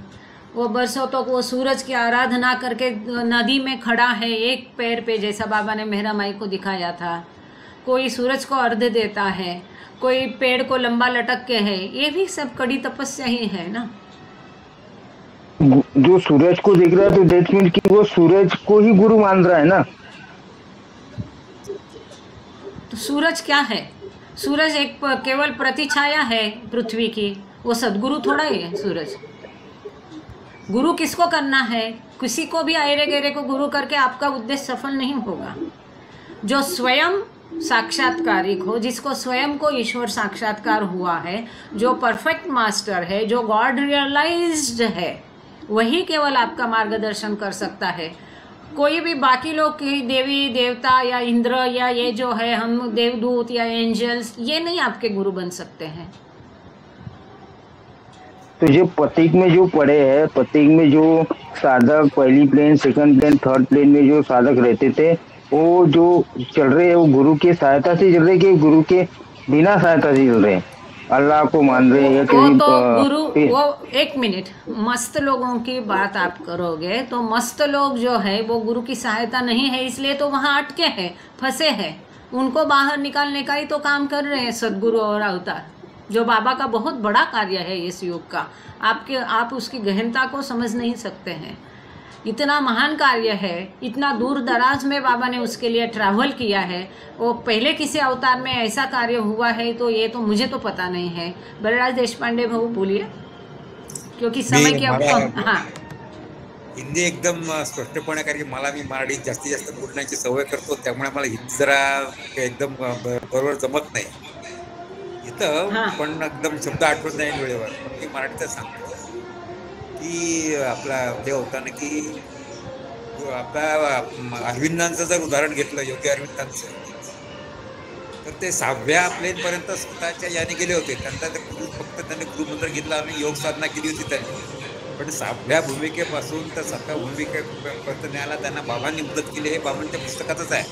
वो बरसों तक वो सूरज की आराधना करके नदी में खड़ा है एक पैर पे, जैसा बाबा ने मेहरा माई को दिखाया था। कोई सूरज को अर्घ देता है, कोई पेड़ को लंबा लटक के है, ये भी सब कड़ी तपस्या ही है ना। जो सूरज को देख रहा है तो दैट मीन कि वो सूरज को ही गुरु मान रहा है ना। तो सूरज क्या है? सूरज एक केवल प्रतिछाया है पृथ्वी की, वो सदगुरु थोड़ा ही है सूरज। गुरु किसको करना है? किसी को भी आयरे गहरे को गुरु करके आपका उद्देश्य सफल नहीं होगा। जो स्वयं साक्षात्कारिक हो, जिसको स्वयं को ईश्वर साक्षात्कार हुआ है, जो परफेक्ट मास्टर है, जो गॉड रियलाइज्ड है, वही केवल आपका मार्गदर्शन कर सकता है। कोई भी बाकी लोग की देवी देवता या इंद्र या ये जो है हम देवदूत या एंजल्स, ये नहीं आपके गुरु बन सकते हैं। तो जो प्रतीक में जो पढ़े हैं, प्रतीक में जो साधक पहली plane, second plane, third plane में जो साधक रहते थे, वो जो चल रहे हैं वो गुरु की सहायता से चल रहे कि गुरु के बिना सहायता से चल रहे हैं? अल्लाह को मान रहे हैं वो तो गुरु, वो एक मिनट, मस्त लोगों की बात आप करोगे तो मस्त लोग जो है वो गुरु की सहायता नहीं है, इसलिए तो वहाँ अटके हैं, फंसे हैं। उनको बाहर निकालने का ही तो काम कर रहे हैं सदगुरु और अवतार, जो बाबा का बहुत बड़ा कार्य है इस युग का। आप उसकी गहनता को समझ नहीं सकते हैं। इतना महान कार्य है, इतना दूर दराज में बाबा ने उसके लिए ट्रैवल किया है। वो पहले किसी अवतार में ऐसा कार्य हुआ है तो ये तो मुझे तो पता नहीं है। बलराज देशपांडे भाऊ बोलिए, क्योंकि समय की अब हाँ हिंदी एकदम स्पष्टपणे, कारण की मला मी मराठी जास्तीत जास्त बोलण्याची सवय करतो, त्यामुळे मला हिंदी जरा एकदम बरोबर जमत नाही इथं, पण एकदम शब्द आठवत नाही वेळेवर, पण मी मराठीतच सांगतो की आपला हे होता ना की आपल्या अरविंदांचं जर उदाहरण घेतलं, योगी अरविंदांचं, तर ते 6व्या प्लेनपर्यंत स्वतःच्या याने गेले होते. त्यांचा फक्त त्यांनी गुरुमंत्र घेतला आणि योग साधना केली होती त्यांनी, पण 6व्या भूमिकेपासून तर 7व्या भूमिकेपर्यंत न्यायला त्यांना बाबांनी मदत केली. हे बाबांच्या पुस्तकातच आहे.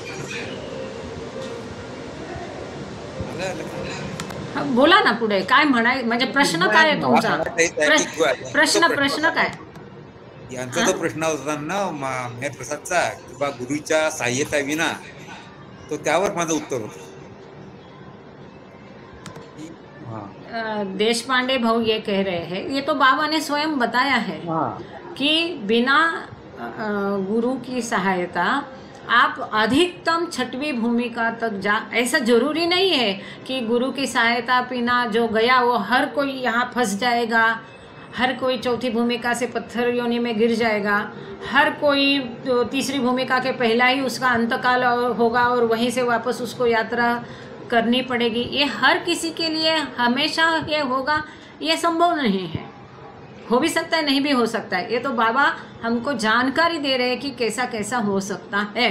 बोला ना पुढे काय म्हणाय, म्हणजे प्रश्न काय आहे तुमचा? प्रश्न काय? यांचा जो प्रश्न होता ना मेहर प्रसादचा, किंवा गुरुच्या सहाय्यता विना, तो त्यावर माझं उत्तर होतं. देशपांडे भाऊ ये कह रहे हैं, ये तो बाबा ने स्वयं बताया है कि बिना गुरु की सहायता आप अधिकतम छठवीं भूमिका तक जा। ऐसा जरूरी नहीं है कि गुरु की सहायता बिना जो गया वो हर कोई यहाँ फंस जाएगा, हर कोई चौथी भूमिका से पत्थर योनि में गिर जाएगा, हर कोई तीसरी भूमिका के पहला ही उसका अंतकाल होगा और वहीं से वापस उसको यात्रा करनी पड़ेगी। ये हर किसी के लिए हमेशा ये होगा, ये संभव नहीं है। हो भी सकता है, नहीं भी हो सकता है। ये तो बाबा हमको जानकारी दे रहे हैं कि कैसा कैसा हो सकता है।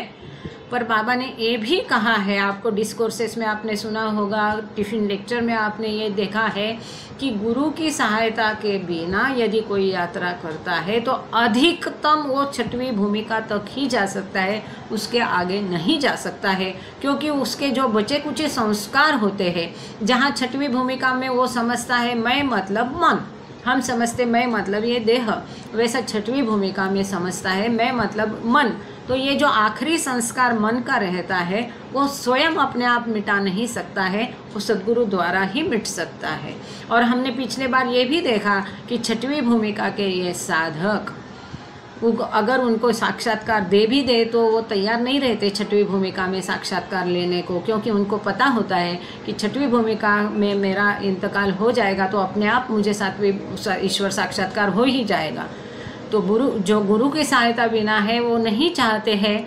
पर बाबा ने ये भी कहा है, आपको डिस्कोर्सेस में आपने सुना होगा, टिफिन लेक्चर में आपने ये देखा है कि गुरु की सहायता के बिना यदि कोई यात्रा करता है तो अधिकतम वो छठवीं भूमिका तक ही जा सकता है, उसके आगे नहीं जा सकता है। क्योंकि उसके जो बचे कुछ संस्कार होते हैं, जहाँ छठवीं भूमिका में वो समझता है मैं मतलब मन, हम समझते मैं मतलब ये देह, वैसा छठवीं भूमिका में समझता है मैं मतलब मन। तो ये जो आखिरी संस्कार मन का रहता है वो स्वयं अपने आप मिटा नहीं सकता है, वो सद्गुरु द्वारा ही मिट सकता है। और हमने पिछले बार ये भी देखा कि छठवीं भूमिका के ये साधक अगर उनको साक्षात्कार दे भी दे तो वो तैयार नहीं रहते छठवीं भूमिका में साक्षात्कार लेने को, क्योंकि उनको पता होता है कि छठवीं भूमिका में मेरा इंतकाल हो जाएगा तो अपने आप मुझे सातवीं ईश्वर साक्षात्कार हो ही जाएगा। तो गुरु की सहायता बिना है वो नहीं चाहते हैं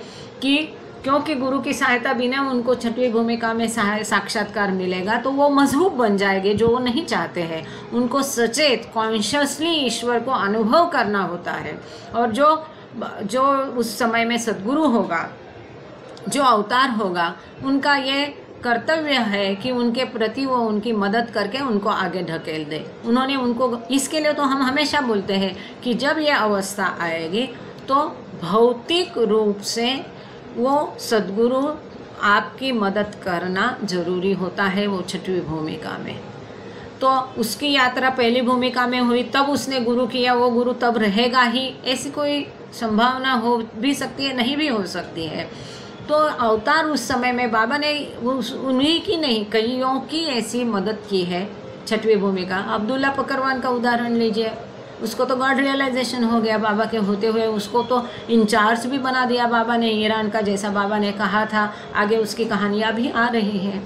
कि, क्योंकि गुरु की सहायता बिना उनको छठवीं भूमिका में साक्षात्कार मिलेगा तो वो मजहूब बन जाएंगे, जो वो नहीं चाहते हैं। उनको सचेत कॉन्शियसली ईश्वर को अनुभव करना होता है। और जो उस समय में सद्गुरु होगा, जो अवतार होगा, उनका ये कर्तव्य है कि उनके प्रति वो उनकी मदद करके उनको आगे ढकेल दे। उन्होंने उनको, इसके लिए तो हम हमेशा बोलते हैं कि जब ये अवस्था आएगी तो भौतिक रूप से वो सद्गुरु आपकी मदद करना जरूरी होता है। वो छठवीं भूमिका में तो उसकी यात्रा पहली भूमिका में हुई, तब उसने गुरु किया, वो गुरु तब रहेगा ही, ऐसी कोई संभावना हो भी सकती है, नहीं भी हो सकती है। तो अवतार उस समय में बाबा ने उन्हीं की नहीं कईयों की ऐसी मदद की है छठवीं भूमिका। अब्दुल्ला पकरवान का उदाहरण लीजिए, उसको तो गॉड रियलाइजेशन हो गया बाबा के होते हुए, उसको तो इंचार्ज भी बना दिया बाबा ने ईरान का, जैसा बाबा ने कहा था। आगे उसकी कहानियाँ भी आ रही हैं।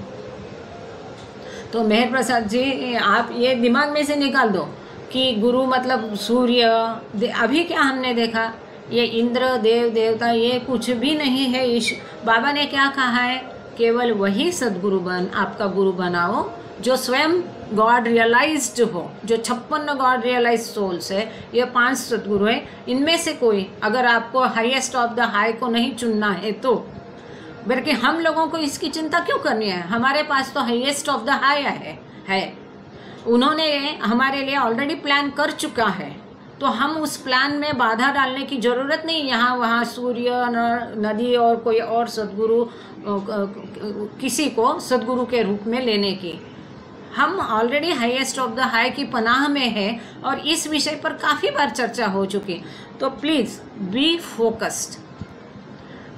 तो मेहर प्रसाद जी, आप ये दिमाग में से निकाल दो कि गुरु मतलब सूर्य, अभी क्या हमने देखा, ये इंद्र देव देवता ये कुछ भी नहीं है। बाबा ने क्या कहा है, केवल वही सद्गुरु आपका गुरु बनाओ जो स्वयं गॉड रियलाइज्ड हो, जो 56 गॉड रियलाइज सोल्स है, ये 5 सद्गुरु है, इनमें से कोई, अगर आपको हाईएस्ट ऑफ द हाई को नहीं चुनना है तो, बल्कि हम लोगों को इसकी चिंता क्यों करनी है, हमारे पास तो हाईएस्ट ऑफ द हाई है। उन्होंने हमारे लिए ऑलरेडी प्लान कर चुका है, तो हम उस प्लान में बाधा डालने की ज़रूरत नहीं। यहाँ वहाँ सूर्य, नदी और कोई और सद्गुरु, किसी को सद्गुरु के रूप में लेने की, हम already highest of the high की पनाह में है और इस विषय पर काफ़ी बार चर्चा हो चुकी। तो प्लीज़ बी फोकस्ड,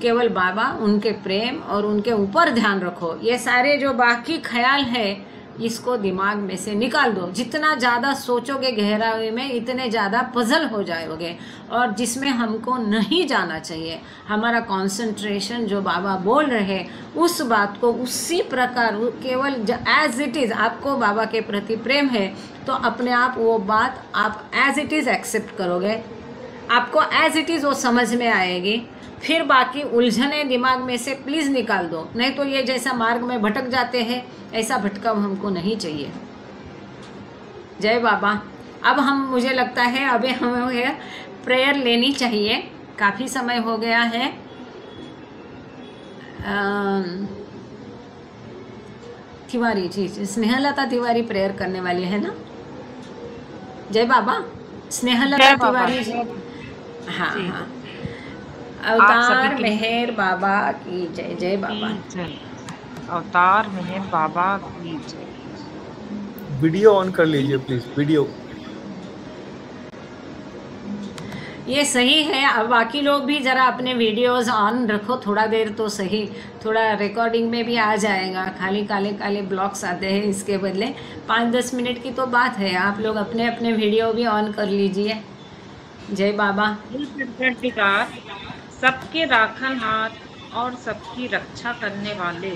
केवल बाबा, उनके प्रेम और उनके ऊपर ध्यान रखो। ये सारे जो बाकी ख्याल है इसको दिमाग में से निकाल दो। जितना ज़्यादा सोचोगे गहराई में, इतने ज़्यादा पजल हो जाओगे, और जिसमें हमको नहीं जाना चाहिए। हमारा कंसंट्रेशन जो बाबा बोल रहे उस बात को उसी प्रकार, केवल एज इट इज़, आपको बाबा के प्रति प्रेम है तो अपने आप वो बात आप एज इट इज़ एक्सेप्ट करोगे, आपको एज इट इज़ वो समझ में आएगी। फिर बाकी उलझने दिमाग में से प्लीज़ निकाल दो, नहीं तो ये जैसा मार्ग में भटक जाते हैं ऐसा भटकाव हमको नहीं चाहिए। जय बाबा। अब मुझे लगता है अभी हमें प्रेयर लेनी चाहिए, काफ़ी समय हो गया है। तिवारी जी, स्नेहलता तिवारी प्रेयर करने वाली है ना। जय बाबा। स्नेहलता तिवारी जी, हाँ हाँ। अवतार मेहर बाबा की जय। जय बाबा। अवतार मेहर बाबा की जय। वीडियो ऑन कर लीजिए प्लीज, वीडियो। ये सही है। अब बाकी लोग भी ज़रा अपने वीडियोस ऑन रखो थोड़ा देर तो सही, थोड़ा रिकॉर्डिंग में भी आ जाएगा। खाली काले काले ब्लॉक्स आते हैं, इसके बदले 5-10 मिनट की तो बात है, आप लोग अपने अपने वीडियो भी ऑन कर लीजिए। जय बाबा। सबके राखन हाथ और सबकी रक्षा करने वाले।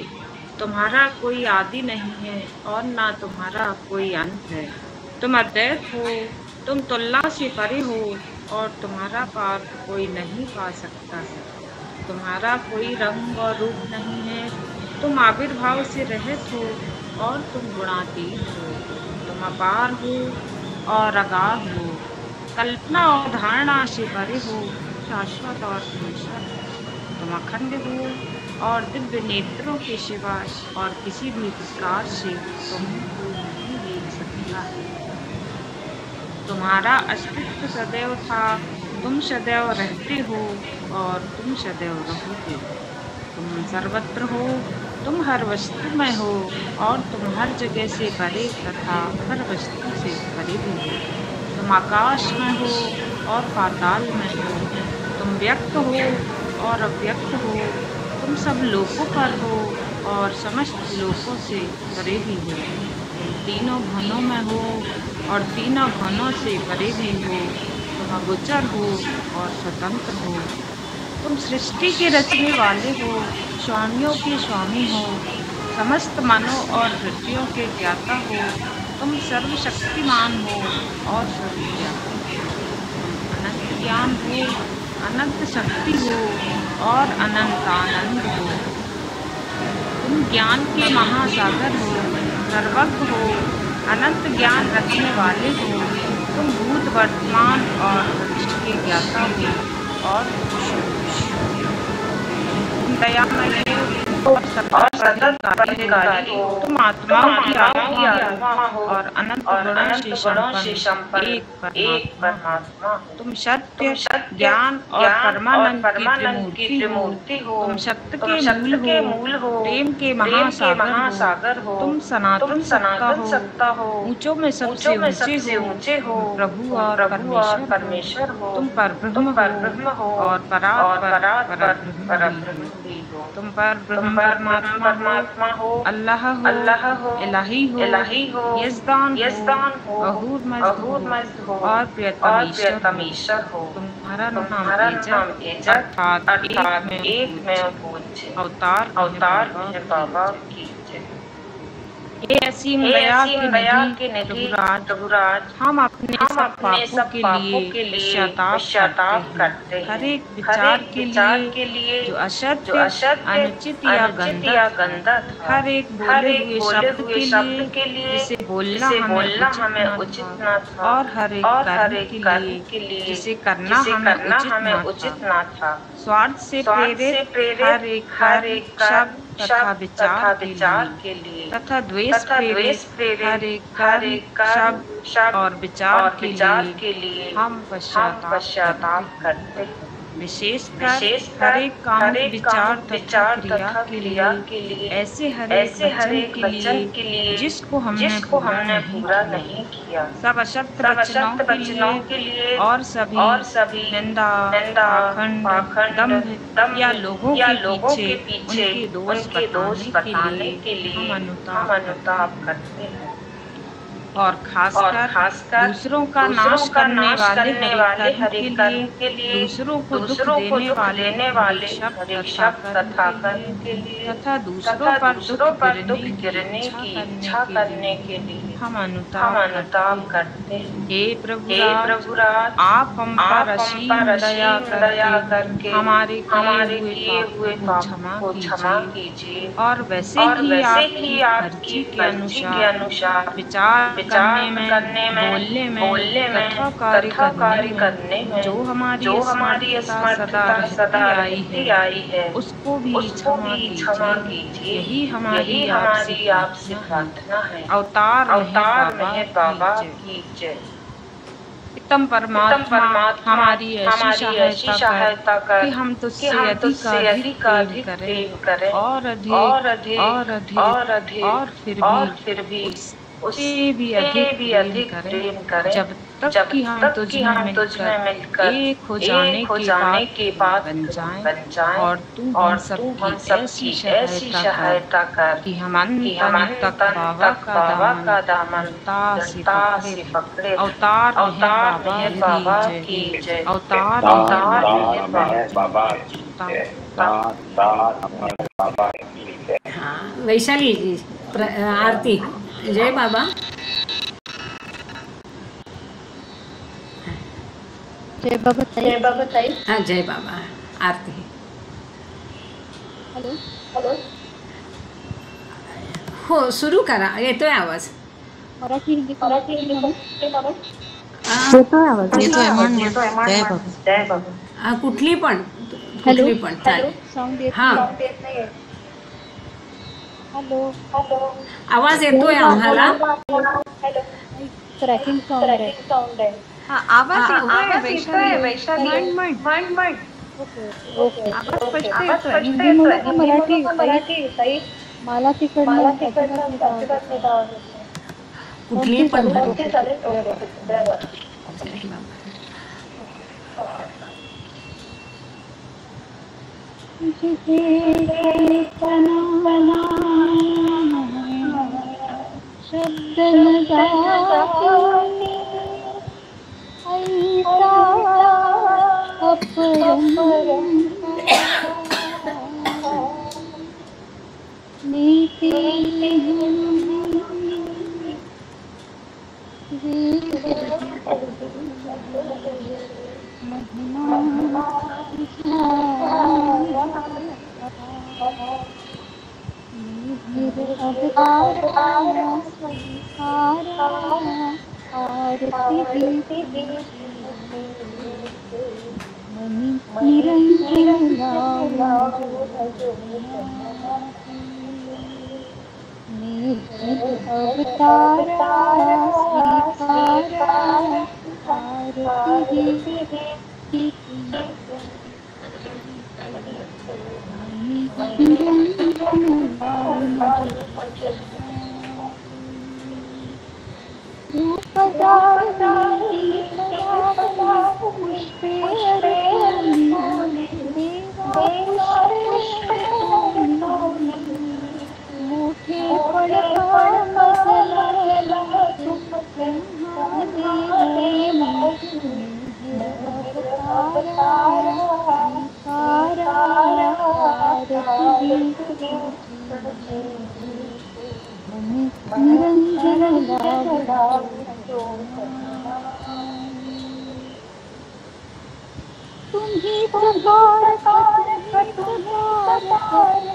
तुम्हारा कोई आदि नहीं है और ना तुम्हारा कोई अंत है। तुम अद्वैत हो, तुम तुलना से परे हो और तुम्हारा पार कोई नहीं पा सकता है। तुम्हारा कोई रंग और रूप नहीं है। तुम आविर्भाव से रहित हो और तुम गुणातीत हो। तुम अपार हो और अगाध हो, कल्पना और धारणा से परे हो, शाश्वत और निश्चल। तुम अखंड हो और दिव्य नेत्रों के सिवा और किसी भी प्रकार से तुम्हें कोई नहीं देख सकता है। तुम्हारा अस्तित्व सदैव था, तुम सदैव रहते हो और तुम सदैव रहोगे। तुम सर्वत्र हो, तुम हर वस्तु में हो और तुम हर जगह से परे तथा हर वस्तु से परे भी हो। तुम आकाश में हो और पाताल में हो। तुम व्यक्त हो और अव्यक्त हो। तुम सब लोकों पर हो और समस्त लोकों से परे भी हो। तुम तीनों भवनों में हो और तीनों भवनों से परे भी हो। तुम अगोचर हो और स्वतंत्र हो। तुम सृष्टि के रचने वाले हो, स्वामियों के स्वामी हो, समस्त मनों और हृदयों के ज्ञाता हो। तुम सर्वशक्तिमान हो और सर्वव्यापी हो। तुम अनंत ज्ञान हो, अनंत शक्ति हो और अनंत आनंद हो। तुम ज्ञान के महासागर हो, सर्वज्ञ हो, अनंत ज्ञान रखने वाले हो। तुम भूत वर्तमान और भविष्य के ज्ञाता हो और तुम दयामय हो और सतत कार्यकारी हो। तुम आत्माओं की आत्मा हो और अनंत गुणों से संपन्न एक परमात्मा हो। तुम सत्य, ज्ञान और परमानंद की त्रिमूर्ति हो। तुम सत्य के मूल हो, प्रेम के महासागर हो। तुम सनातन सत्ता हो, ऊंचों में सबसे ऊंचे हो, प्रभु और परमेश्वर हो। तुम परब्रह्म हो और परब्रह्म हो। तुम परब्रह्म परमात्मा हो, अल्लाह हो, इलाही हो, यज़दान हो, अहूर मज़द हो और प्रियतमीश्वर हो। तुम्हारा नाम एजत अर्थात एक में पूज्य अवतार है बाबा की जय। ये असीम दया के निधि प्रभुराज, हम अपने सब पापों के लिए पश्चाताप करते हैं। हर एक विचार के लिए जो असत्य, अनुचित या गंदा था, हर एक बोले हुए शब्द के लिए जिसे बोलना हमें उचित न था, और हर एक कर्म के लिए जिसे करना हमें उचित न था। स्वार्थ से प्रेरित हर एक शब्द तथा विचार के लिए तथा द्वेष प्रेरित हर एक शब्द और विचार के लिए हम पश्चाताप करते हैं। विशेषकर हर एक कामुक विचार तथा क्रिया के लिए ऐसे हर एक वचन के लिए जिसको हमने पूरा नहीं किया। सब अशक्त वचनों के लिए और सभी निंदा, पाखंड, दंभ या लोगों के पीछे उनके दोष बताने के लिए हम अनुताप करते हैं। और खासकर दूसरों का नाश करने वाले हर एक कर्म के लिए, दूसरों को दुख देने वाले शब्द तथा कर्म के लिए तथा दूसरों पर दुख गिरने की इच्छा करने के लिए हम अनुताप करते हैं। हे प्रभुराज, आप हम पर असीम दया करके हमारे किए हुए पापों को क्षमा कीजिए और वैसे ही आपकी मर्जी के अनुसार विचार करने में, बोलने में तथा कार्य करने में जो हमारी असमर्थता सदा आई है, उसको भी क्षमा कीजिए। यही हमारी आपसे प्रार्थना है। अवतार में बाबा की जय। उत्तम परमात्मा हमारी ऐसी सहायता कर कि हम तुझसे अधिक प्रेम करें और अधिक और फिर भी उससे भी अधिक प्रेम करें, जब तक कि हम तुझ में मिलकर एक हो जाने के बाद बन जाएं और तू हम सबकी ऐसी सहायता कर कि हम अंत तक बाबा का दामन से पकड़े। अवतार है बाबा की जय। अवतार है बाबा की जय। हाँ वैशाली जी, आरती। जय बाबा। जय बाबा ताई। जय बाबा ताई। हाँ जय बाबा। आरती। हॅलो हो सुरू करा, येतोय आवाज. मराठी हिंदी कोणती म्हणू? येतोय आवाज. येतोय म्हण जय बाबा. जय बाबा. कुठली पण हॅलो कुठली पण चालेल. साऊंड येत हा नाहीये. हॅलो आवाज येतोय आम्हाला. क्रॅकिंग साऊंड आहे. हा आवाज येतोय वैशाली. वैशाली. म्हण. ओके आवाज स्पष्ट आवाज येतोय. हिंदी म्हणू का मराठी ताई? मला तिकडनं अजिबात आवाज येत नाही. कुठली पण चालेल. ओके. चालेल. जय बाबा. शब्द न जाती ऐसा नीति अवतारा स्वीकारा आरती पुष्पे देवा पुष्पे मोठे पण मजला तुम्ही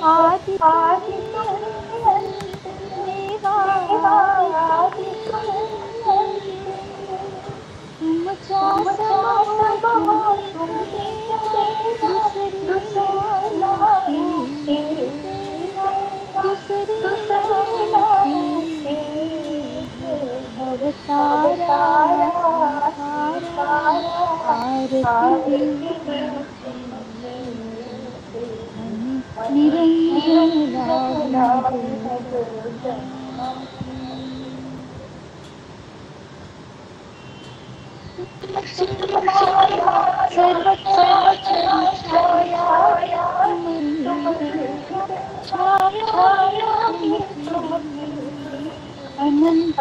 आदि तुमच्या अवतारा आरती निरंजन अनंत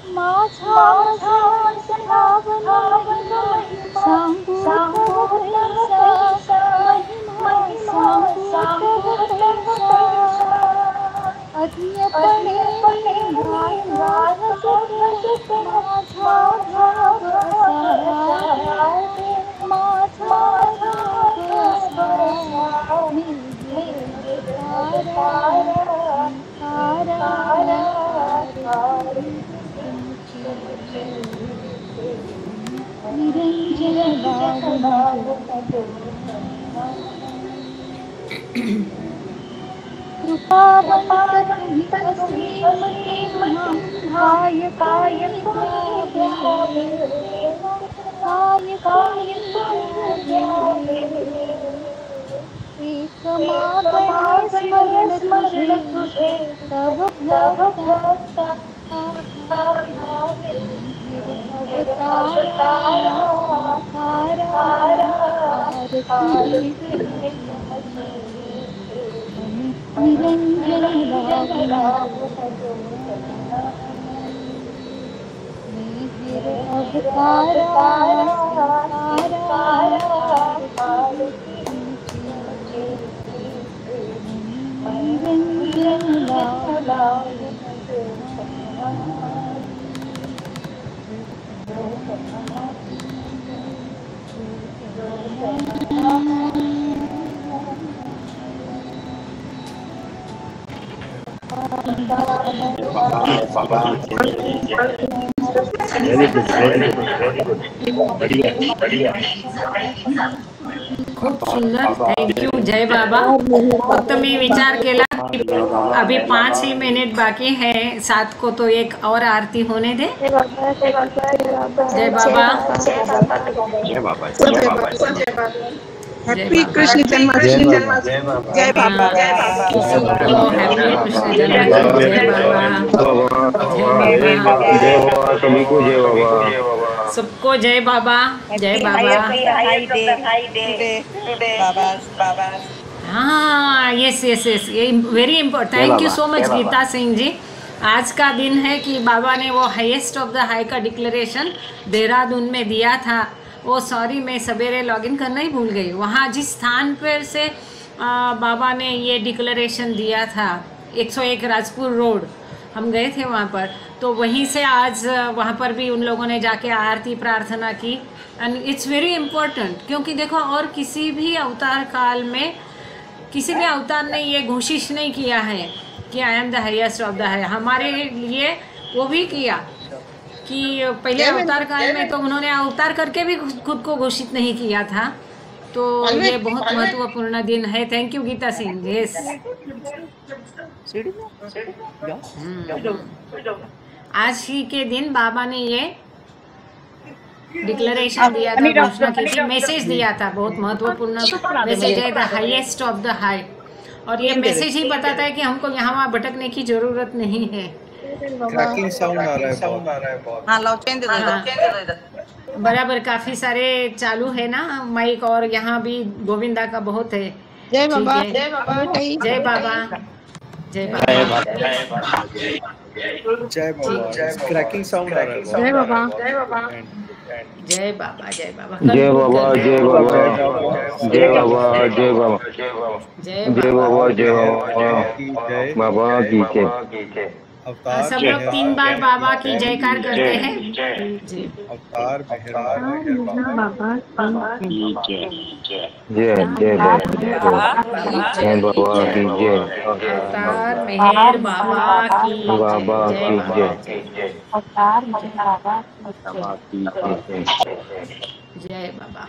माझा सांगू अज्ञपणे स्मरण तुझे तव भक्त खूप सुंदर, थँक्यू जय बाबा. फक्त मी विचार केला कि अभी 5 ही मिनट बाकी है, 7 को तो एक और आरती होने दे. जय बाबा. जय बाबा. हैप्पी कृष्ण जन्माष्टमी. जय बाबा. हैप्पी कृष्ण जन्माष्टमी. जय बाबा. सभी को जय बाबा. सबको जय बाबा. जय बाबा. हाँ, यस यस यस, ये very important. Thank you so much Geeta Singh ji. आज का दिन है कि बाबा ने वो हाईएस्ट ऑफ द हाई का डिक्लेरेशन देहरादून में दिया था. वो सॉरी, मैं सवेरे लॉगिन करना ही भूल गई. वहाँ जिस स्थान पर से बाबा ने ये डिक्लेरेशन दिया था, 101 राजपुर रोड, हम गए थे वहाँ पर. तो वहीं से आज वहाँ पर भी उन लोगों ने जाके आरती प्रार्थना की. एंड इट्स वेरी इम्पोर्टेंट, क्योंकि देखो और किसी भी अवतार काल में किसी भी अवतार ने ये घोषित नहीं किया है कि I am the highest of the high. हमारे लिए वो भी किया कि पहले अवतार काल में तो उन्होंने अवतार करके भी खुद को घोषित नहीं किया था. तो ये बहुत महत्वपूर्ण दिन है. Thank you Geeta Singh. Yes, आज ही के दिन बाबा ने ये डिक्लेरेशन दिया था, घोषणा की थी, मैसेज दिया था. बहुत महत्वपूर्ण मैसेज है, the highest of the high. और ये मैसेज ही बताता है कि हमको यहाँ वहाँ भटकने की जरूरत नहीं है. क्रैकिंग साउंड आ रहा है बहुत. हाँ, लो चेंज दे दो. बराबर, काफी सारे चालू है ना माइक, और यहाँ भी गोविंदा का बहुत है. जय बाबा. जय बाबा. जय बाबा. जय बाबा. जय बाबा. क्रैकिंग साउंड आ रहा है. जय बाबा. जय बाबा. जय बाबा. जय बाबा. जय बाबा. जय बाबा. जय बाबा. जय बाबा. जय बाबा. जय बाबा की जय. सब लोग 3 बार बाबा की जयकार करते हैं. जी. अवतार बाबा जय. जय बाबा. जय बाबा की जय. अवतार मेहर बाबा की जय. जय बाबा.